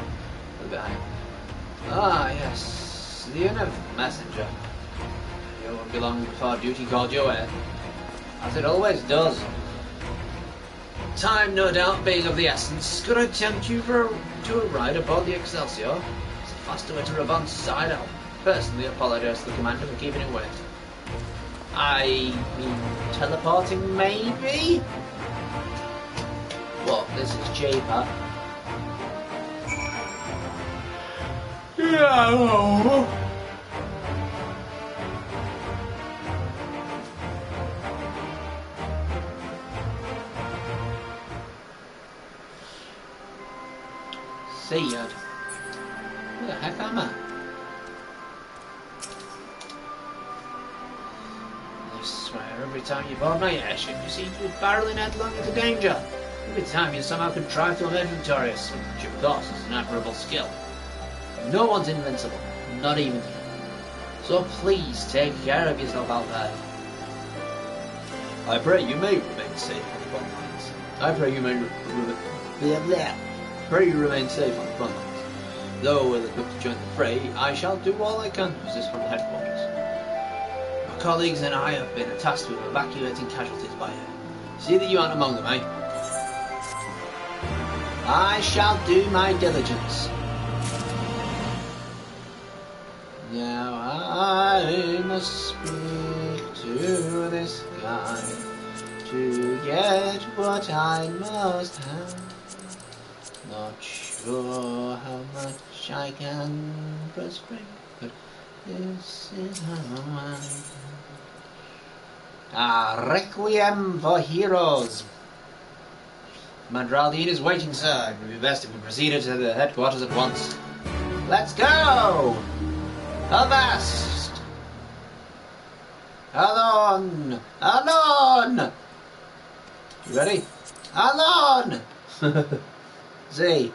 little bit higher. Ah, yes. The inn of messenger. You won't be long before duty called your way. As it always does. Time, no doubt, being of the essence, could I tempt you to a ride aboard the Excelsior? It's a faster way to Raban's side. I'll personally apologise to the commander for keeping it wet. I mean, teleporting, maybe? What, this is cheaper? Yeah. Seared. Who the heck am I? I swear, every time you board my airship, you seem to be barreling headlong into danger. Every time you somehow contrive to emerge victorious, which of course is an admirable skill. No one's invincible, not even you. So please take care of yourself out there. I pray you may remain safe on the front lines. I pray you may pray you remain safe on the front lines. Though well equipped to join the fray, I shall do all I can to assist from the headquarters. My colleagues and I have been tasked with evacuating casualties by air. See that you aren't among them, eh? I shall do my diligence. Now I must speak to this guy to get what I must have. Not sure how much I can persuade, but this is how I can. Requiem for heroes. Commander Aldine is waiting, sir. It would be best if we proceeded to the headquarters at once. Let's go! Avast! Alon! Alon! You ready? Alon! Z.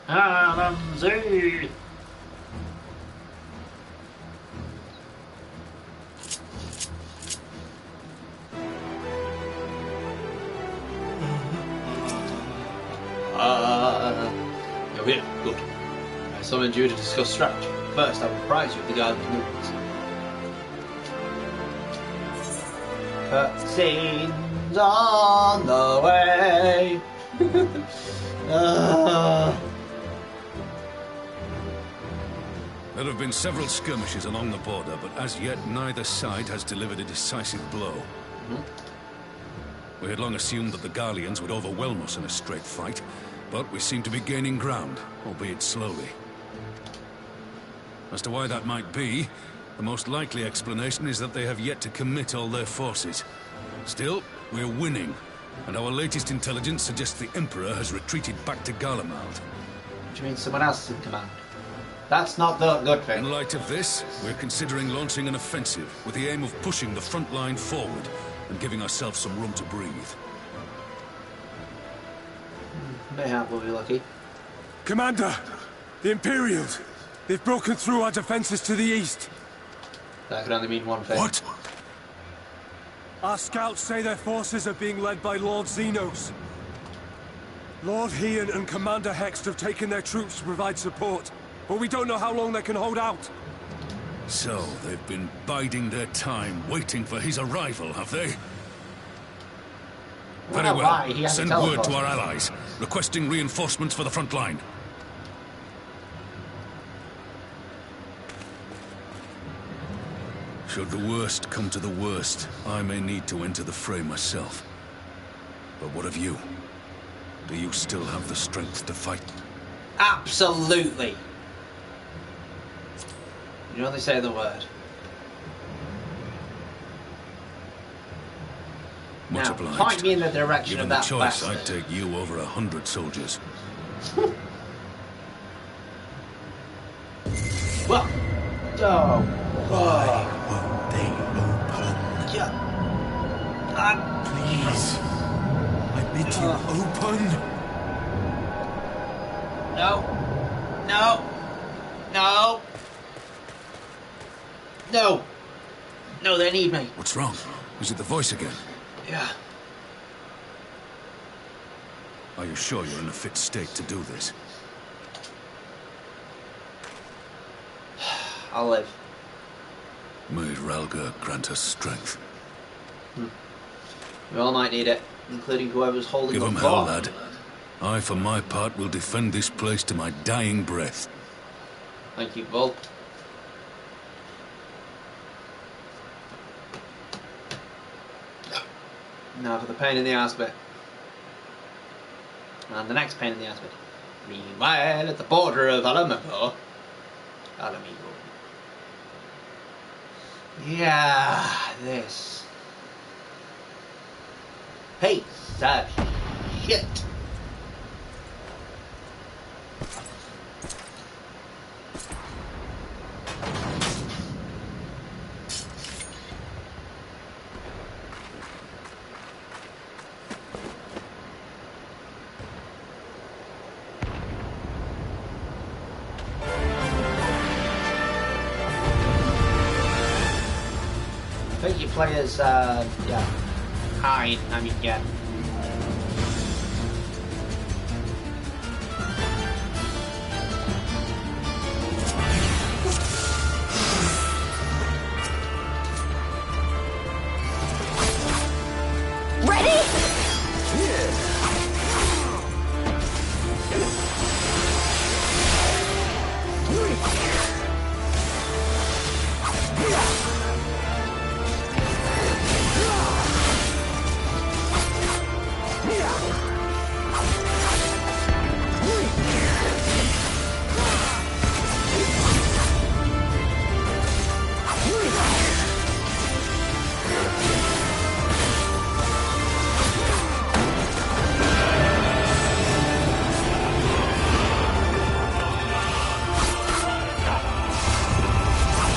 Alon Z. You're here. Good. I summoned you to discuss strategy. First, I will apprise you of the Guardian's movements. Cutscenes on the way. There have been several skirmishes along the border, but as yet neither side has delivered a decisive blow. We had long assumed that the Garleans would overwhelm us in a straight fight, but we seem to be gaining ground, albeit slowly. As to why that might be, the most likely explanation is that they have yet to commit all their forces. Still, we're winning, and our latest intelligence suggests the Emperor has retreated back to Garlemald. Which means someone else is in command. That's not the good thing. In light of this, we're considering launching an offensive with the aim of pushing the front line forward and giving ourselves some room to breathe. Mayhap will be lucky. Commander! The Imperials! They've broken through our defenses to the east. That could only mean one thing. What? Our scouts say their forces are being led by Lord Xenos. Lord Heian and Commander Hext have taken their troops to provide support, but we don't know how long they can hold out. So, they've been biding their time, waiting for his arrival, have they? Very well. Send word to our allies, requesting reinforcements for the front line. Should the worst come to the worst, I may need to enter the fray myself. But what of you? Do you still have the strength to fight? Absolutely. You only say the word. Much now, obliged. point me in the direction Given of that the choice, bastard. I'd take you over 100 soldiers. Well, oh, why won't they open? Yeah. Please, I bid you open. No. No. No. No. No, they need me. What's wrong? Is it the voice again? Yeah. Are you sure you're in a fit state to do this? I'll live. May Ralga grant us strength. We all might need it, including whoever's holding Give the him fort. hell, lad. I, for my part, will defend this place to my dying breath. Thank you, Bull. Now for the pain in the ass bit. And the next pain in the ass bit. Meanwhile, at the border of Alamigo. Yeah, this. piece of shit. I think your players, yeah, hide, I mean, yeah.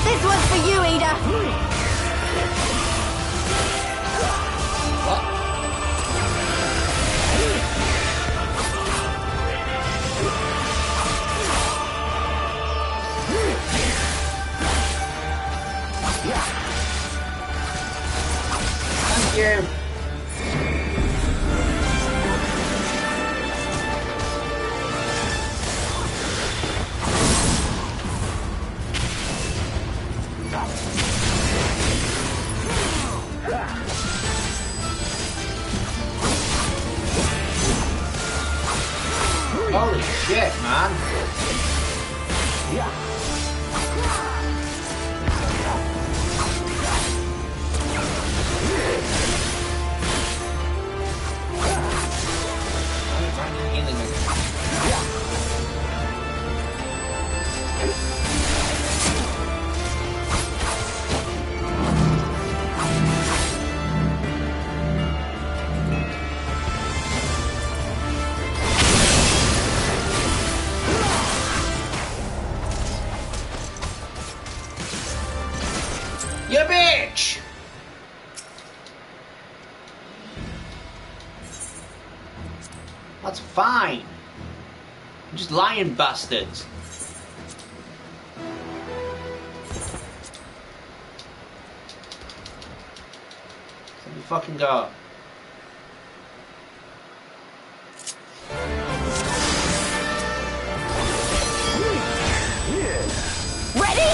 This one's for you, Ada. Thank you. Holy shit, man. You bitch! That's fine. I'm just lying bastards. Let me fucking go. Ready?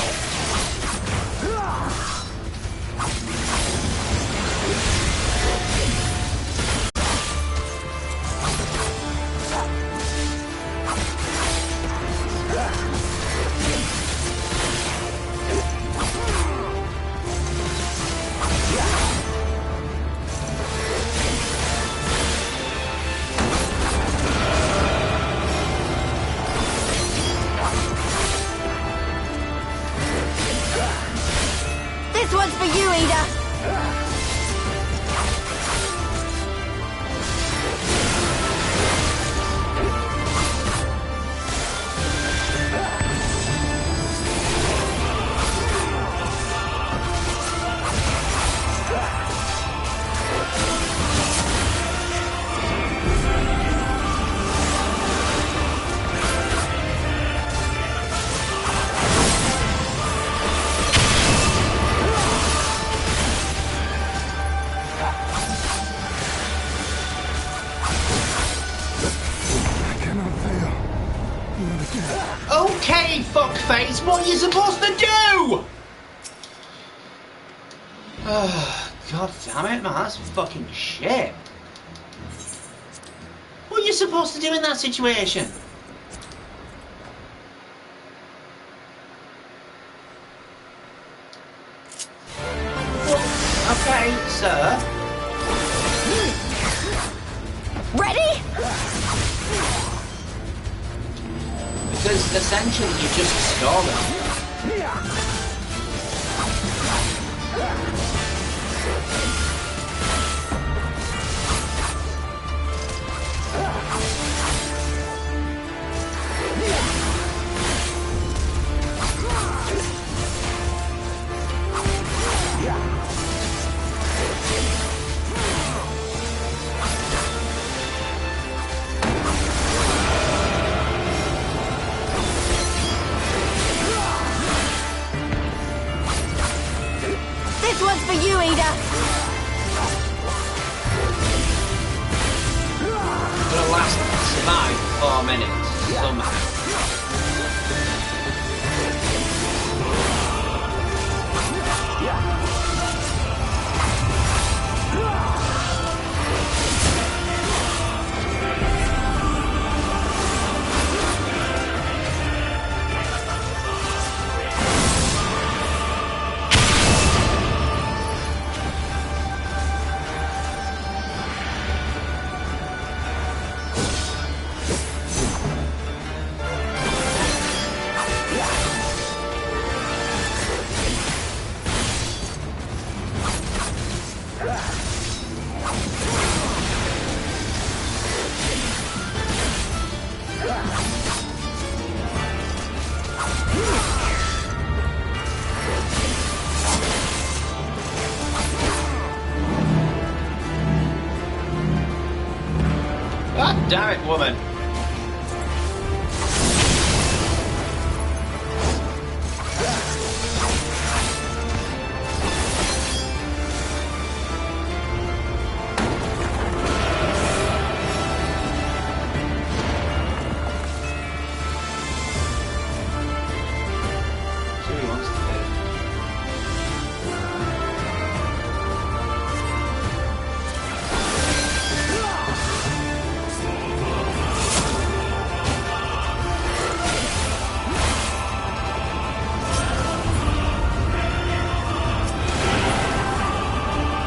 This one's for you, Ada. Okay, fuckface, what are you supposed to do? Oh, God damn it, man, that's fucking shit. What are you supposed to do in that situation? Well, okay, sir. Ready? Because essentially you just stole it. somehow. God damn it, woman!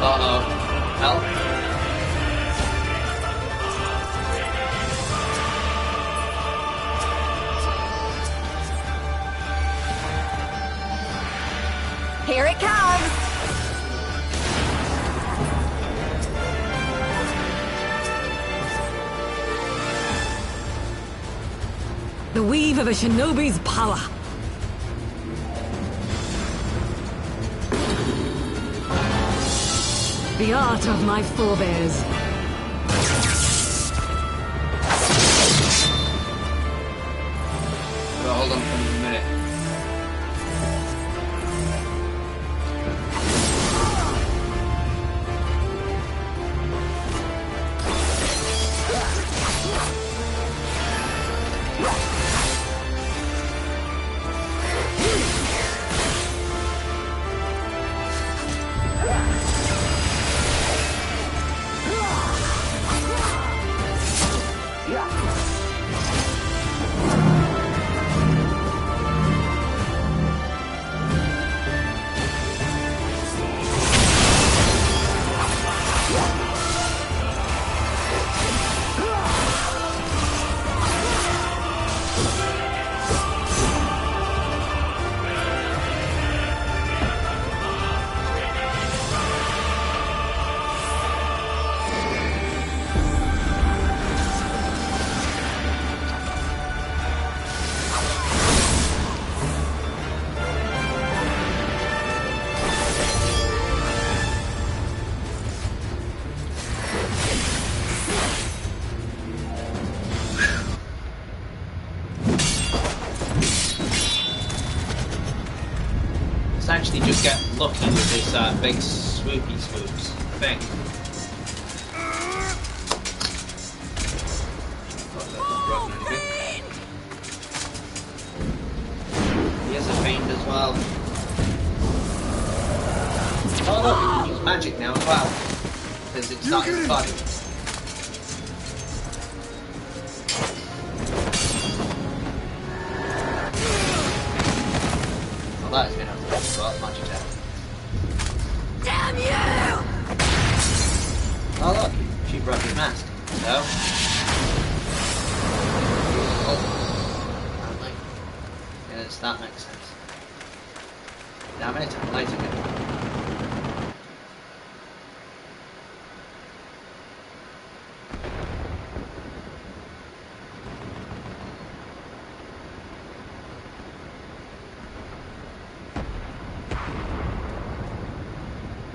Uh-oh. Help. Here it comes! The weave of a shinobi's power. The art of my forebears. Well, hold on for a minute. Actually just get lucky with this big swoopy swoops thing. He has a fiend as well. Oh look, he can use magic now as well. Because it's not his body. Well, that has been a well, magic attack. Damn you! Oh look, she broke his mask. So apparently. Yes, that makes sense. Damn it, light again.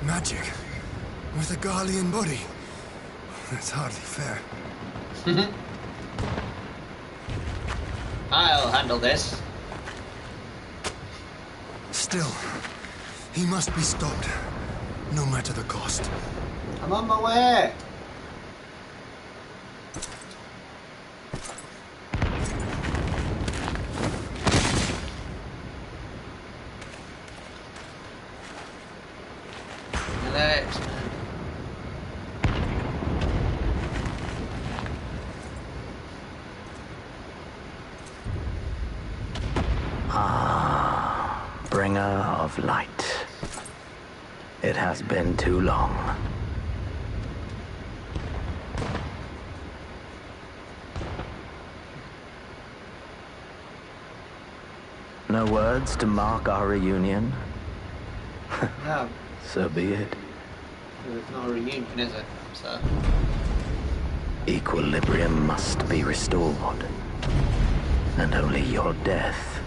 Magic. With a Garlean body. That's hardly fair. I'll handle this. Still, he must be stopped. No matter the cost. I'm on my way. of light. It has been too long. No words to mark our reunion? No. So be it. It's not a reunion, is it? So. Equilibrium must be restored. And only your death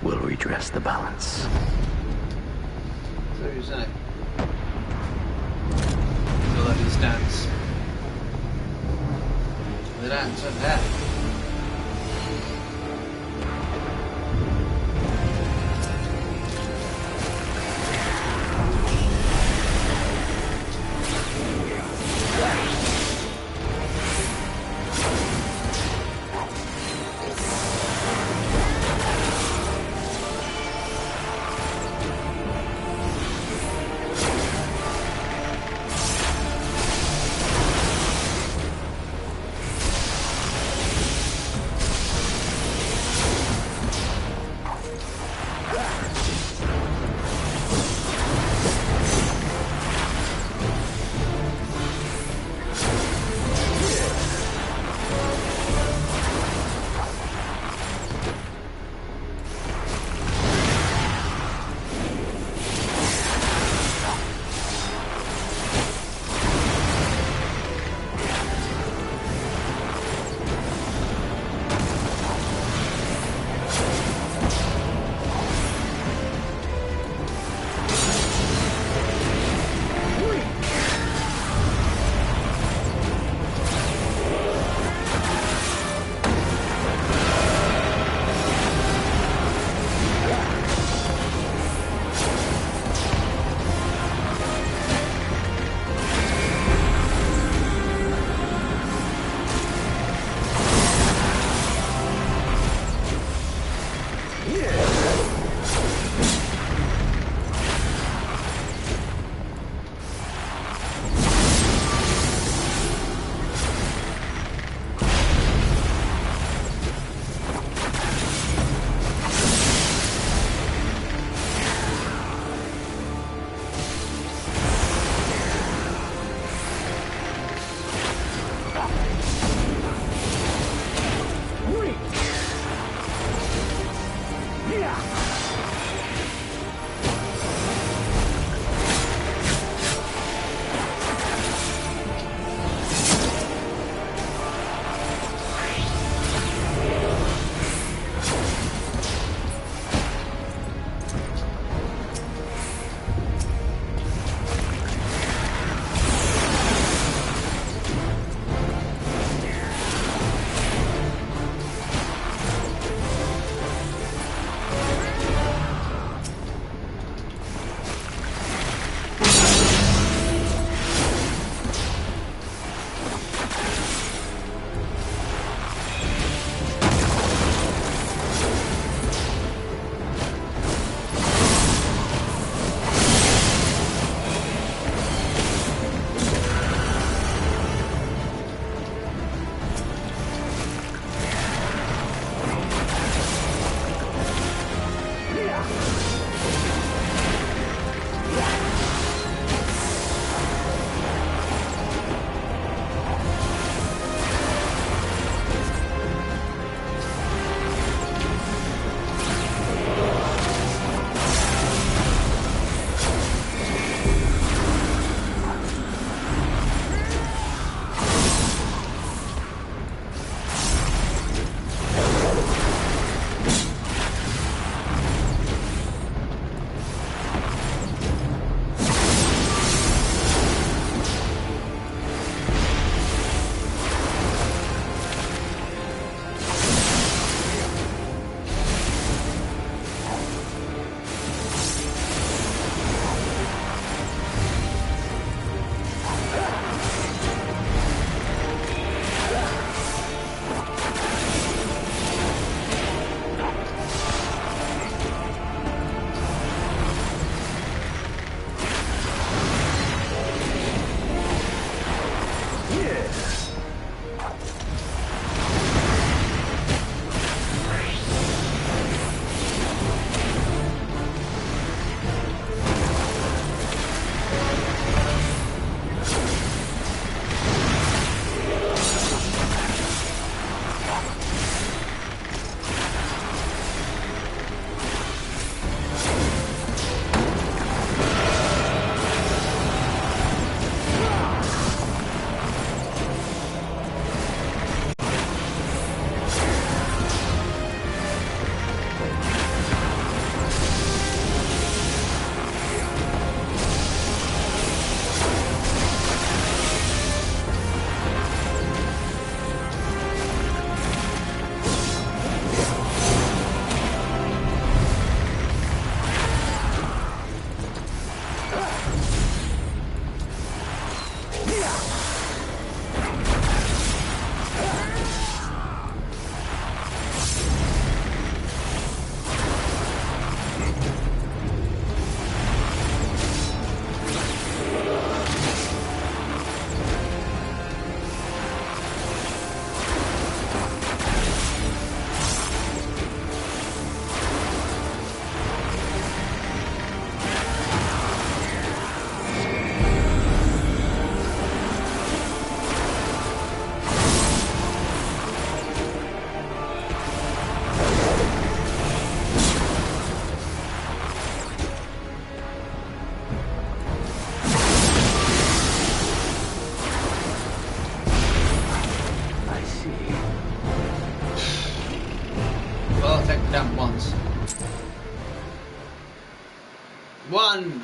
will redress the balance. So you say. So that he stands. The dance of death.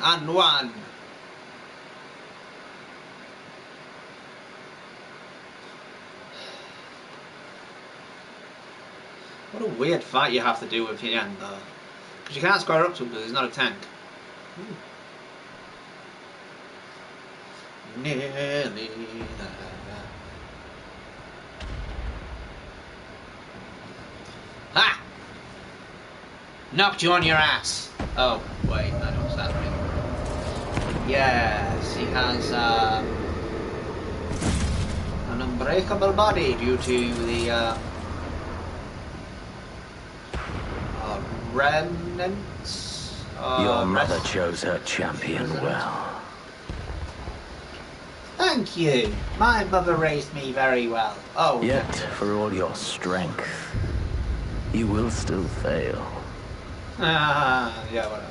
and one. What a weird fight you have to do with Yen though. Because you can't square up to him because he's not a tank. Ooh. Nearly there. Ha! Knocked you on your ass. Oh, wait, I know what's happening. Yes, he has an unbreakable body due to the remnants. Your mother chose her champion well. Thank you. My mother raised me very well. Oh. Yet, for all your strength, you will still fail. Yeah, whatever.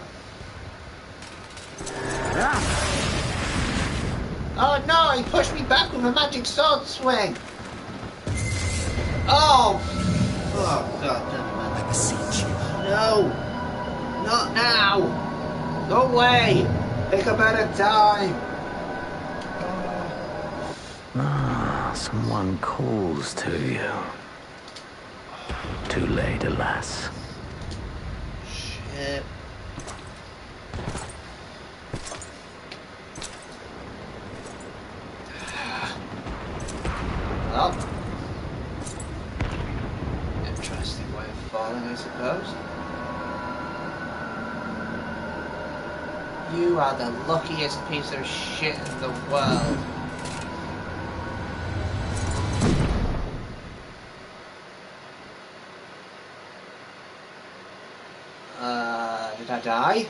Oh no, he pushed me back with a magic sword swing. Oh! Oh god, no. I beseech you. No! Not now! Go away! Pick a better time! Ah, someone calls to you. Too late, alas. Shit. Well, interesting way of falling, I suppose. You are the luckiest piece of shit in the world. Did I die?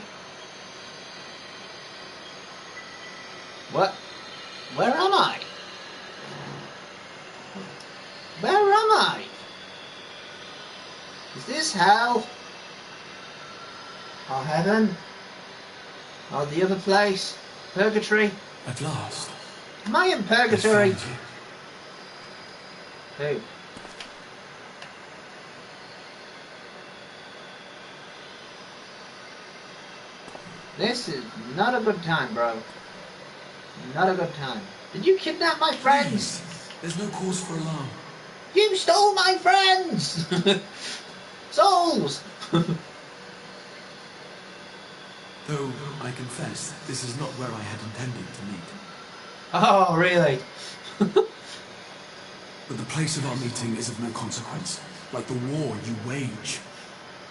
What? Where am I? Where am I? Is this hell? Or heaven? Or the other place? Purgatory? At last. Am I in purgatory? Who? This is not a good time, bro. Not a good time. Did you kidnap my friends? Please. There's no cause for alarm. You stole my friends! Souls! Though, I confess, this is not where I had intended to meet. Oh, really? But the place of our meeting is of no consequence. Like the war you wage.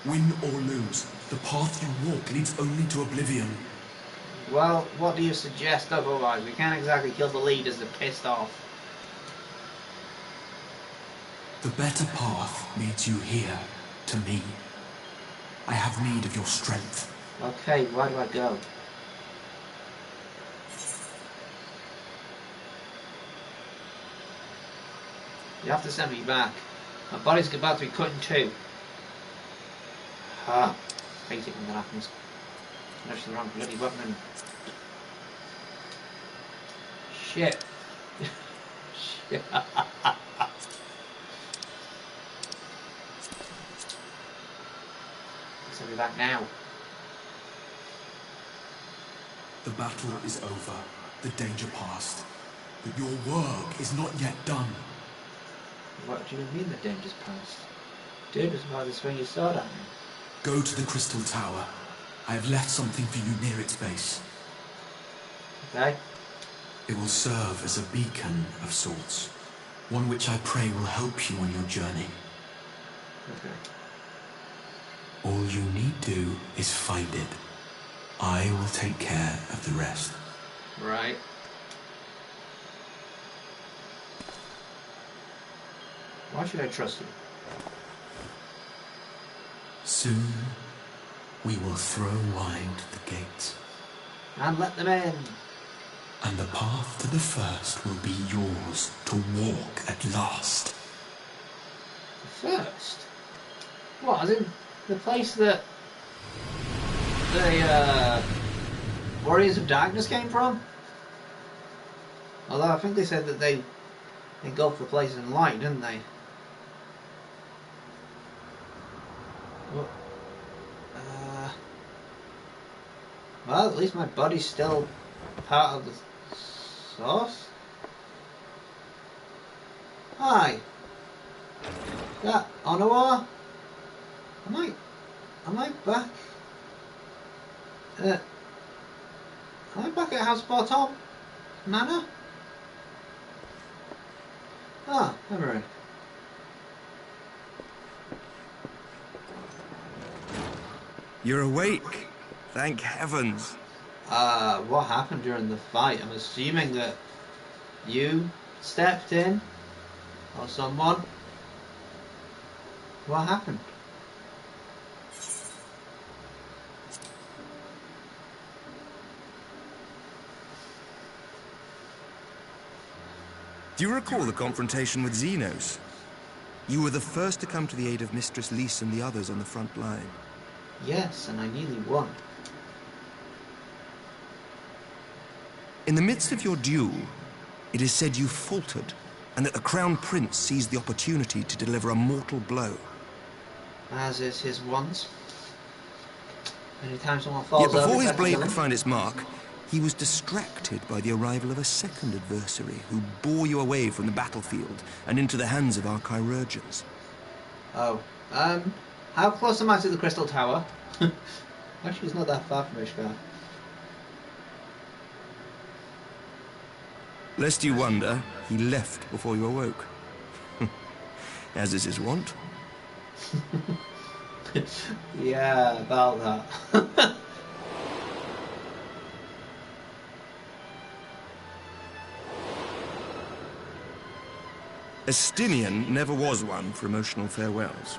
Win or lose, the path you walk leads only to oblivion. Well, what do you suggest otherwise? We can't exactly kill the leaders, they're pissed off. The better path leads you here, to me. I have need of your strength. Okay, where do I go? You have to send me back. My body's about to be cut in two. Ah, I hate it when that happens. That's the wrong bloody weapon. Shit. Shit. Send me back now. The battle is over, the danger past. But your work is not yet done. What do you mean the danger's past? Dude was about to swing your sword at me. Go to the Crystal Tower. I have left something for you near its base. Okay. It will serve as a beacon of sorts. One which I pray will help you on your journey. Okay. All you need do is find it. I will take care of the rest. Right. Why should I trust you? Soon, we will throw wide the gates. And let them in. And the path to the first will be yours to walk at last. First? What, as in the place that the Warriors of Darkness came from? Although I think they said that they go for places in light, didn't they? What? Well, at least my body's still part of the source. Hi. That Onawa? Am I back? Am I back at House Bartom Manor? Ah, memory. You're awake. Thank heavens. What happened during the fight? I'm assuming that you stepped in, or someone. What happened? Do you recall the confrontation with Xenos? You were the first to come to the aid of Mistress Lys and the others on the front line. Yes, and I nearly won. In the midst of your duel, it is said you faltered, and that the Crown Prince seized the opportunity to deliver a mortal blow. As is his wont. Anytime someone falls Yet before over, his better blade kill could him. find its mark, he was distracted by the arrival of a second adversary who bore you away from the battlefield and into the hands of our chirurgeons. Oh, how close am I to the Crystal Tower? Actually, it's not that far from Ishgar. Lest you wonder, he left before you awoke. As is his wont. Yeah, about that. Estinian never was one for emotional farewells.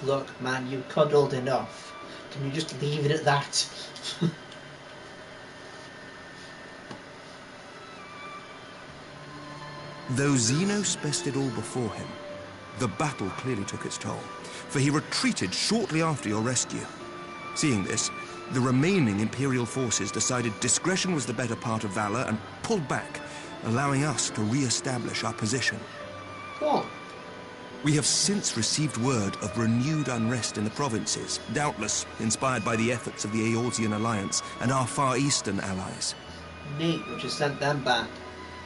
Look, man, you cuddled enough. Can you just leave it at that? Though Xenos bested all before him, the battle clearly took its toll, for he retreated shortly after your rescue. Seeing this, the remaining Imperial forces decided discretion was the better part of valor and pulled back, allowing us to re-establish our position. Cool. We have since received word of renewed unrest in the provinces, doubtless inspired by the efforts of the Eorzean Alliance and our Far Eastern allies. Neat, which has sent them back.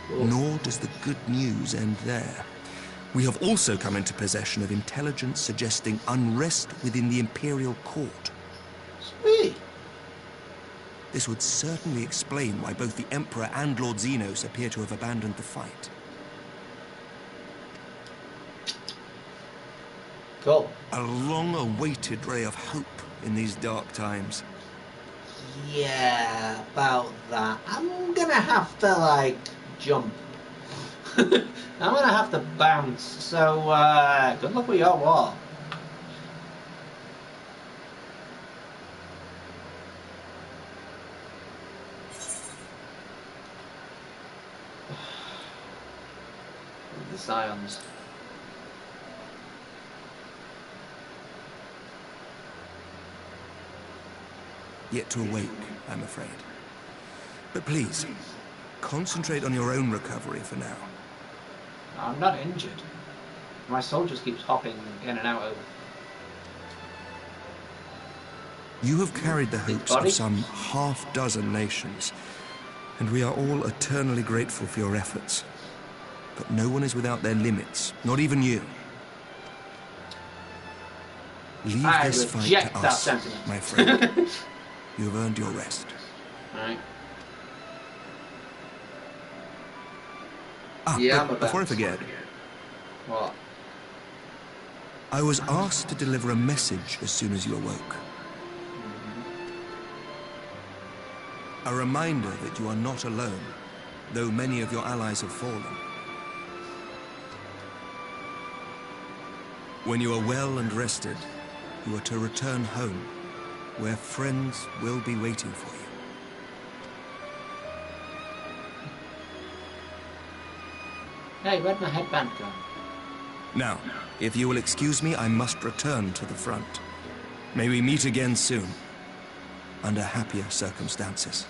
Cool. Nor does the good news end there. We have also come into possession of intelligence suggesting unrest within the Imperial Court. Sweet. This would certainly explain why both the Emperor and Lord Xenos appear to have abandoned the fight. Cool. A long-awaited ray of hope in these dark times. Yeah, about that. I'm gonna have to, like, jump. I'm gonna have to bounce. So, good luck with your war. The Scions. Yet to awake, I'm afraid. But please, concentrate on your own recovery for now. I'm not injured. My soul just keeps hopping in and out of... You have carried the hopes of some half-dozen nations, and we are all eternally grateful for your efforts. But no one is without their limits, not even you. Leave this fight to us, my friend. You have earned your rest. Alright. Yeah, but before I forget... What? I was asked to deliver a message as soon as you awoke. A reminder that you are not alone, though many of your allies have fallen. When you are well and rested, you are to return home, where friends will be waiting for you. Hey, where'd my headband go? Now, if you will excuse me, I must return to the front. May we meet again soon, under happier circumstances.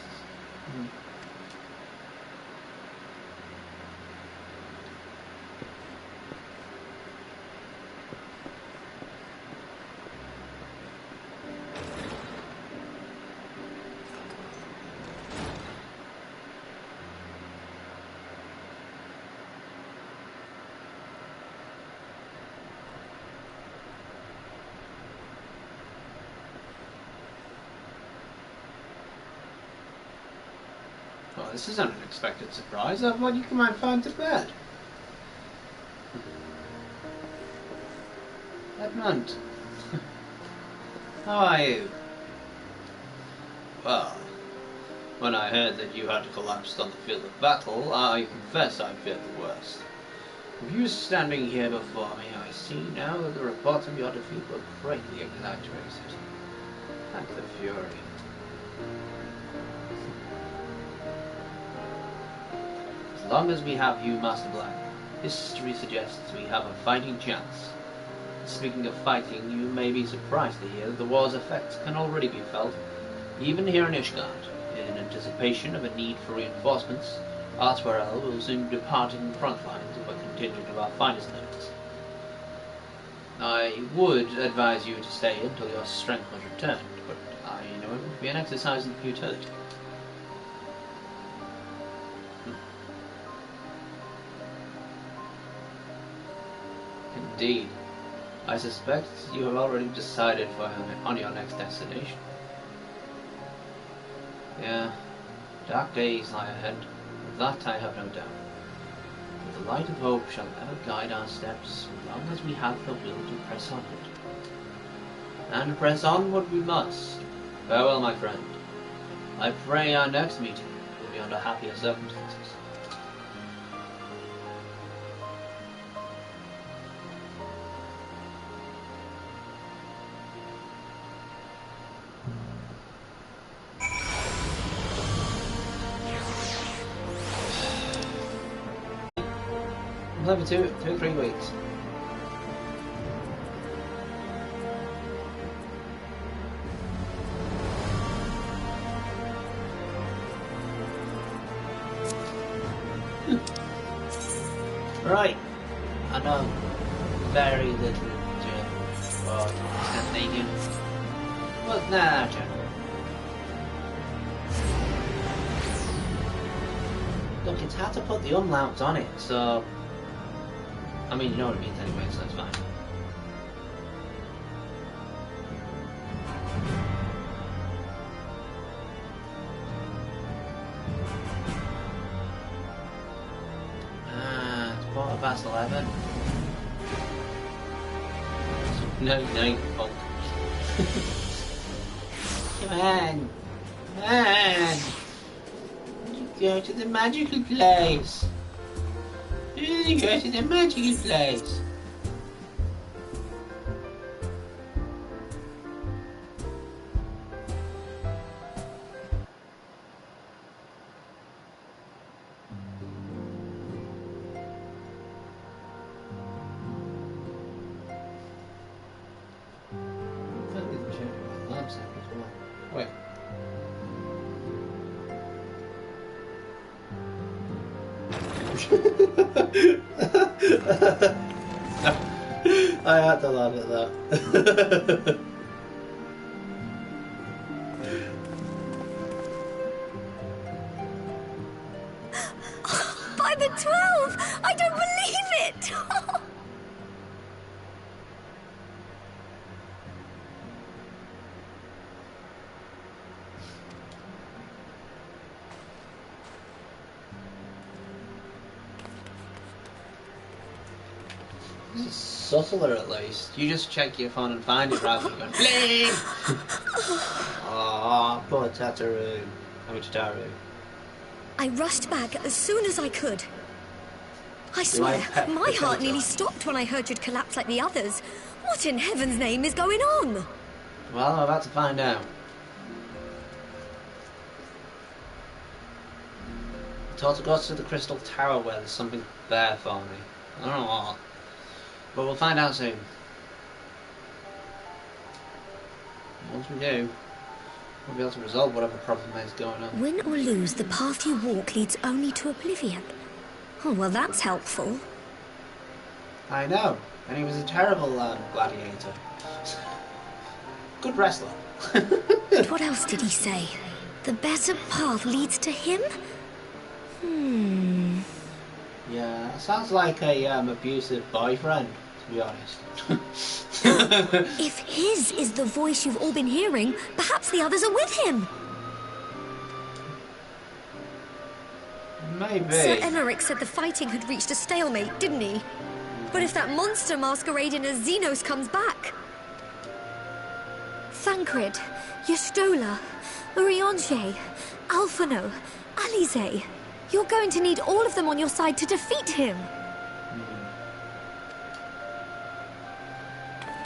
this is an unexpected surprise. I thought you might find to bed. Edmund, how are you? Well, when I heard that you had collapsed on the field of battle, I confess I feared the worst. With you standing here before me, I see now that the reports of your defeat were greatly exaggerated. Thank the Fury. As long as we have you, Master Black, history suggests we have a fighting chance. Speaking of fighting, you may be surprised to hear that the war's effects can already be felt, even here in Ishgard. In anticipation of a need for reinforcements, Artwarel will soon be departing the front lines of a contingent of our finest knights. I would advise you to stay until your strength was returned, but I know it would be an exercise in futility. Indeed. I suspect you have already decided on your next destination. Yeah, dark days lie ahead, of that I have no doubt. But the light of hope shall ever guide our steps, as long as we have the will to press onward. And press onward we must. Farewell, my friend. I pray our next meeting will be under happier circumstances. Maybe 2 or 3 weeks. Right. I know very little German or Scandinavian. But nah, German. Look, it's hard to put the umlauts on it, so I mean, you know what it means anyway, so that's fine. It's 11:15. No, punk. Come on. Come on. Go to the magical place. You go to the magical place. Wait. I had to laugh at that. By the 12! I don't believe it! Subtler at least. You just check your phone and find it rather than going bling! Aww, poor Tataru. Tataru. I rushed back as soon as I could. I swear, my heart nearly stopped when I heard you'd collapse like the others. What in heaven's name is going on? Well, I'm about to find out. I told to go to the Crystal Tower where there's something there for me. I don't know what. But we'll find out soon. Once we do, we'll be able to resolve whatever problem is going on. Win or lose, the path you walk leads only to oblivion. Oh, well, that's helpful. I know. And he was a terrible gladiator. Good wrestler. But what else did he say? The better path leads to him? Yeah, sounds like a abusive boyfriend, to be honest. If his is the voice you've all been hearing, perhaps the others are with him. Maybe. Sir Emmerich said the fighting had reached a stalemate, didn't he? But if that monster masquerading as Xenos comes back... Thancred, Yestola, Urianger, Alphano, Alize... You're going to need all of them on your side to defeat him.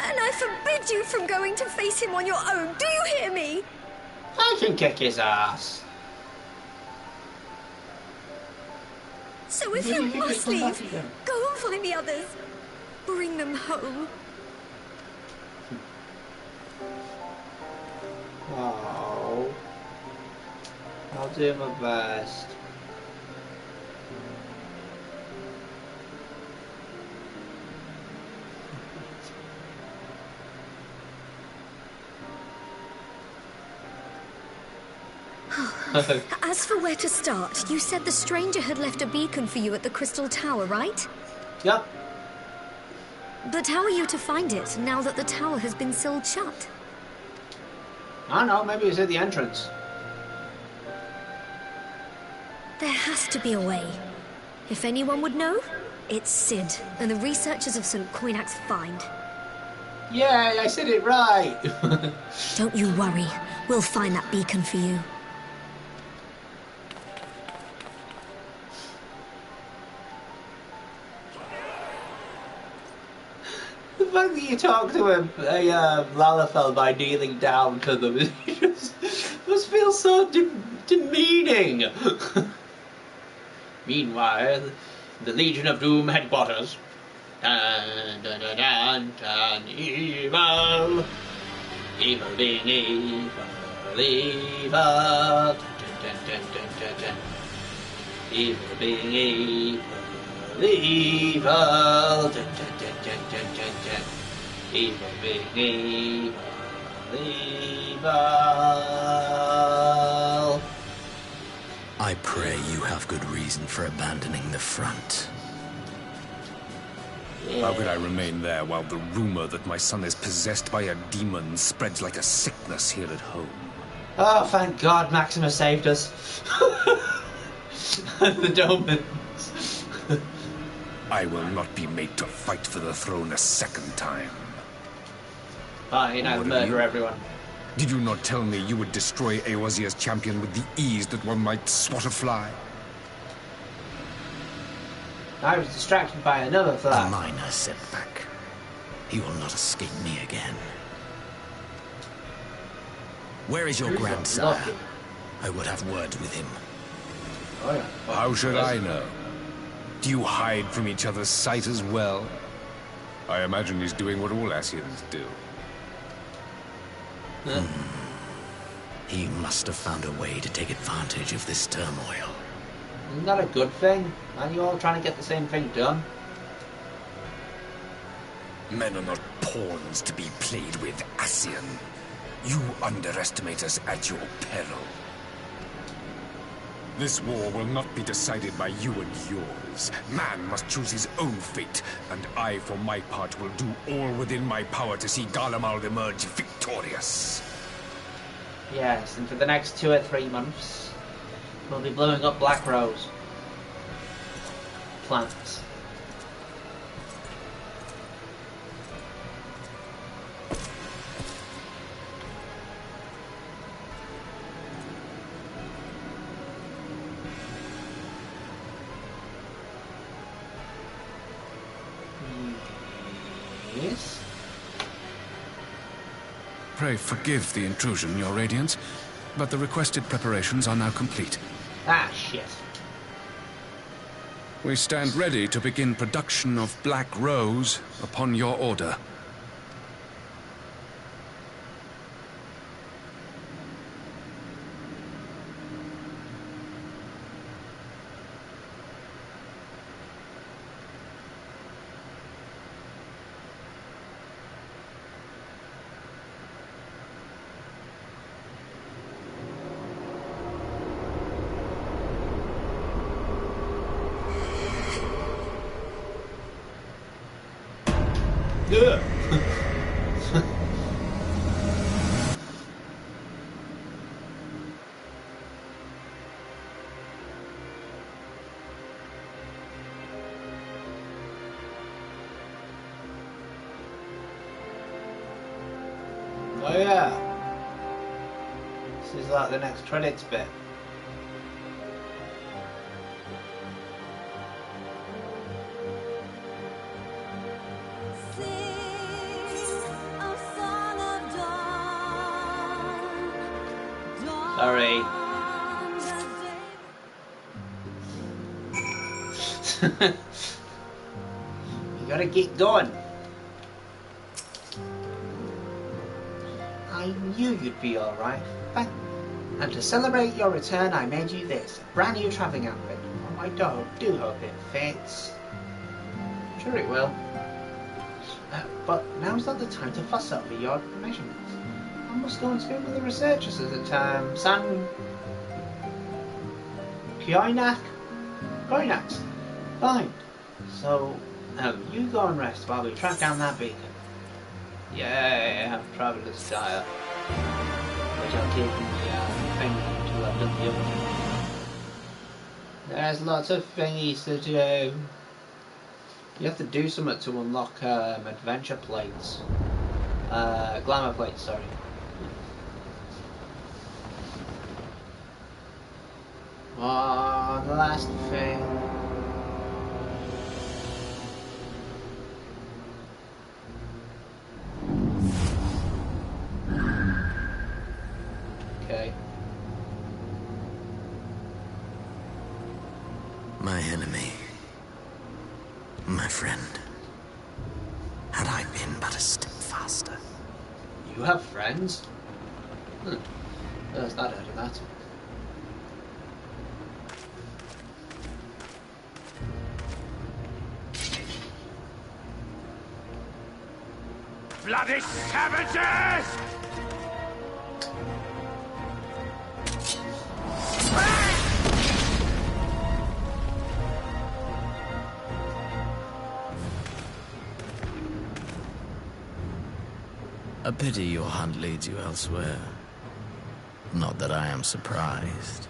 And I forbid you from going to face him on your own. Do you hear me? I can kick his ass. So if you must leave, go and find the others. Bring them home. Oh. I'll do my best. As for where to start, you said the stranger had left a beacon for you at the Crystal Tower, right? Yep. But how are you to find it now that the tower has been sealed shut? I don't know, maybe it's at the entrance. There has to be a way. If anyone would know, it's Sid and the researchers of St. Coinac's find. Yay, I said it right! Don't you worry, we'll find that beacon for you. The fact that you talk to a Lalafell by kneeling down to them must feel so demeaning. Meanwhile, the Legion of Doom headquarters. Dun, dun, dun, dun, dun, evil. Evil being evil. Evil. Dun, dun, dun, dun, dun. Evil being evil. Evil. Dun, dun, dun, dun, dun, dun, dun. Evil being evil. Evil. I pray you have good reason for abandoning the front. How could I remain there while the rumor that my son is possessed by a demon spreads like a sickness here at home? Oh, thank God Maximus saved us. And the Domans. I will not be made to fight for the throne a second time. Fine, I'll murder everyone. Did you not tell me you would destroy Eorzea's champion with the ease that one might swat a fly? I was distracted by another fly. A minor setback. He will not escape me again. Where is your grandsire? I would have words with him. Oh, yeah. How should I know? Do you hide from each other's sight as well? I imagine he's doing what all Ascians do. He must have found a way to take advantage of this turmoil. Isn't that a good thing? Aren't you all trying to get the same thing done? Men are not pawns to be played with, Ascian. You underestimate us at your peril. This war will not be decided by you and yours. Man must choose his own fate, and I, for my part, will do all within my power to see Garlemald emerge victorious. Yes, and for the next 2 or 3 months, we'll be blowing up Black Rose. Plants. Yes. Pray forgive the intrusion, Your Radiance, but the requested preparations are now complete. Ah, shit. We stand ready to begin production of Black Rose upon your order. Ugh. Oh yeah. This is like the next credits bit. Sorry. You gotta get going. I knew you'd be alright. And to celebrate your return, I made you this, a brand new travelling outfit. Oh, I do hope it fits. Sure it will. But now's not the time to fuss over your measurements. I must go and speak with the researchers at San Koinax. Fine. So, you go and rest while we track down that beacon. Yeah, have traveller's diet. Which I'll keep in the thing until I've done the other thing. There's lots of thingies to do. You have to do something to unlock adventure plates. Glamour plates, sorry. Oh, the last thing. Okay. My enemy. My friend. Had I been but a step faster. You have friends? There's that out of that. Bloody savages! A pity your hunt leads you elsewhere. Not that I am surprised.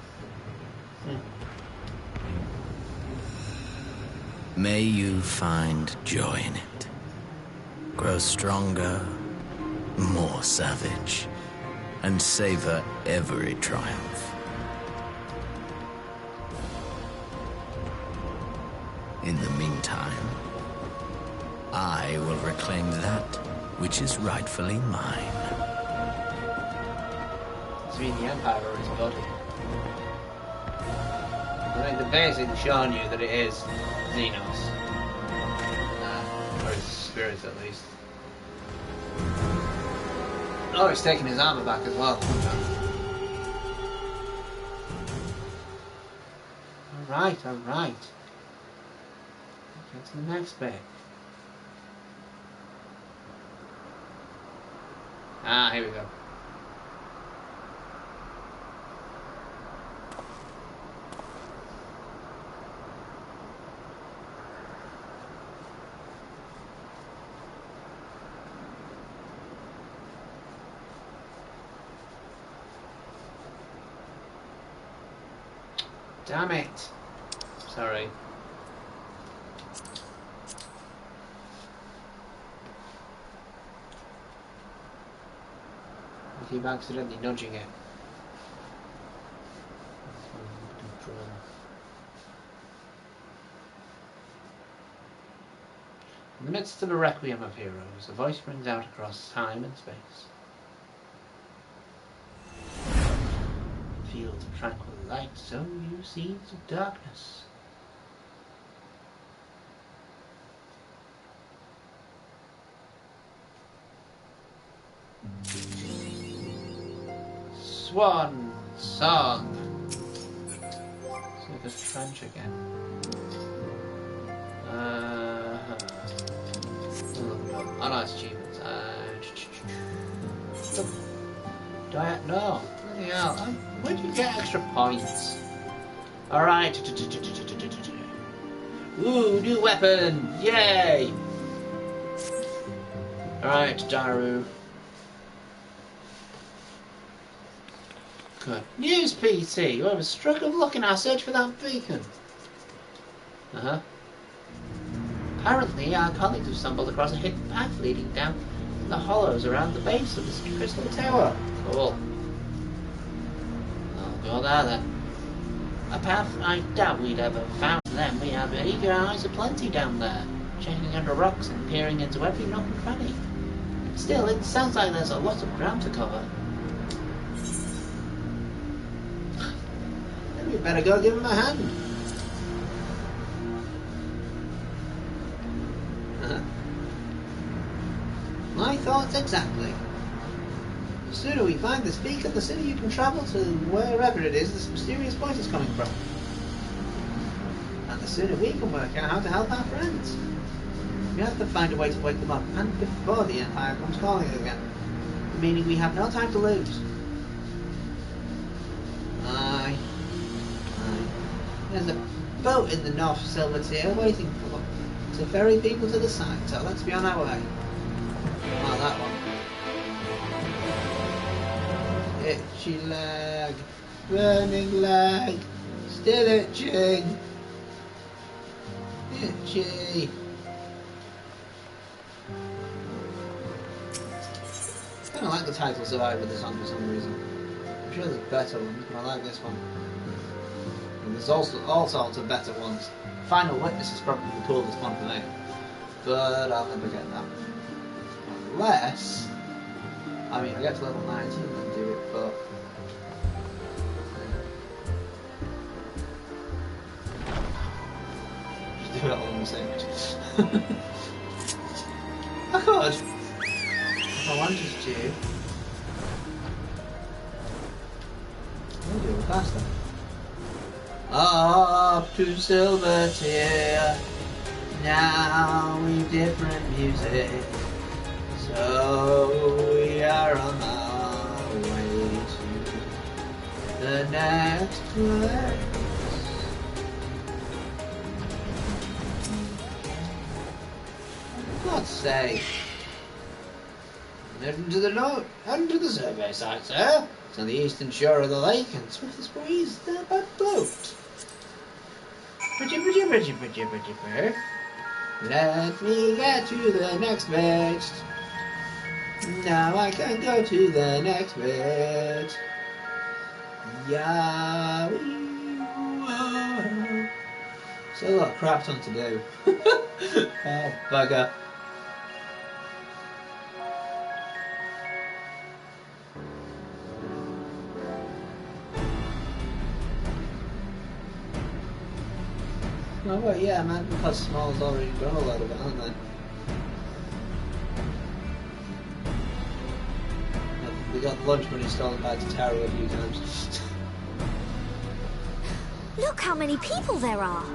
May you find joy in it. Grow stronger, more savage, and savor every triumph. In the meantime, I will reclaim that which is rightfully mine. It's been the Empire or his body. I think they're basically showing you that it is Xenos. Or his spirits at least. Oh, he's taking his armor back as well. Alright, alright. Get to the next bit. Ah, here we go. Damn it. Sorry. I keep accidentally nudging it. In the midst of a requiem of heroes, a voice rings out across time and space. Fields of tranquil light, sow you seeds of darkness. Swan song. See this trench again. Oh no, it's achievements. Diet? No. Bloody hell. Where'd you get extra points? Alright. Ooh, new weapon! Yay! Alright, Daru. Good news, PT. You have a struggle looking our search for that beacon. Apparently, our colleagues have stumbled across a hidden path leading down the hollows around the base of this crystal tower. Cool. I'll go there then. A path I doubt we'd ever found. Then we have eager eyes aplenty down there, checking under rocks and peering into every nook and cranny. Still, it sounds like there's a lot of ground to cover. Then we better go give him a hand. My thoughts exactly. The sooner we find this beacon, the sooner you can travel to wherever it is this mysterious voice is coming from. And the sooner we can work out how to help our friends. We have to find a way to wake them up, and before the Empire comes calling again. Meaning we have no time to lose. Aye. There's a boat in the North Silver Tier waiting for to ferry people to the site, so let's be on our way. Oh, that one. Itchy leg. Burning leg. Still itching. Itchy. I kind of like the title Survivor this one for some reason. I'm sure there's better ones, but I like this one. And there's also all sorts of better ones. Final Witness is probably the coolest one for me. But I'll never get that. Unless... I mean, I get to level 19 and do it, but... Just do it all on the same page. I could! If I wanted to... I'll do it faster. Up to Silver Tier. Now we've different music. So we are on our way to the next place. For God's sake. Heading to the north, heading to the survey site, sir. It's on the eastern shore of the lake, and swiftest breeze there by boat. Pretty. Let me get to the next bit. Now I can go to the next bit. Yeah. Still a lot of crap ton to do. Oh, bugger. Oh, well, yeah, man, because Small's already done a lot of it, hasn't they? We got lunch money stolen by Tataru a few times. Look how many people there are!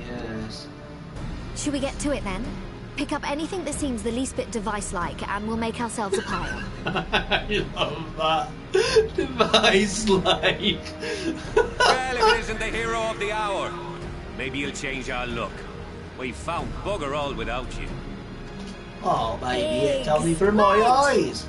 Yes. Should we get to it then? Pick up anything that seems the least bit device-like, and we'll make ourselves a pile. I love that. Device-like. Well, if it isn't the hero of the hour. Maybe you'll change our look. We've found bugger all without you. Oh, baby, it's only for my eyes.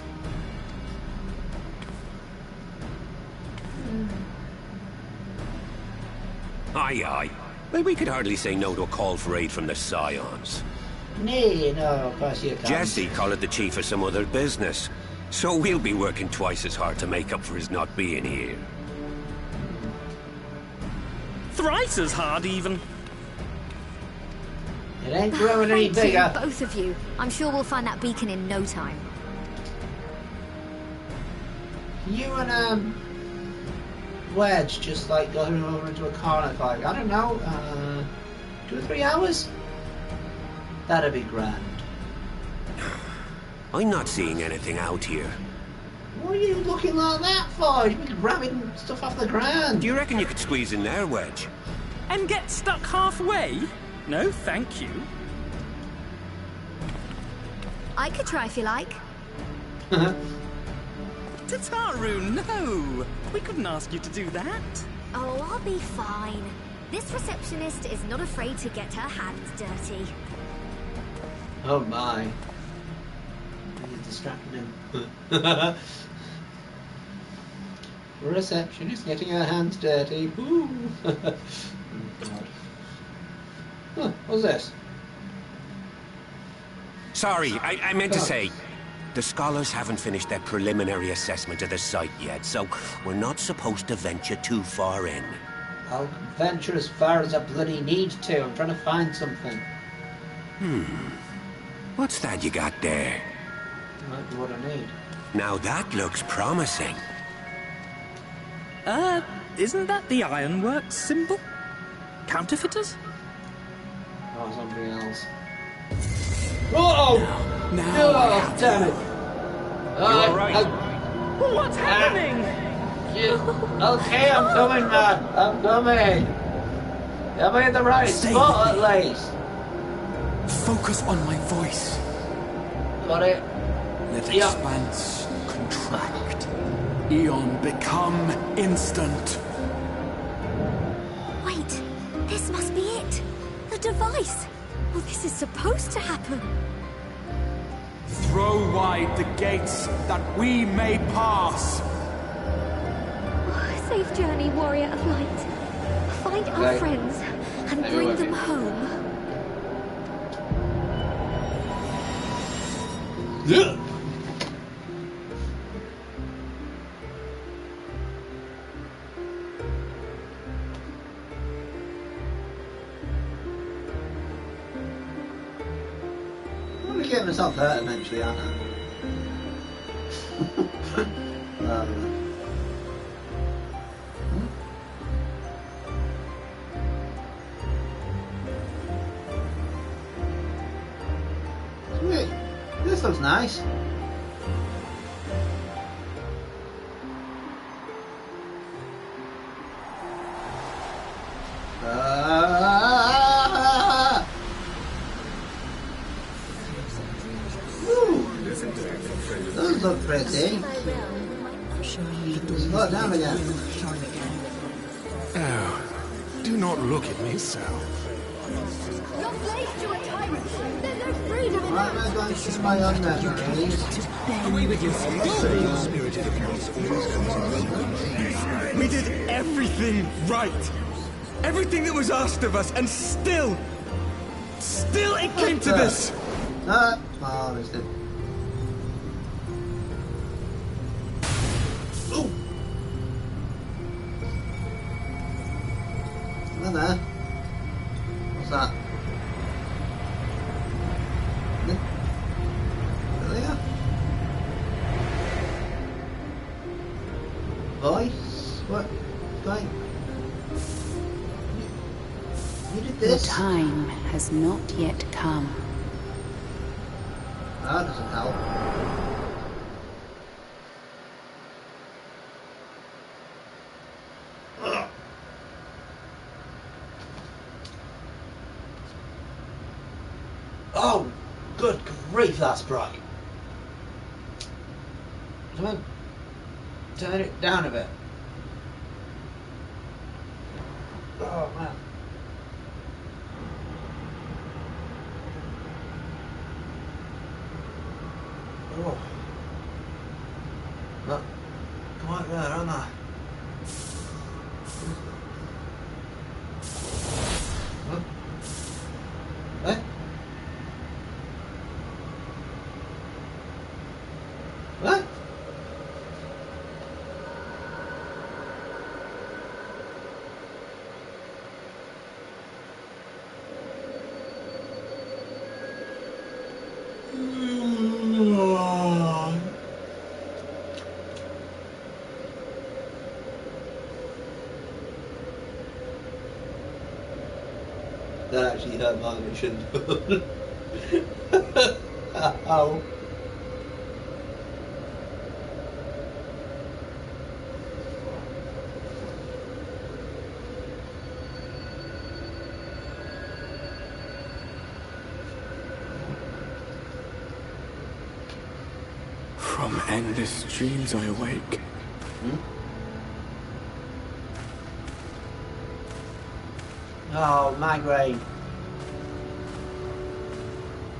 Aye. Well, we could hardly say no to a call for aid from the Scions. Nay, no, of course you can't. Jesse called the chief for some other business. So we'll be working twice as hard to make up for his not being here. Thrice as hard, even. It ain't growing any bigger. Both of you. I'm sure we'll find that beacon in no time. You and Wedge just like going over into a car in like, I don't know, 2 or 3 hours? That'd be grand. I'm not seeing anything out here. What are you looking like that for? You've been grabbing stuff off the ground. Do you reckon you could squeeze in there, Wedge? And get stuck halfway? No, thank you. I could try if you like. Tataru, no! We couldn't ask you to do that. Oh, I'll be fine. This receptionist is not afraid to get her hands dirty. Oh my. He's distracting him. Receptionist getting her hands dirty. Ooh. Oh God. Huh, what's this? Sorry, I meant to say, The scholars haven't finished their preliminary assessment of the site yet, so we're not supposed to venture too far in. I'll venture as far as I bloody need to. I'm trying to find something. What's that you got there? Might be what I need. Now that looks promising. Isn't that the ironworks symbol? Counterfeiters? Oh, something else. Whoa! No, damn it! You're right. What's happening? Okay, I'm coming, man. I'm coming. Am I in the right spot at least? Focus on my voice. Got it. Let expanse contract. Eon become instant. Wait, this must be it. The device. Well, this is supposed to happen. Throw wide the gates that we may pass. Safe journey, warrior of light. Find our friends and bring them home. Yeah. I'm gonna get myself hurt eventually, aren't I? Sweet. This looks nice. Those look pretty. Slow it down again. Oh, do not look at me so. You're placed to a tyrant. There's no freedom in Why am I going to my own memories? Away with you. We did everything right. Everything that was asked of us, and still it came to this. Oh, it's the... Oh! Hello there. What's that? Earlier? Voice? What? Going? You did The this? time has not yet come. That doesn't help. Ugh. Oh, good grief, that's bright. Turn it down a bit. Oh, man. Oh. Not quite there, am I? Huh? Eh? What? That actually hurt more than it should have. Ow. From endless dreams I awake. Oh, migraine.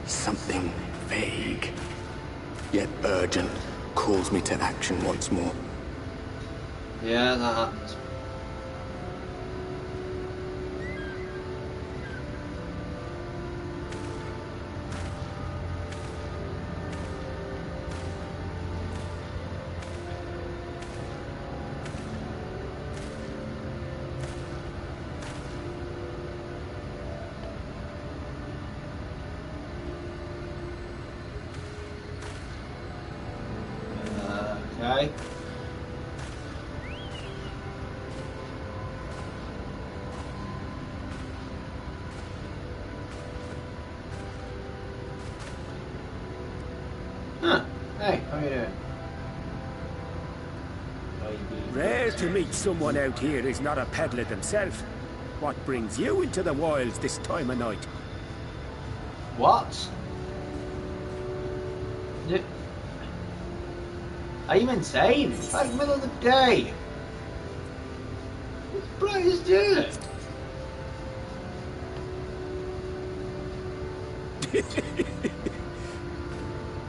Something vague, yet urgent, calls me to action once more. Yeah, that happens. Okay. Huh. Hey, how you doing? Rare to meet someone out here who's not a peddler themselves. What brings you into the wilds this time of night? What? Are you insane? It's like middle of the day. It's bright as day.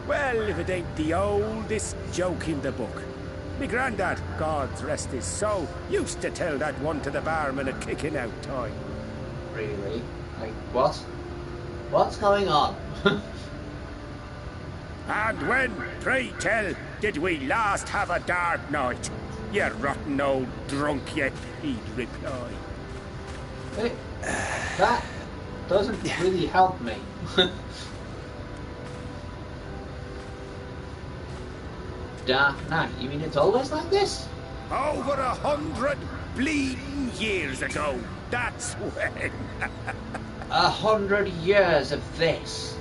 Well, if it ain't the oldest joke in the book. Me grandad, God rest his soul, used to tell that one to the barman at kicking out time. Really? Like, what? What's going on? And when, pray tell, did we last have a dark night? You rotten old drunk, he'd reply. Hey, that doesn't really help me. Dark night? You mean it's always like this? Over 100 bleeding years ago, that's when. 100 years of this.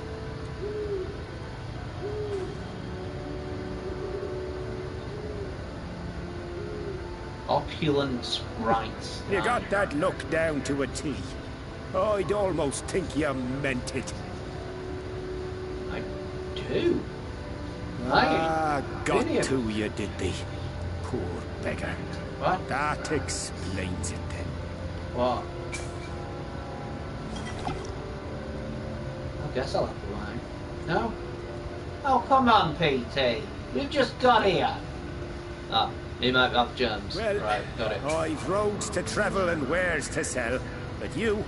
Opulent rights. You got that look down to a T. I'd almost think you meant it. I do. Got to you, did they? Poor beggar. What? That explains it then. What? I guess I'll have to lie. No? Oh, come on, PT. We've just got here. Ah, he might have germs. Well, right, got it. I've roads to travel and wares to sell, but you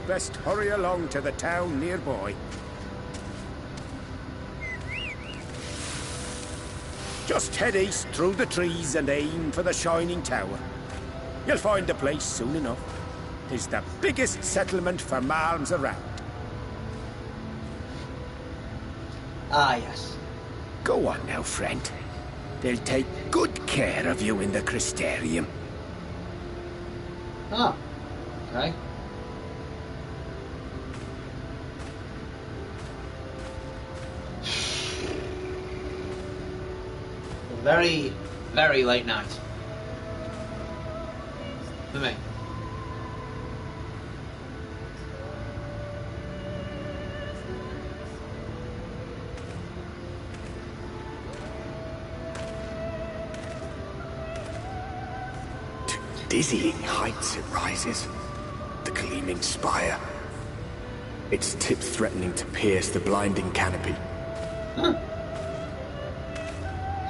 best hurry along to the town nearby. Just head east through the trees and aim for the Shining Tower. You'll find the place soon enough. It's the biggest settlement for malms around. Ah, yes. Go on now, friend. They'll take good care of you in the Crystarium. Oh, okay. Very, very late night. For me. To dizzying heights it rises. The gleaming spire. Its tip threatening to pierce the blinding canopy. Huh.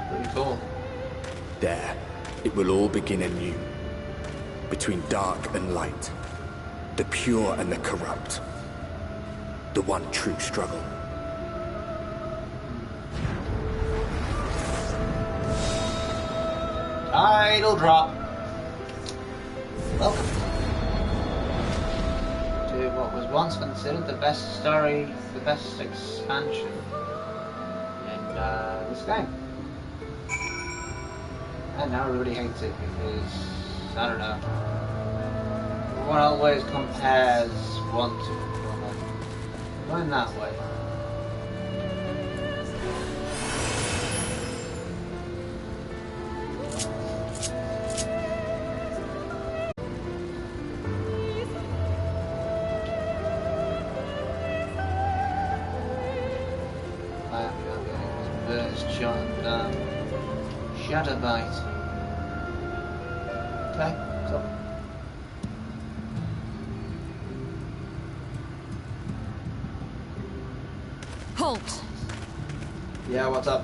Pretty cool. There, it will all begin anew. Between dark and light. The pure and the corrupt. The one true struggle. Idle drop. Welcome to what was once considered the best story, the best expansion in this game. And now everybody hates it because, I don't know, one always compares one to another. Going that way. Shadowbite. Okay, so. Halt! Yeah, what's up?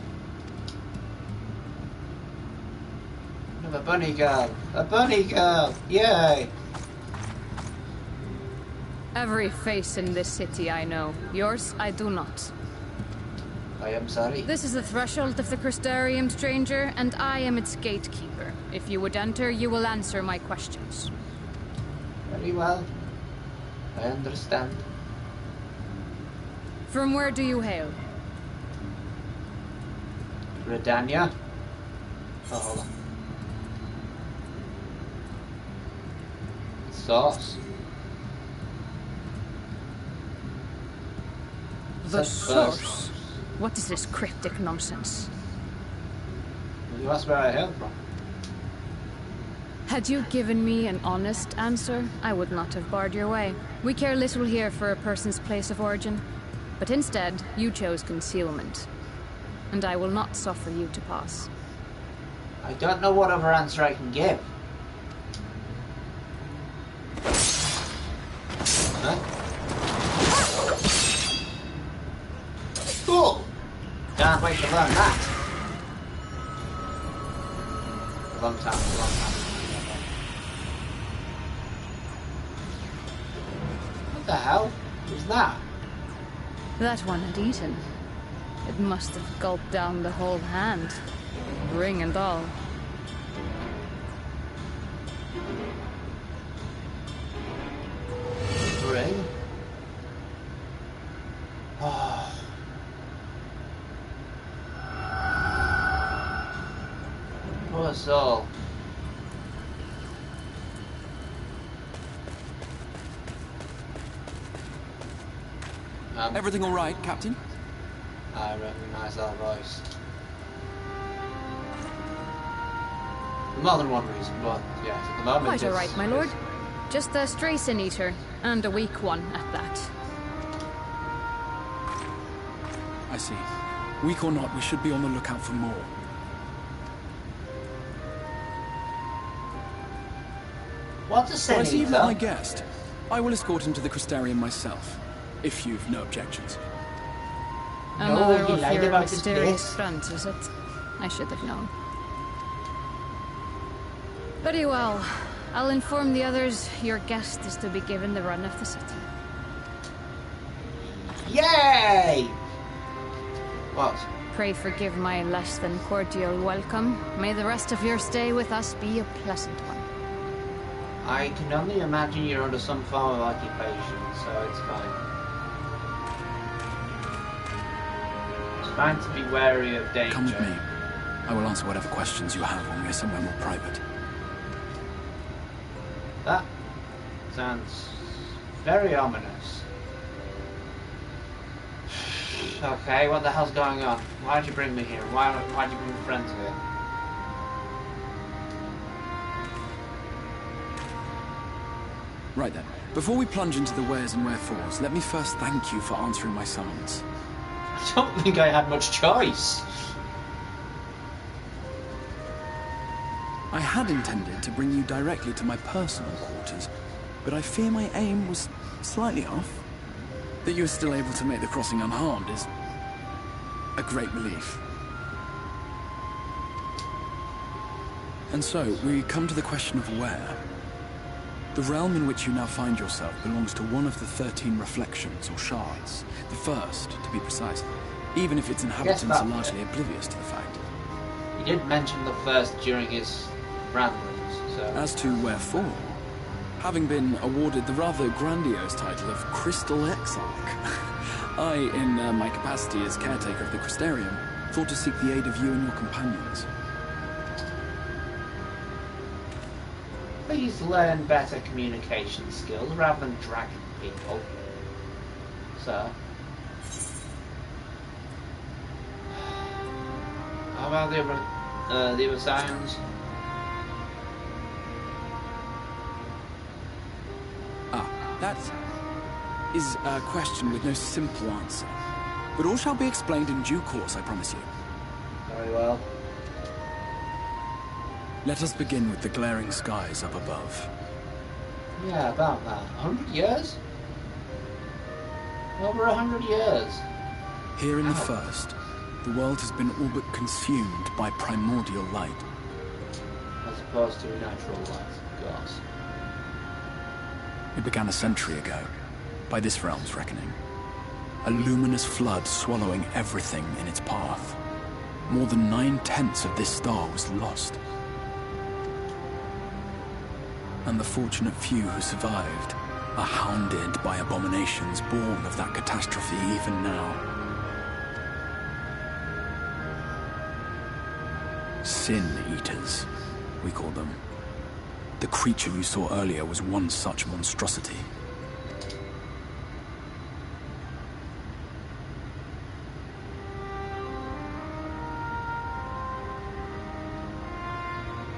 I have a bunny girl! A bunny girl! Yay! Every face in this city I know. Yours, I do not. I am sorry. This is the threshold of the Crystarium, stranger, and I am its gatekeeper. If you would enter, you will answer my questions. Very well. I understand. From where do you hail? Redania. Oh, hold on. Sauce. The source? What is this cryptic nonsense? You asked where I hail from. Had you given me an honest answer, I would not have barred your way. We care little here for a person's place of origin. But instead, you chose concealment. And I will not suffer you to pass. I don't know what other answer I can give. Huh? Cool! Can't wait to learn that. A long time, a long time. What the hell was that? That one had eaten. It must have gulped down the whole hand. Ring and all. Ring? Oh. Poor soul. Everything all right, Captain? I recognise that voice. More than one reason, but yes, at the moment. Quite all right, my lord. Just a stray sin eater, and a weak one at that. I see. Weak or not, we should be on the lookout for more. What's a sin I see you've met eater? my guest. I will escort him to the Crystarium myself, if you've no objections. Another you of lied your about his mysterious face. fronts, is it? I should have known. Very well. I'll inform the others your guest is to be given the run of the city. Yay! What? Pray forgive my less than cordial welcome. May the rest of your stay with us be a pleasant one. I can only imagine you're under some form of occupation, so it's fine. It's fine to be wary of danger. Come with me. I will answer whatever questions you have when we are somewhere more private. That sounds very ominous. Okay, what the hell's going on? Why'd you bring me here? Why'd you bring friends here? Right then. Before we plunge into the wheres and wherefores, let me first thank you for answering my summons. I don't think I had much choice. I had intended to bring you directly to my personal quarters, but I fear my aim was slightly off. That you were still able to make the crossing unharmed is a great relief. And so, we come to the question of where. The realm in which you now find yourself belongs to one of the 13 reflections, or shards. The first, to be precise, even if its inhabitants are largely oblivious to the fact. He did mention the first during his ramblings, so... As to wherefore, having been awarded the rather grandiose title of Crystal Exarch, I, in my capacity as caretaker of the Crystarium, thought to seek the aid of you and your companions. Please learn better communication skills rather than dragging people. Sir. How about the other sounds? That is a question with no simple answer. But all shall be explained in due course, I promise you. Very well. Let us begin with the glaring skies up above. Yeah, about that. 100 years? Over 100 years. Here in the first, the world has been all but consumed by primordial light. As opposed to natural light, of course. It began a century ago, by this realm's reckoning. A luminous flood swallowing everything in its path. More than 9/10 of this star was lost. And the fortunate few who survived are hounded by abominations born of that catastrophe even now. Sin Eaters, we call them. The creature you saw earlier was one such monstrosity.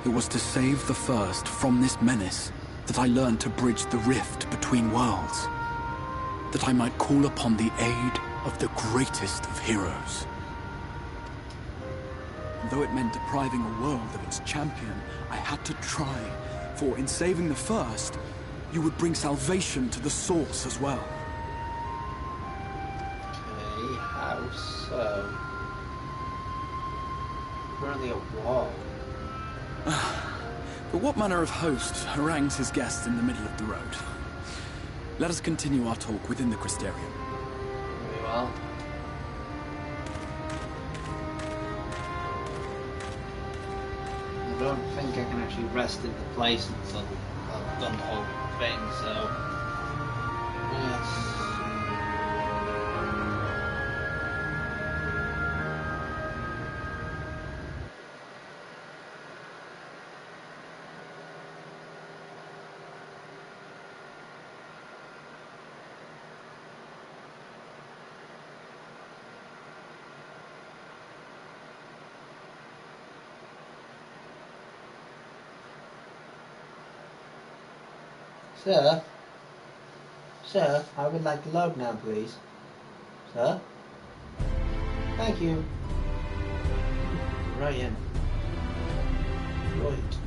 It was to save the First from this menace that I learned to bridge the rift between worlds. That I might call upon the aid of the greatest of heroes. And though it meant depriving a world of its champion, I had to try, for in saving the First, you would bring salvation to the source as well. Okay, how so? Currently a wall. But what manner of host harangues his guests in the middle of the road? Let us continue our talk within the Crystarium. Very well. I don't think I can actually rest in the place until I've done the whole thing, so... Yes. Sir? Sir, I would like to load now, please. Sir? Thank you. Right in. Right.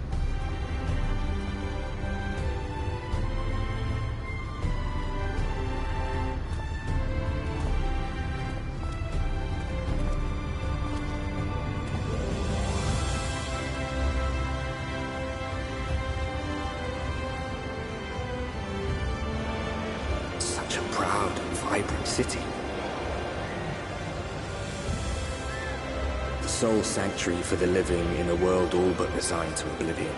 Proud and vibrant city. The sole sanctuary for the living in a world all but resigned to oblivion.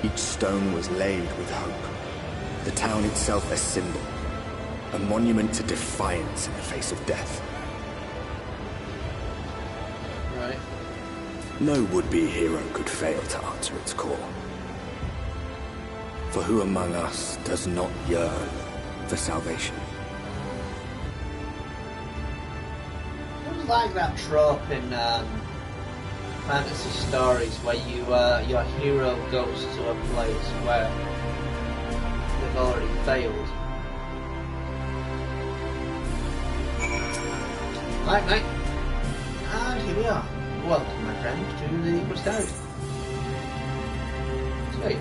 Each stone was laid with hope. The town itself a symbol, a monument to defiance in the face of death. Right. No would-be hero could fail to answer its call. For who among us does not yearn for salvation? It was like that trope in fantasy stories where you your hero goes to a place where they've already failed. Right, mate. And here we are. Welcome, my friend, to the Crystarium. Sweet.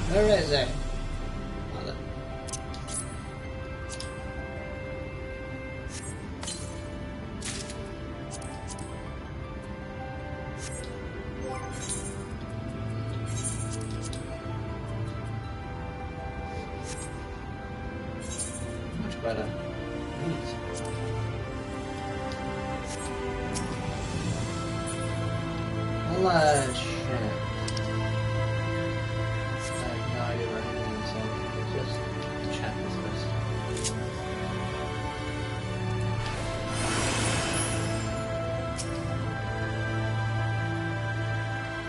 Where is it? Much better. Let's check.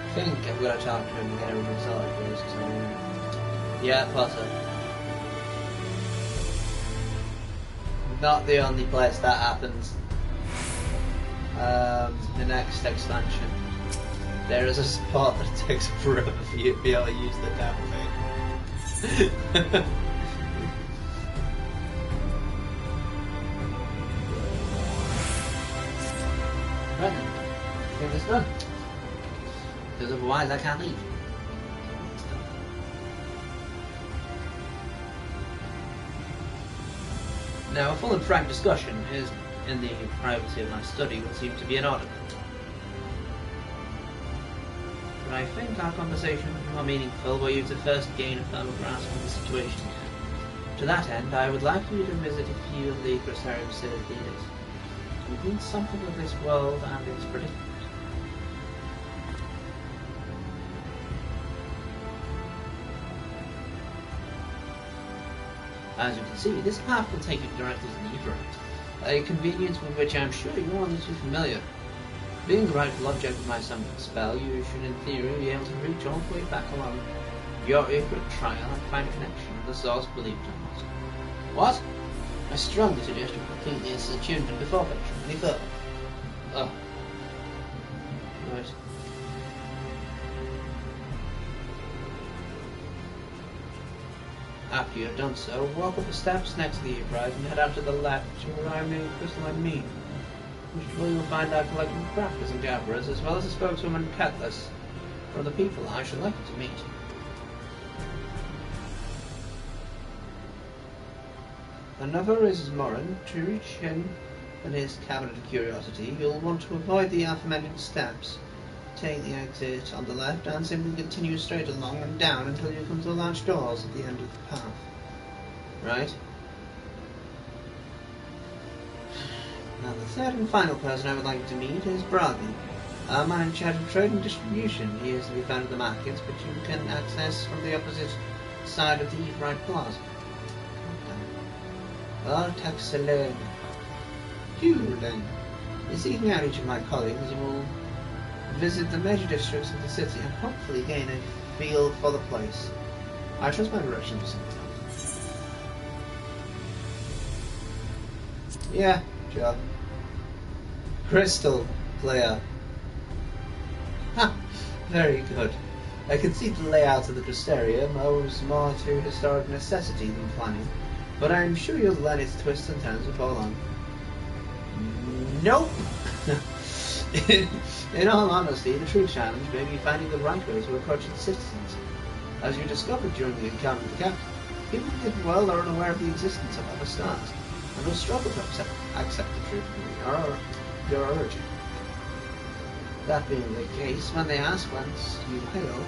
I think I'm gonna talk to him and get everything sorted first. So, yeah, Potter. Not the only place that happens. The next expansion, there is a spot that takes forever for you to be able to use the damn thing. Right then, get this done. Because otherwise I can't leave. Now, a full and frank discussion is in the privacy of my study would seem to be in order. But I think our conversation would be more meaningful were you to first gain a firmer grasp of the situation. To that end, I would like you to visit a few of the Crystarium civic leaders. contains something of this world and its predicament. As you can see, this path will take you directly to the Everite, a convenience with which I'm sure you're only too familiar. Being the rightful object of my summoning spell, you should in theory be able to reach all the way back along your Everite trial and find a connection with the source believed or not. What? I strongly suggest you complete this attunement before venturing any further. Oh. Right. After you have done so, walk up the steps next to the Everite and head out to the left to arrive near the crystalline mean, where you'll find our collective crafters and gatherers, as well as a spokeswoman Cutlass from the people I should like you to meet. Another is Morin. To reach him and his cabinet of curiosity, you'll want to avoid the aforementioned steps. Take the exit on the left and simply continue straight along and down until you come to the large doors at the end of the path. Right? Now the third and final person I would like you to meet is Bradley, a man in charge of trade and distribution. He is to be found in the markets, but you can access from the opposite side of the Everite Plaza. Oh, Taxalone. Then. This evening out each of my colleagues will visit the major districts of the city and hopefully gain a feel for the place. I trust my direction for some time. Yeah, sure. Crystal player. Ha! Very good. I can see the layout of the Dressarium owes more to historic necessity than planning, but I'm sure you'll learn its twists and turns before long. Nope! In all honesty, the true challenge may be finding the right way to approach its citizens. As you discovered during the encounter with the captain, people who did well are unaware of the existence of other stars, and will struggle to accept the truth of your origin. That being the case, when they ask whence you hail,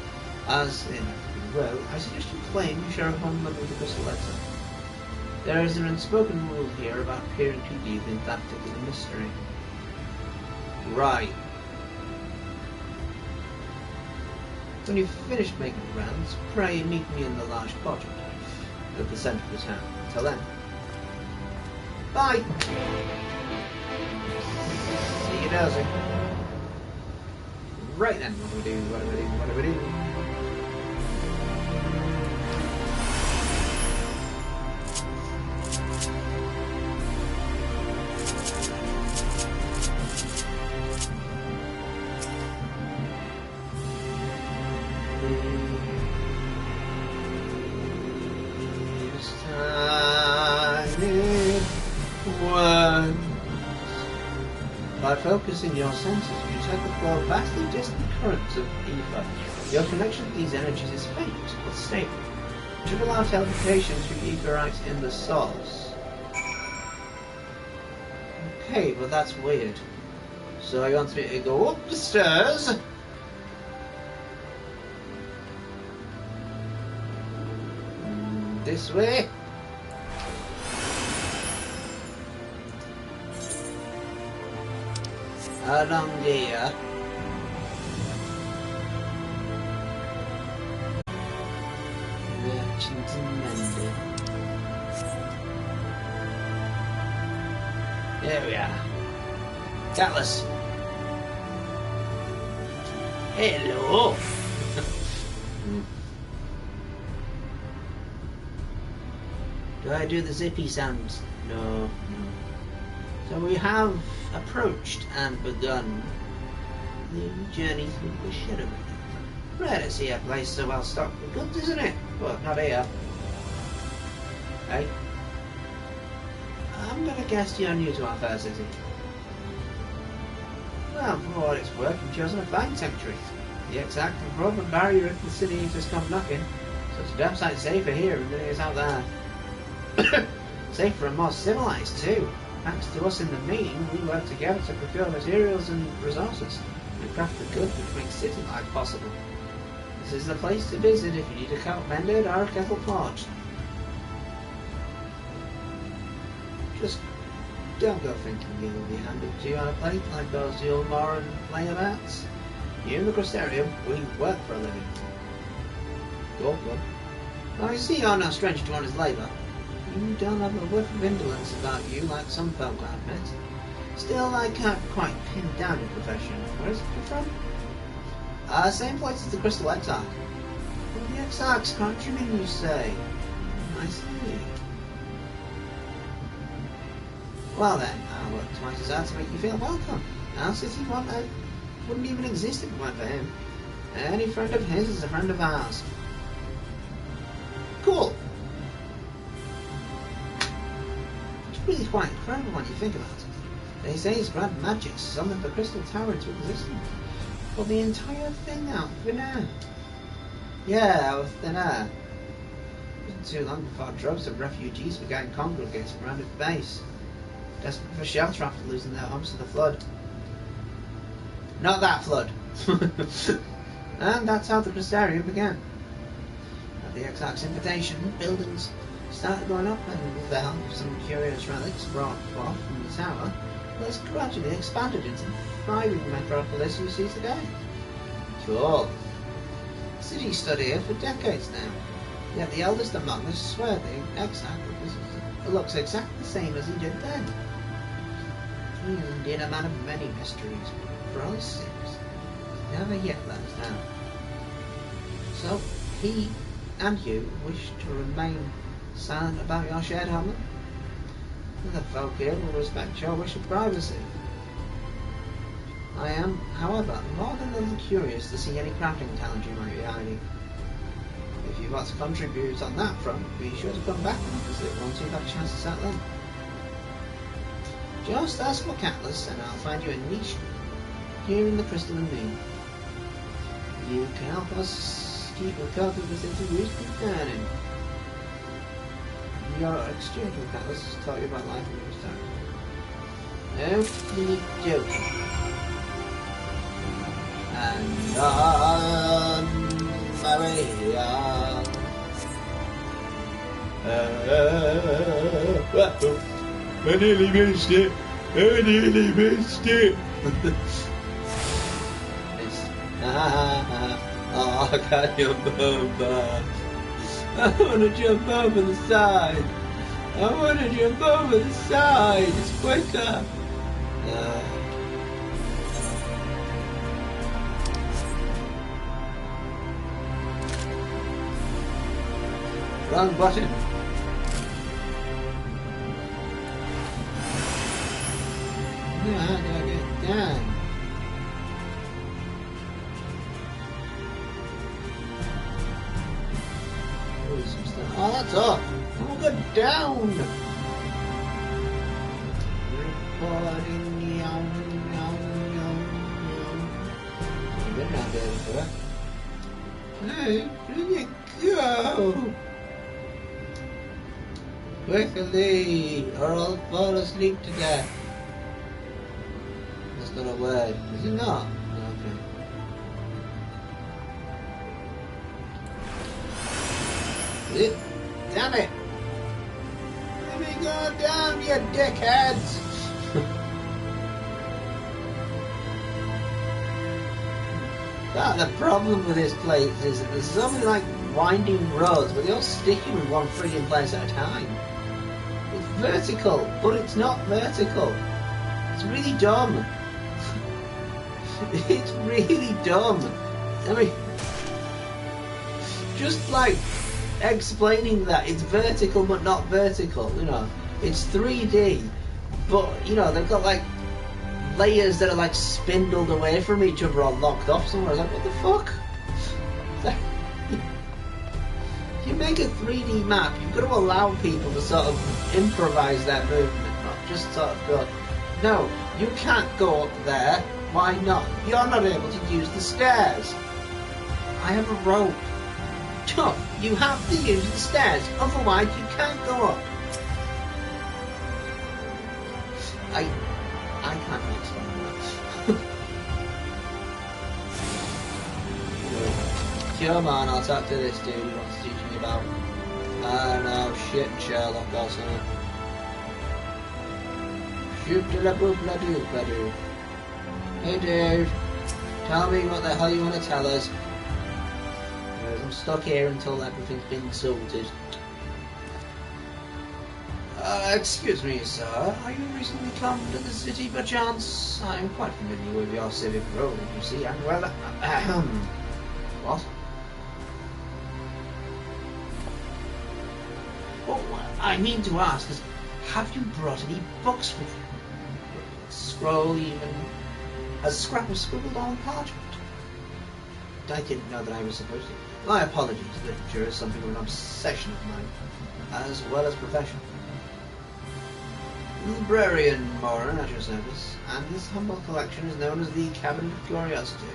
as they inevitably will, I suggest you claim you share a homeland with the Crystal Letter. There is an unspoken rule here about peering too deep into that particular mystery. Right. When you've finished making the rounds, pray meet me in the large portrait at the centre of the town. Until then, bye! See you, Dozer. Right then, what do we do? By focusing your senses, you detect the flow of vastly distant currents of ether. Your connection with these energies is faint but stable. It should allow teleportation through etherites in the source. Okay, but that's weird. So he wants me to go up the stairs. This way. Along here. Merchant and mender. There we are. Cutlass. Hello. Do I do the zippy sounds? No. So we have approached and begun the journey through the Shadow. Rare to see a place so well stocked with goods, isn't it? Well, not here. Hey? I'm gonna guess you're new to our fair city. Well, for what it's worth, you've chosen a fine sanctuary. The exact and proper barrier if the city has come knocking, so it's a damn sight safer here than it is out there. Safer and more civilized too. Thanks to us in the main, we work together to procure materials and resources and craft the goods which make city life possible. This is the place to visit if you need a coat mended or a kettle forged. Just Don't go thinking you'll be handed to you on a plate like those Yulmoran layabouts. You in the Crystarium, we work for a living. Go on. I see you're no stranger to honest labour. You don't have a whiff of indolence about you like some folk I've met. Still, I can't quite pin down your profession. Where is it you're from? Same place as the Crystal Exarch. Well, the Exarch's countryman, you say? I see. Well then, I'll work twice as hard to make you feel welcome. Our city wouldn't even exist if it weren't for him. Any friend of his is a friend of ours. Cool. It's really quite incredible when you think about it. They say his grand magic summoned the Crystal Tower into existence. But the entire thing out of thin air. Yeah, out of thin air. It wasn't too long before droves of refugees began congregating around its base, desperate for shelter after losing their homes to the flood. Not that flood. And that's how the Crystarium began. At the Exarch's invitation, buildings started going up, and with the help of some curious relics brought forth from the tower, this gradually expanded into the thriving metropolis you see today. Cool. The city stood here for decades now, yet the eldest among us swear the Exarch looks exactly the same as he did then. He is indeed a man of many mysteries, for all his sins, never yet let us down. So, he and you wish to remain silent about your shared homeland? The folk here will respect your wish of privacy. I am, however, more than a little curious to see any crafting talent you might be hiding. If you've got to contribute on that front, be sure to come back and visit once you've had a chance to settle in. Just ask for Catalyst and I'll find you a niche here in the Crystalline Moon. You can help us keep recovering this interviews from earning. Your exchange with Catalyst has taught you about life in this time. Okie dokie. And on my way on. I nearly missed it. Oh, I can't jump over. I want to jump over the side. It's quicker. Wrong button. How do I get down? Oh, that's up. Oh, go down. Recording. You're not there for that. Hey, where did you go? Quickly, or I'll fall asleep to death. That's not a word, is it not? Okay. Damn it! Let me go down, you dickheads! The problem with this place is that there's so many like winding roads, but they all stick you in one frigging place at a time. It's vertical, but it's not vertical. It's really dumb. It's really dumb. I mean, just like explaining that it's vertical but not vertical, you know, it's 3D, but you know they've got like layers that are like spindled away from each other or locked off somewhere. I was like, what the fuck? If you make a 3D map, you've got to allow people to sort of improvise their movement, not just sort of go, no, you can't go up there. Why not? You're not able to use the stairs. I have a rope. Tough. You have to use the stairs, otherwise you can't go up. I can't explain that. Come on, I'll talk to this dude who wants to teach me about, I don't know, shit and Sherlock or something. Shoop-de-la-boop-la-doop-la-doo. Hey dude, tell me what the hell you want to tell us. Because I'm stuck here until everything's been sorted. Excuse me, sir. Are you recently come to the city, perchance? I'm quite familiar with your civic role, you see, and well, what? Well, I mean to ask is, have you brought any books with you? A scroll, even a scrap of scribbled on parchment? I didn't know that I was supposed to. My apologies. Literature is something of an obsession of mine, as well as profession. Librarian Moran at your service, and this humble collection is known as the Cabinet of Curiosity.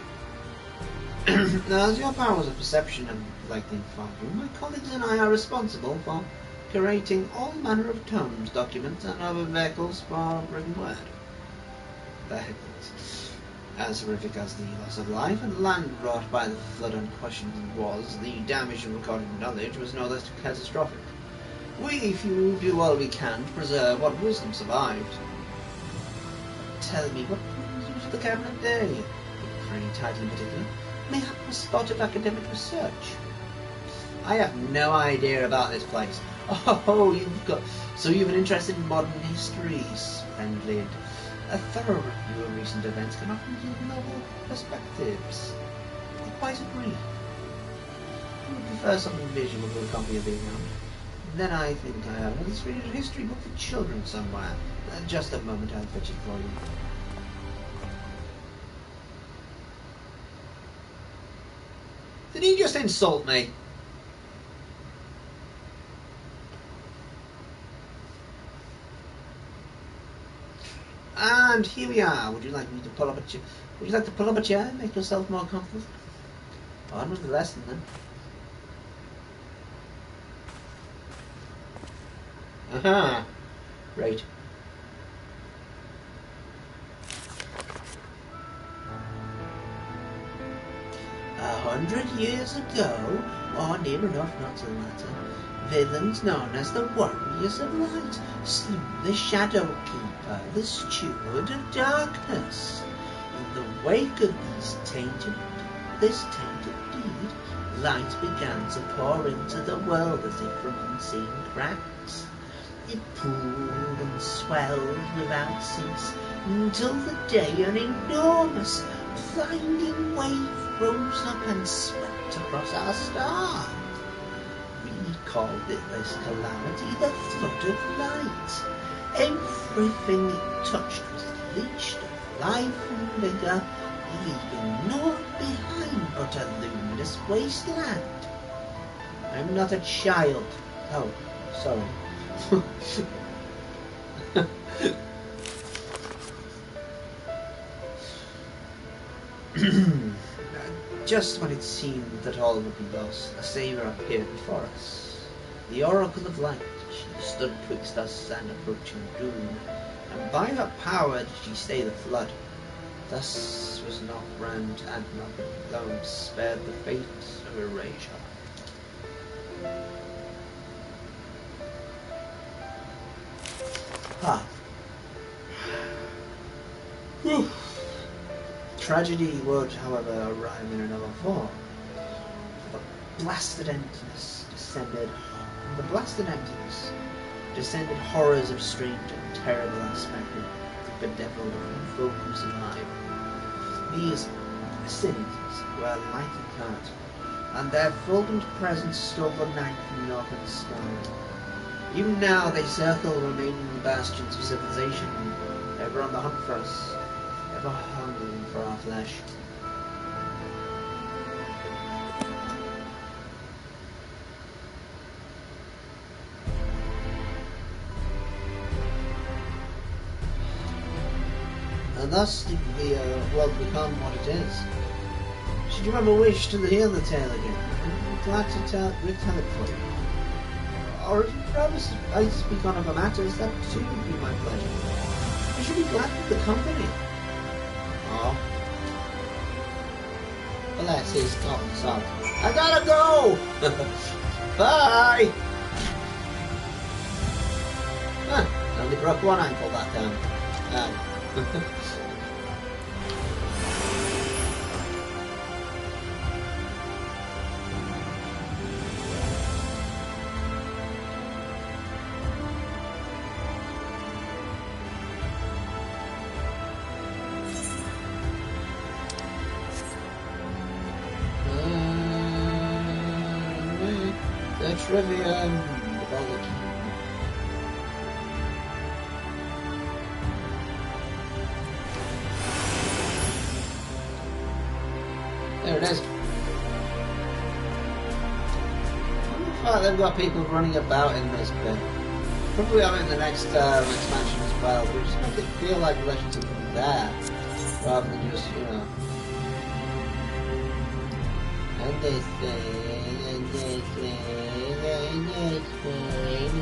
Now, as your powers of perception have likely informed you, my colleagues and I are responsible for curating all manner of tomes, documents, and other vehicles for written word. Vehicles. As horrific as the loss of life and land wrought by the flood unquestioned was, the damage to recorded knowledge was no less catastrophic. We few do all we can to preserve what wisdom survived. Tell me, what brings you to the Cabinet Day? For any title in particular? Mayhap a spot of academic research? I have no idea about this place. Oh, you've an interest in modern history, splendid. A thorough review of recent events can often yield novel perspectives. I quite agree. I would prefer something visual to a copy of the account. Then I think I have an illustrated history book for children somewhere. Just a moment, I'll fetch it for you. Did he just insult me? And here we are. Would you like me to pull up a chair? Would you like to pull up a chair and make yourself more comfortable? On with the lesson then. Aha! Right. "100 years ago, or near enough not to matter, villains known as the Warriors of Light slew the Shadow Keeper, the Steward of Darkness. In the wake of this tainted deed, light began to pour into the world as if from unseen cracks. It pooled and swelled without cease, until the day an enormous, blinding wave rose up and swept across our star. We called this calamity the Flood of Light. Everything it touched was leached of life and vigour, leaving naught behind but a luminous wasteland. I'm not a child. Oh, sorry. Just when it seemed that all would be lost, a saviour appeared before us. The Oracle of Light, she stood twixt us and approaching doom, and by her power did she stay the flood. Thus was not Rand and not alone spared the fate of erasure. Tragedy would, however, arrive in another form. The blasted emptiness descended horrors of strange and terrible aspect of the bedeviled folk who survived. These sins were light incarnate, and their fulgent presence stole the night from the northern sky. Even now they circle remaining bastions of civilization, ever on the hunt for us, ever hungering for our flesh. And thus did the world become what it is. Should you ever wish to hear the tale again, I'm glad to retell it for you. Or if you'd rather I speak on other matters, that too would be my pleasure. I should be glad with the company. Oh. Bless his cotton sock. I gotta go! Bye! Huh, only broke one ankle that time. The Trivium. There it is. Oh, they've got people running about in this bit. Probably have it in the next expansion as well, but just make it feel like Legends of there, rather than just, you know. And this thing, and this thing, and this thing.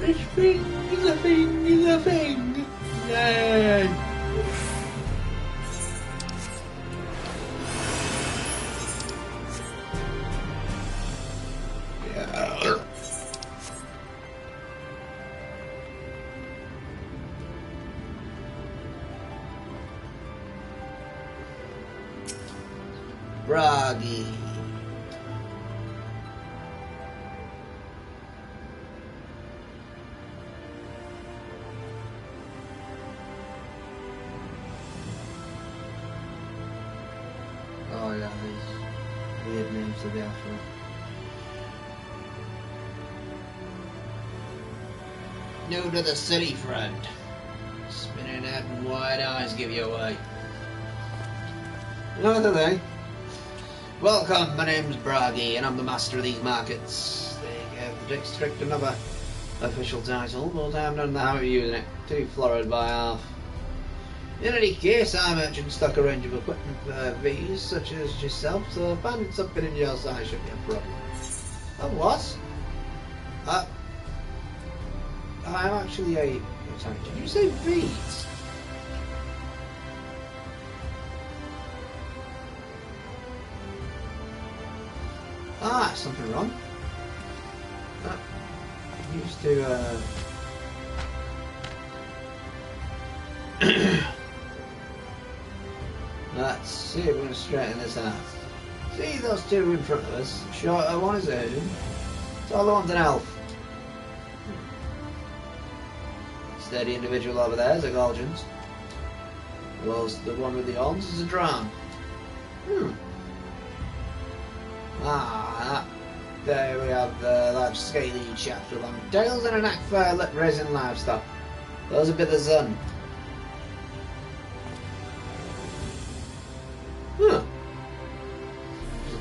This thing is a thing, is a thing. Yay! Bragi. Oh yeah, these weird names to the actual. New to the city, friend. Spinning head and wide eyes give you away. Another thing. Welcome, my name's Bragi, and I'm the master of these markets. They gave the district another official title, but I haven't done the habit of using it. Too florid by half. In any case, I merchant stock a range of equipment for V's, such as yourself, so finding something in your size should be a problem. Oh, what? I'm actually a... Sorry, did you say V's? Ah, something wrong. Used to, Let's see if we're going to straighten this out. See those two in front of us? Shorter one is a Hoon. Taller one's an elf. Steady individual over there is a Golgians. Whilst the one with the arms is a Drown. There we have the large scaly chaps with long tails and a knack for raising livestock. Those would be the Zun.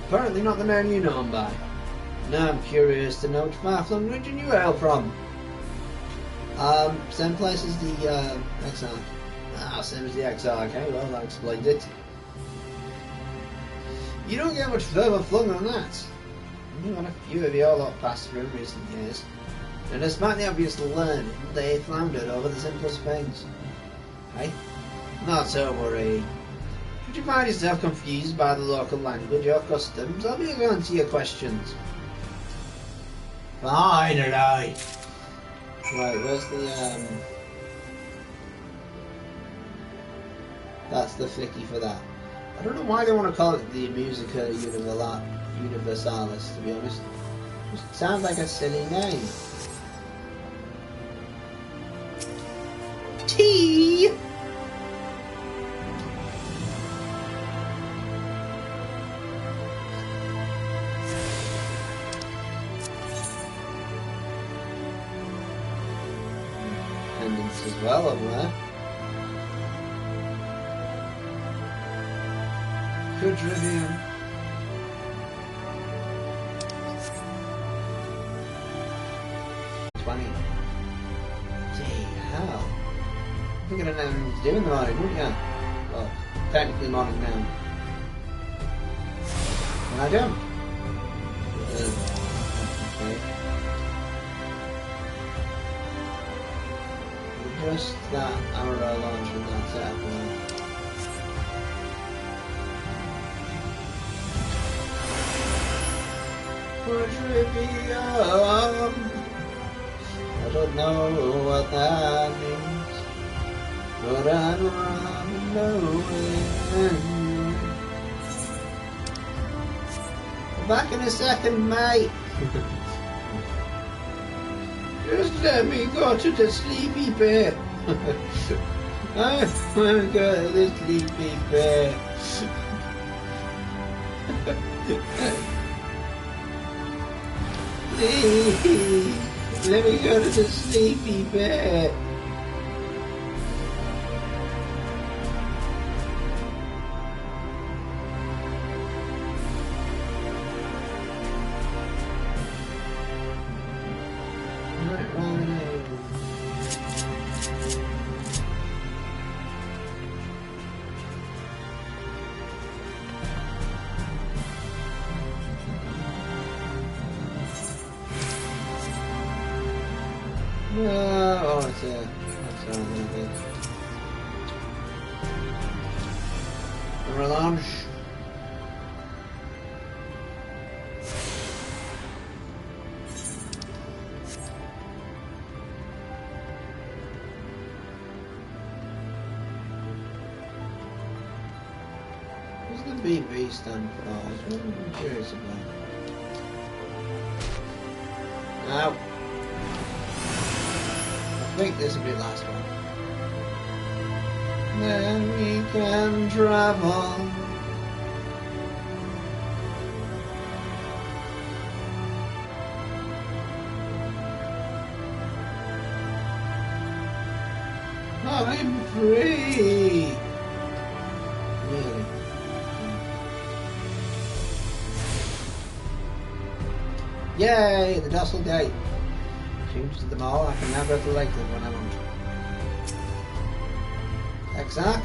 Apparently not the name you know him by. Now I'm curious to know which far-flung region you hail from. Same place as the Exarch. Same as the Exarch, okay, well that explains it. You don't get much further flung than that. You had a few of your lot passed through in recent years, and despite the obvious learning, they floundered over the simplest things. Hey? Not so worried. Should you find yourself confused by the local language or customs, I'll be able to answer your questions. Finally! Right, where's the, That's the flicky for that. I don't know why they want to call it the Musica Universalis, to be honest. It just sounds like a silly name. Tea! Pendants as well over there. Good review. Hell. I think I don't know anything to do in the morning, wouldn't you? Well, technically morning now. And I don't. Okay. Just that arrow launch and that's it. Trivium. I don't know what that means. but I'd rather know it. Back in a second, mate. Just let me go to the sleepy bit. I want to go to the sleepy bit. Please, let me go to the sleepy bit. Oh, it's a little bit. Relaunch. What's the BB stand for? I was really curious about. Now. I think this will be the last one. Then we can travel. I'm free. Really. Yay, the Dossel Gate. Changes to the mall, I can now go to Lakeland when I want. Exarch?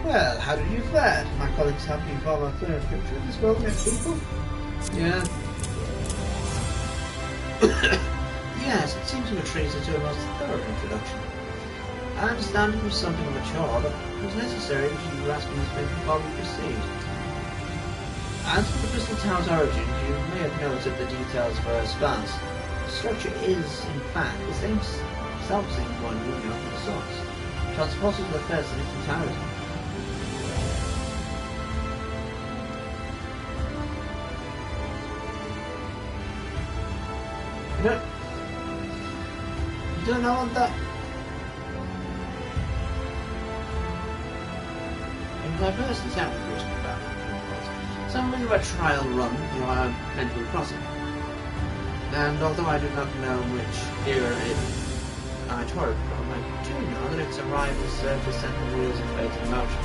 Well, how did you fare? My colleagues have been far more clear and picture of this world next people? Yeah. Yes, it seems you were treated to a most thorough introduction. I understand it was something mature, but it was necessary that you grasp this bit before we proceed. As for the Crystal Tower's origin, you may have noted the details were sparse. The structure is, in fact, the same self-same one you know from the source. Transported to the first and its entirety. You don't know what that... In my first attempt at Crystal Tower, something of a trial run, you are meant to be crossing. And although I do not know which era I tore it from, I do know that its arrival served to set the wheels of fate in motion.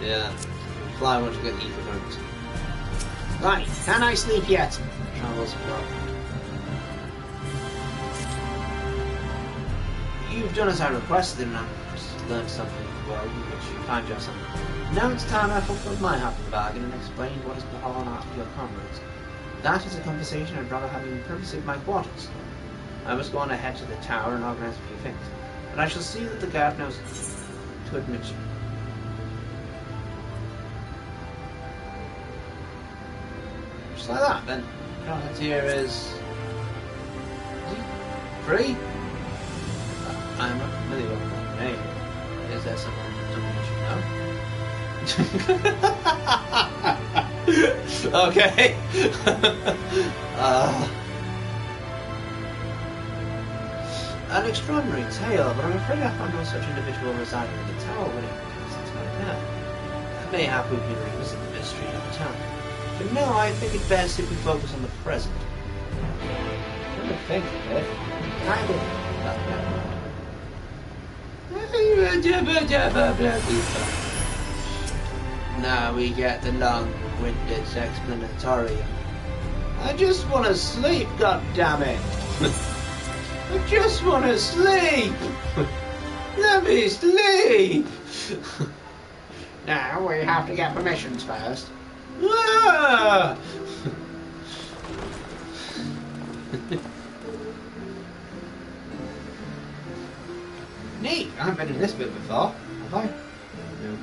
Yeah, fly once you get ether modes. Right, can I sleep yet? Travels forgotten. You've done as I requested, and I've learned something of the world in which you find yourself. Now it's time I fulfilled my half of the bargain and explained what has befallen your comrades. That is a conversation I'd rather have in privacy of my quarters. I must go on ahead to the tower and organize a few things, but I shall see that the guard knows to admit you. Just like that, then. Contact here is he free? I'm not familiar with that name. Is there something I should know? Okay. An extraordinary tale, but I'm afraid I found no such individual residing in the tower when it passed my path. Mayhap we can revisit the mystery of the town. But no, I think it best if we focus on the present. Come to think of it, kind of... Now we get the long-winded explanatory. I just want to sleep, goddammit! I just want to sleep! Let me sleep! Now we have to get permissions first. Ah! Neat! I haven't been in this bit before, have I? No.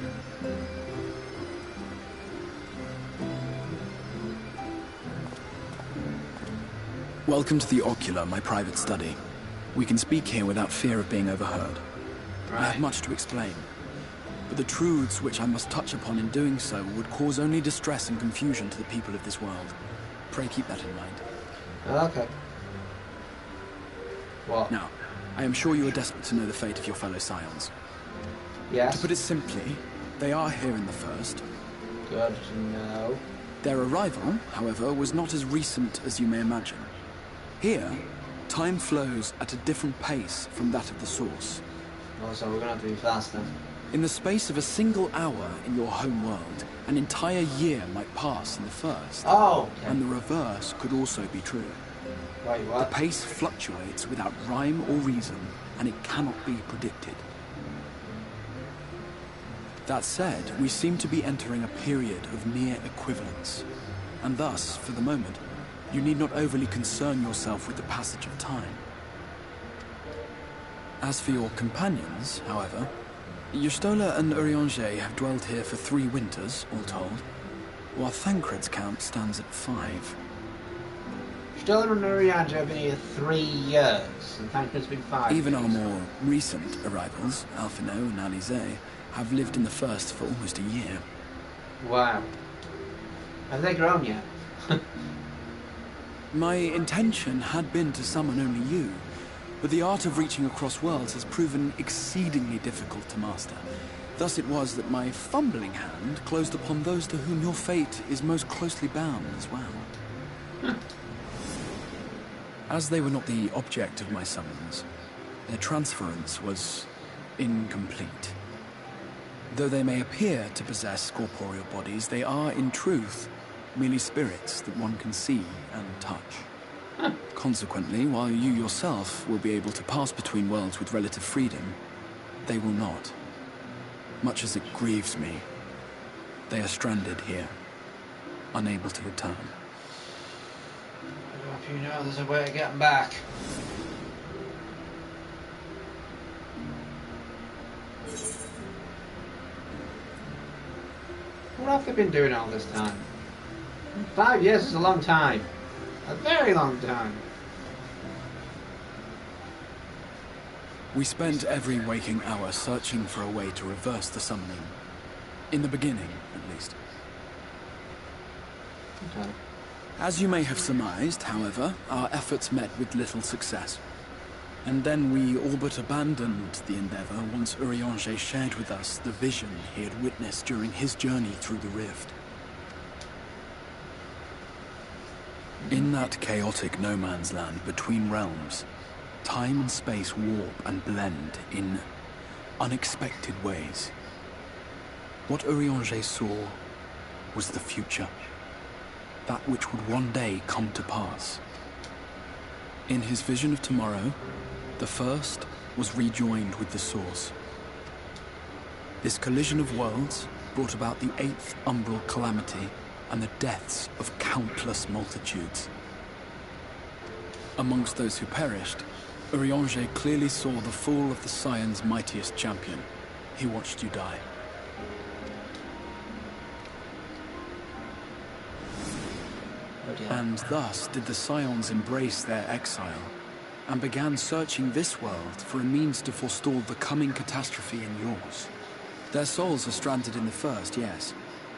Welcome to the Ocular, my private study. We can speak here without fear of being overheard. Right. I have much to explain, but the truths which I must touch upon in doing so would cause only distress and confusion to the people of this world. Pray keep that in mind. Okay. What? Now, I am sure you are desperate to know the fate of your fellow Scions. Yes. To put it simply, they are here in the First. Good to know. Their arrival, however, was not as recent as you may imagine. Here, time flows at a different pace from that of the Source. Oh, so we're gonna have to be fast then. In the space of a single hour in your home world, an entire year might pass in the First. Oh, okay. And the reverse could also be true. Wait, what? The pace fluctuates without rhyme or reason, and it cannot be predicted. That said, we seem to be entering a period of near equivalence, and thus, for the moment, you need not overly concern yourself with the passage of time. As for your companions, however, Y'shtola and Urianger have dwelled here for 3 winters, all told, while Thancred's count stands at 5. Y'shtola and Urianger have been here 3 years, and Thancred's been 5 Even years. our more recent arrivals, Alphino and Alize, have lived in the First for almost a year. Wow. Have they grown yet? My intention had been to summon only you, but the art of reaching across worlds has proven exceedingly difficult to master. Thus it was that my fumbling hand closed upon those to whom your fate is most closely bound as well. As they were not the object of my summons, their transference was incomplete. Though they may appear to possess corporeal bodies, they are, in truth, merely spirits that one can see and touch. Consequently, while you yourself will be able to pass between worlds with relative freedom, they will not. Much as it grieves me, they are stranded here, unable to return. I hope you know there's a way to get them back. What have they been doing all this time? 5 years is a long time. A very long time. We spent every waking hour searching for a way to reverse the summoning. In the beginning, at least. Okay. As you may have surmised, however, our efforts met with little success. And then we all but abandoned the endeavor once Urianger shared with us the vision he had witnessed during his journey through the rift. In that chaotic no-man's land between realms, time and space warp and blend in unexpected ways. What Urianger saw was the future. That which would one day come to pass. In his vision of tomorrow, the First was rejoined with the Source. This collision of worlds brought about the 8th umbral calamity and the deaths of countless multitudes. Amongst those who perished, Urianger clearly saw the fall of the Scion's mightiest champion. He watched you die. And thus did the Scions embrace their exile, and began searching this world for a means to forestall the coming catastrophe in yours. Their souls are stranded in the First, yes,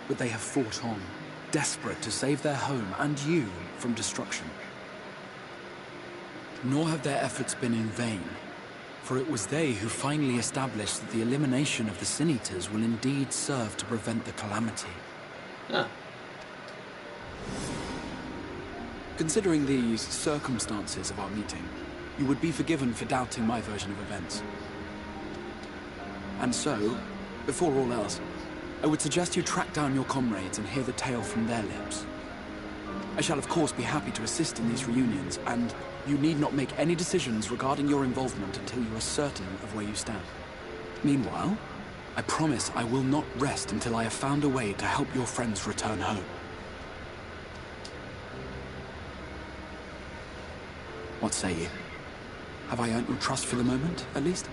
but they have fought on, desperate to save their home and you from destruction. Nor have their efforts been in vain, for it was they who finally established that the elimination of the Sin-Eaters will indeed serve to prevent the calamity. Huh. Considering these circumstances of our meeting, you would be forgiven for doubting my version of events. And so, before all else, I would suggest you track down your comrades and hear the tale from their lips. I shall of course be happy to assist in these reunions, and you need not make any decisions regarding your involvement until you are certain of where you stand. Meanwhile, I promise I will not rest until I have found a way to help your friends return home. What say you? Have I earned your trust for the moment, at least?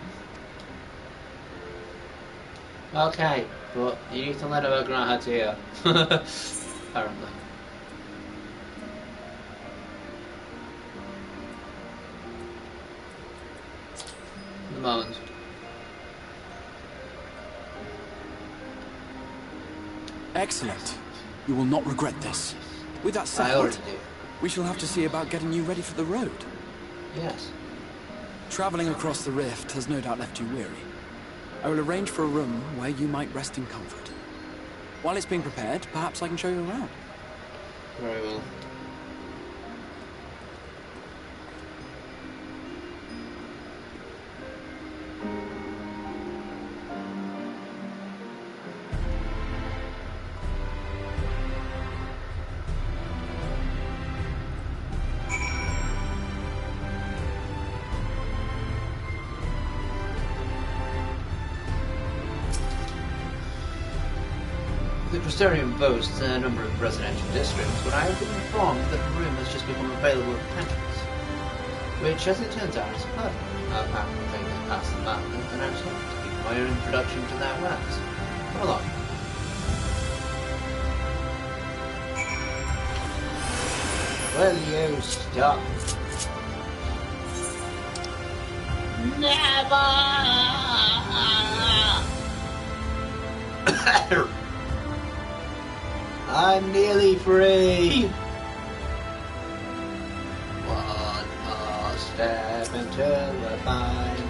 Okay, but you need to let her grow her here. Apparently. The moment. Excellent. You will not regret this. With that I already said, do. we shall have to see about getting you ready for the road. Yes. Traveling across the rift has no doubt left you weary. I will arrange for a room where you might rest in comfort. While it's being prepared, perhaps I can show you around. Very well. The Crystarium boasts a number of residential districts, but I have been informed that the room has just become available for rentals, which, as it turns out, is perfect. I'll pack the things past the mountain and I'm home to give my own introduction to their wares. Come along. Will you stop? Never! I'm nearly free! One more step until we're fine.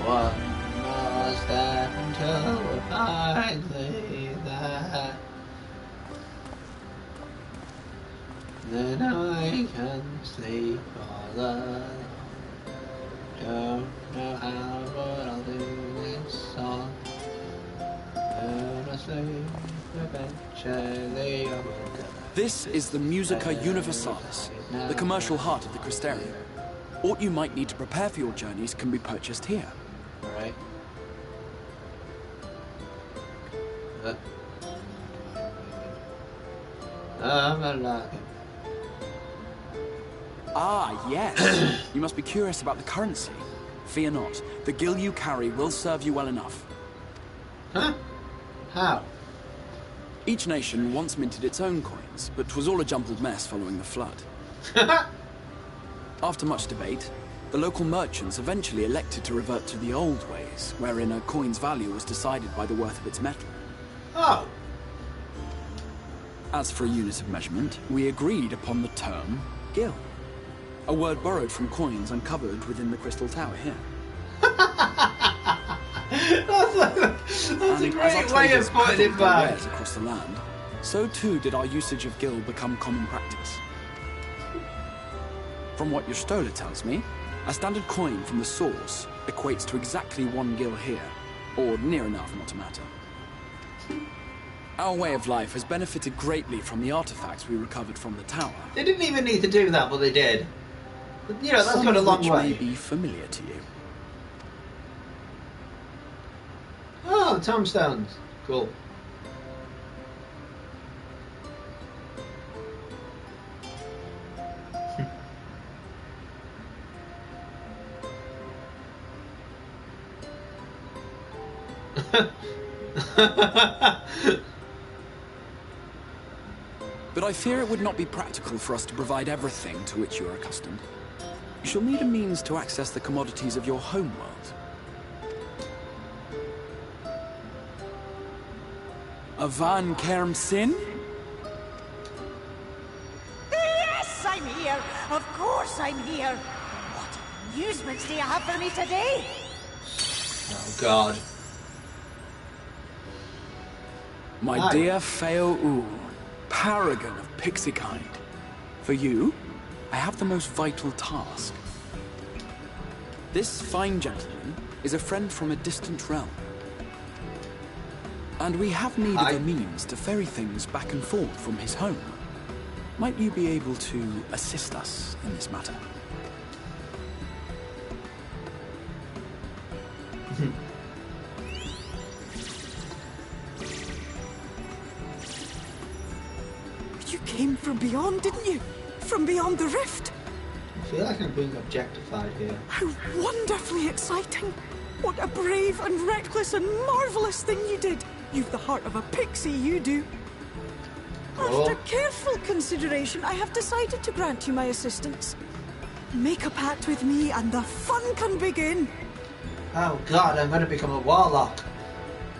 One more step until we're finally there. Then I can sleep all alone. Don't know how, but I'll do this song. Eventually I will go. This is the Musica Universalis, the commercial heart of the Crystarium. What you might need to prepare for your journeys can be purchased here. Alright. I'm alive. Ah, yes. You must be curious about the currency. Fear not. The gil you carry will serve you well enough. Huh? How? Each nation once minted its own coins, but 'twas all a jumbled mess following the flood. After much debate, the local merchants eventually elected to revert to the old ways, wherein a coin's value was decided by the worth of its metal. Oh. As for a unit of measurement, we agreed upon the term gil. A word borrowed from coins uncovered within the Crystal Tower here. That's a great way of putting it back. Across the land, so too did our usage of gil become common practice. From what your stola tells me, a standard coin from the source equates to exactly 1 gil here, or near enough not to matter. Our way of life has benefited greatly from the artifacts we recovered from the tower. They didn't even need to do that, but they did. But, you know, that's Some gone a of long which way. may be familiar to you. Oh, tombstones. Cool. But I fear it would not be practical for us to provide everything to which you are accustomed. You shall need a means to access the commodities of your homeworld. Avan Kerm Sin? Yes, I'm here. Of course I'm here. What amusements do you have for me today? Oh, God. My Hi. dear Feo U, paragon of pixie kind. For you, I have the most vital task. This fine gentleman is a friend from a distant realm. And we have need of a means to ferry things back and forth from his home. Might you be able to assist us in this matter? You came from beyond, didn't you? From beyond the rift. I feel like I'm being objectified here. How wonderfully exciting. What a brave and reckless and marvellous thing you did. You've the heart of a pixie, you do. Cool. After careful consideration, I have decided to grant you my assistance. Make a pact with me and the fun can begin. Oh god, I'm going to become a warlock.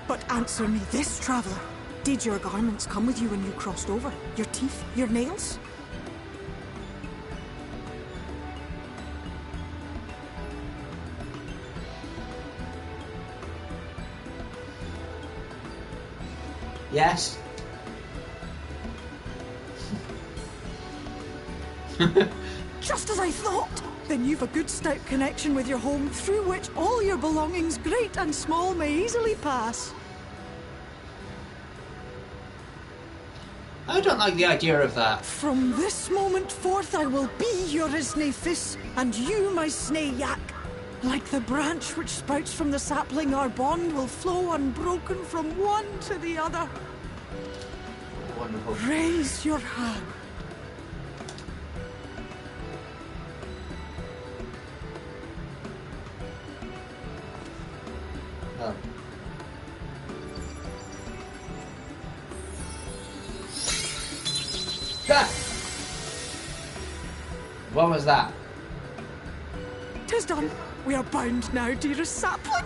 But answer me this, traveller. Did your garments come with you when you crossed over? Your teeth? Your nails? Yes. Just as I thought! Then you've a good stout connection with your home, through which all your belongings, great and small, may easily pass. I don't like the idea of that. From this moment forth I will be your Isne Fis, and you my Snae Yak. Like the branch which sprouts from the sapling, our bond will flow unbroken from one to the other. Wonderful. Raise your hand. Oh. Ah! What was that? 'Tis done. We are bound now, dearest sapling.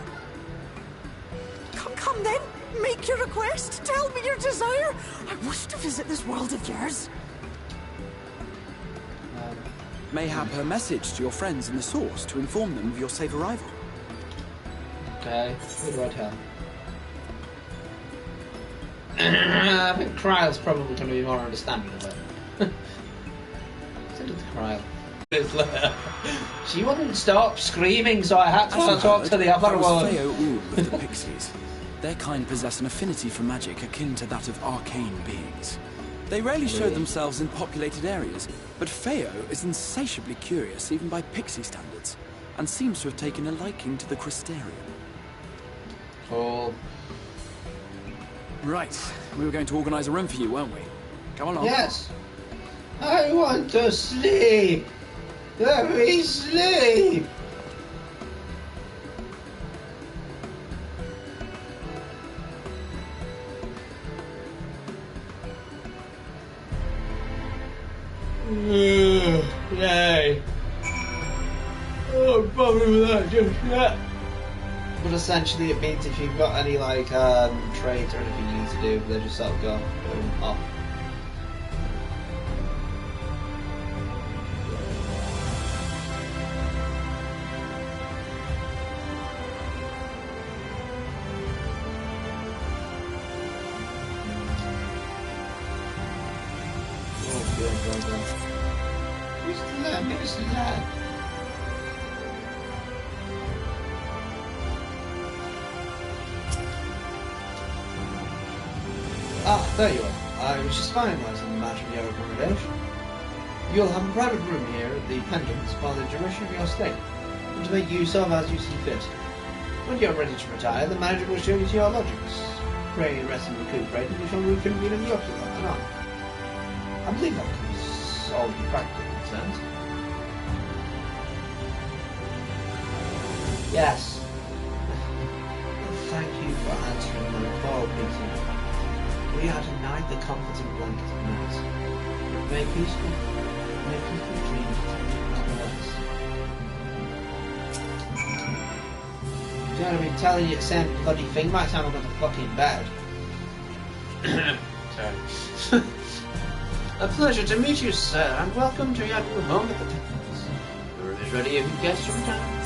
Come then. Make your request. Tell me your desire. I wish to visit this world of yours. Mayhap a message to your friends in the Source to inform them of your safe arrival. Okay, who do I tell? I think Kryle's probably going to be more understanding of it. Send it to Kryle. She wouldn't stop screaming, so I had to talk to the other one. Feo Ub of the Pixies. Their kind possess an affinity for magic akin to that of arcane beings. They rarely show themselves in populated areas, but Feo is insatiably curious even by Pixie standards, and seems to have taken a liking to the Crystarium. Cool. Right, we were going to organise a room for you, weren't we? Come along. Yes. I want to sleep. Let me sleep. Yay. Oh, I'm bothered with that just yet. But essentially it means if you've got any like trades or anything you need to do, they just sort of go boom, off. Ah, there you are. I was just finalising the matter of your accommodation. You'll have a private room here at the Pendants for the duration of your stay, and to make use of as you see fit. When you're ready to retire, the manager will show you to your lodgings. Pray rest and recuperate, and we shall reconvene in the Oculus and on. I believe that covers all the practical concerns. Yes. Thank you for answering my call, Peter. We are denied the comforting blanket of night. May peaceful dreams nonetheless. You know what I mean? Telling you the same bloody thing by the time I got to fucking bed. Sorry. A pleasure to meet you, sir, and welcome to your new home at the Pendants. The room is ready if you guess from time.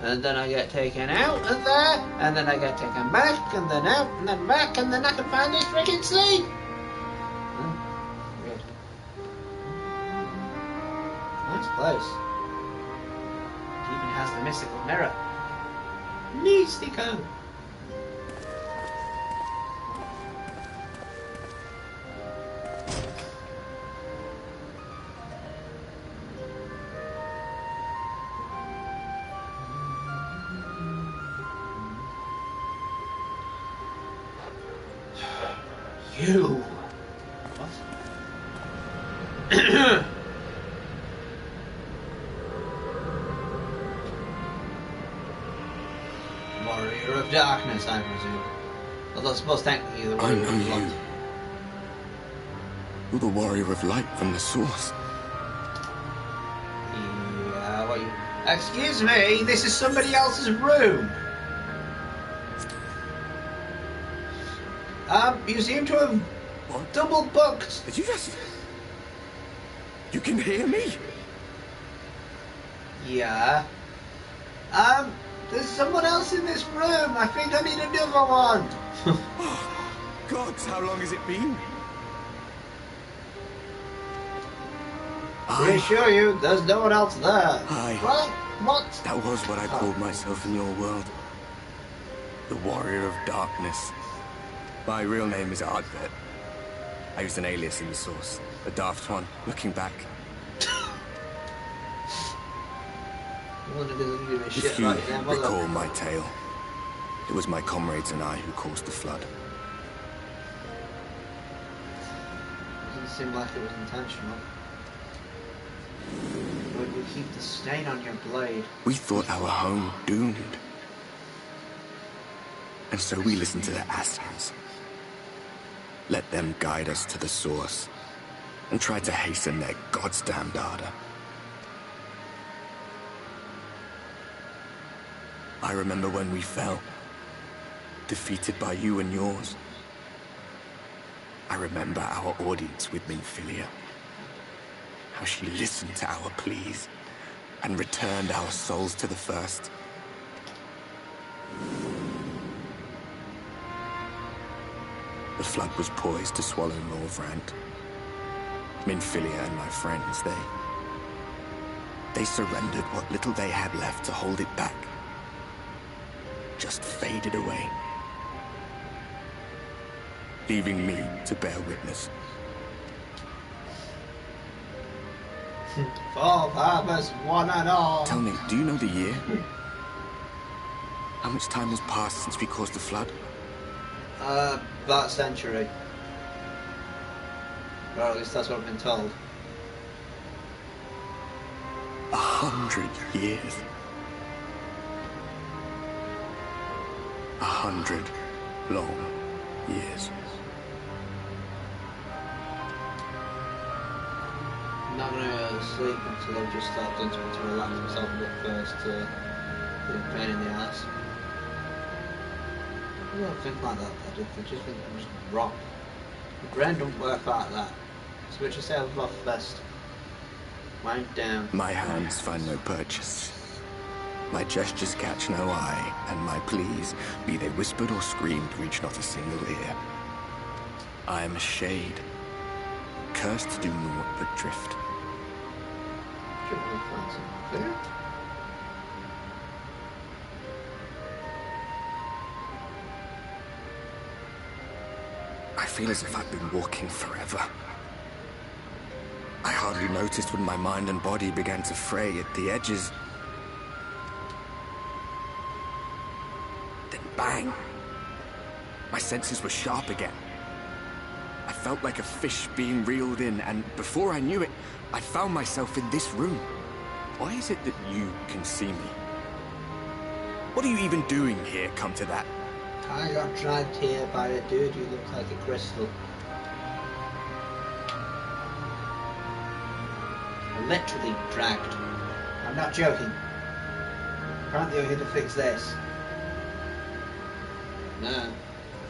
And then I get taken out and there, and then I get taken back, and then out, and then back, and then I can finally freaking sleep! Weird. Nice place. It even has the mystical mirror. Mystical! You. What? darkness, I presume. Although I suppose technically the warrior of light. You're the warrior of light from the source. Yeah, what you... Excuse me, this is somebody else's room. You seem to have double booked. Did you just... You can hear me? Yeah. There's someone else in this room. I think I need another one. Gods, how long has it been? I assure you, there's no one else there. What? That was what I called myself in your world. The Warrior of Darkness. My real name is Ardbert. I used an alias in the source. A daft one, looking back. If you recall my tale, it was my comrades and I who caused the flood. Doesn't seem like it was intentional. Would you keep the stain on your blade? We thought our home doomed. And so we listened to their asses. Let them guide us to the source, and tried to hasten their goddamned ardor. I remember when we fell, defeated by you and yours. I remember our audience with Minfilia. How she listened to our pleas and returned our souls to the first. The flood was poised to swallow Norvrant. Minfilia and my friends, they surrendered what little they had left to hold it back. Just faded away, leaving me to bear witness. For purpose, one and all. Tell me, do you know the year? How much time has passed since we caused the flood? About a century. Or at least that's what I've been told. 100 years. 100 long years. I'm not gonna sleep until I've just started doing something to relax myself a bit first to get a pain in the ass. I don't think like that. I just think I'm just wrong. My brain don't work like that. So we just say I've lost best. Wind down. My hands find no purchase. My gestures catch no eye, and my pleas, be they whispered or screamed, reach not a single ear. I am a shade, cursed to do naught but drift. I feel as if I've been walking forever. I hardly noticed when my mind and body began to fray at the edges. Then bang! My senses were sharp again. I felt like a fish being reeled in, and before I knew it, I found myself in this room. Why is it that you can see me? What are you even doing here, come to that? I got dragged here by a dude who looked like a crystal. Literally dragged. I'm not joking. Apparently you're here to fix this. No.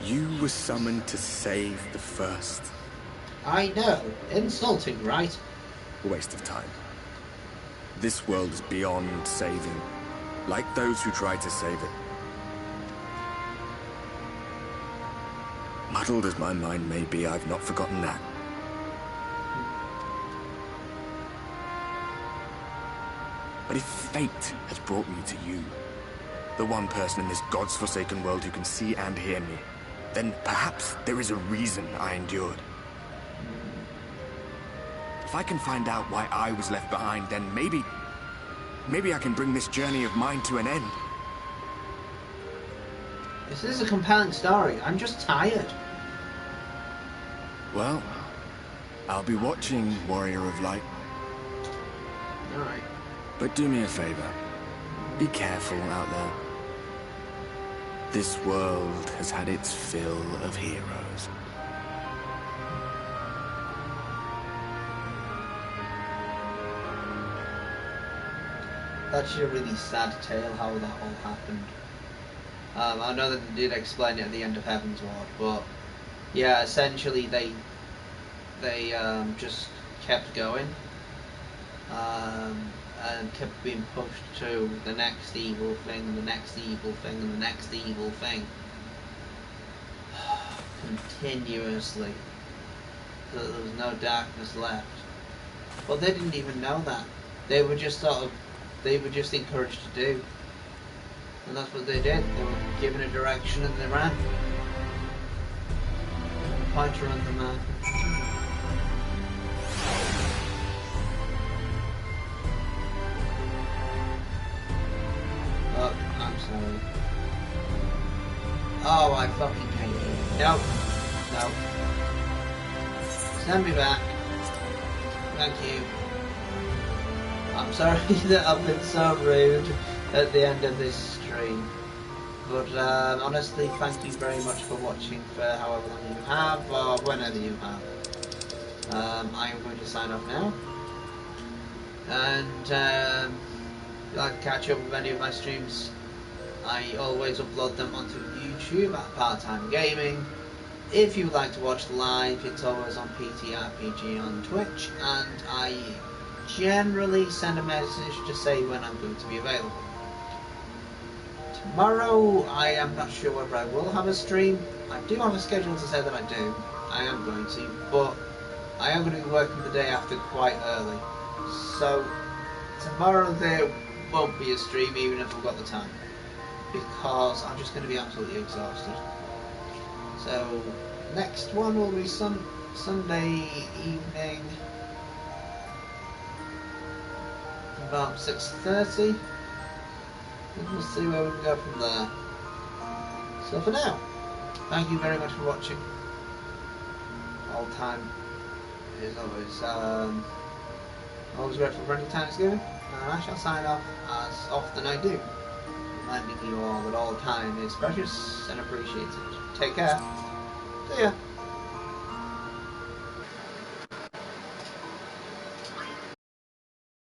You were summoned to save the first. I know. Insulting, right? A waste of time. This world is beyond saving, like those who tried to save it. Muddled as my mind may be, I've not forgotten that. But if fate has brought me to you, the one person in this God's-forsaken world who can see and hear me, then perhaps there is a reason I endured. If I can find out why I was left behind, then maybe I can bring this journey of mine to an end. This is a compelling story. I'm just tired. Well, I'll be watching, Warrior of Light. Alright. But do me a favor. Be careful out there. This world has had its fill of heroes. That's a really sad tale how that all happened. I know that they did explain it at the end of Heaven's Ward, but yeah, essentially they just kept going and kept being pushed to the next evil thing, and the next evil thing, and the next evil thing, continuously, so that there was no darkness left. But they didn't even know that. They were just encouraged to do. And that's what they did. They were given a direction and they ran. Pointer on the map. Oh, I'm sorry. Oh, I fucking hate you. No. No. Send me back. Thank you. I'm sorry that I've been so rude at the end of this stream, but honestly, thank you very much for watching for however long you have, or whenever you have. I am going to sign off now, and if you'd like to catch up with any of my streams, I always upload them onto YouTube at Part-Time Gaming. If you would like to watch live, it's always on PTRPG on Twitch, and I generally send a message to say when I'm going to be available. Tomorrow, I am not sure whether I will have a stream. I do have a schedule to say that I do. I am going to, but I am going to be working the day after quite early. So, tomorrow there won't be a stream even if I've got the time, because I'm just going to be absolutely exhausted. So, next one will be Sunday evening, about 6:30, and we'll see where we can go from there. So for now, thank you very much for watching. All time is always grateful for any time it's given, and I shall sign off as often I do, reminding you all that all time is precious and appreciated. Take care. See ya.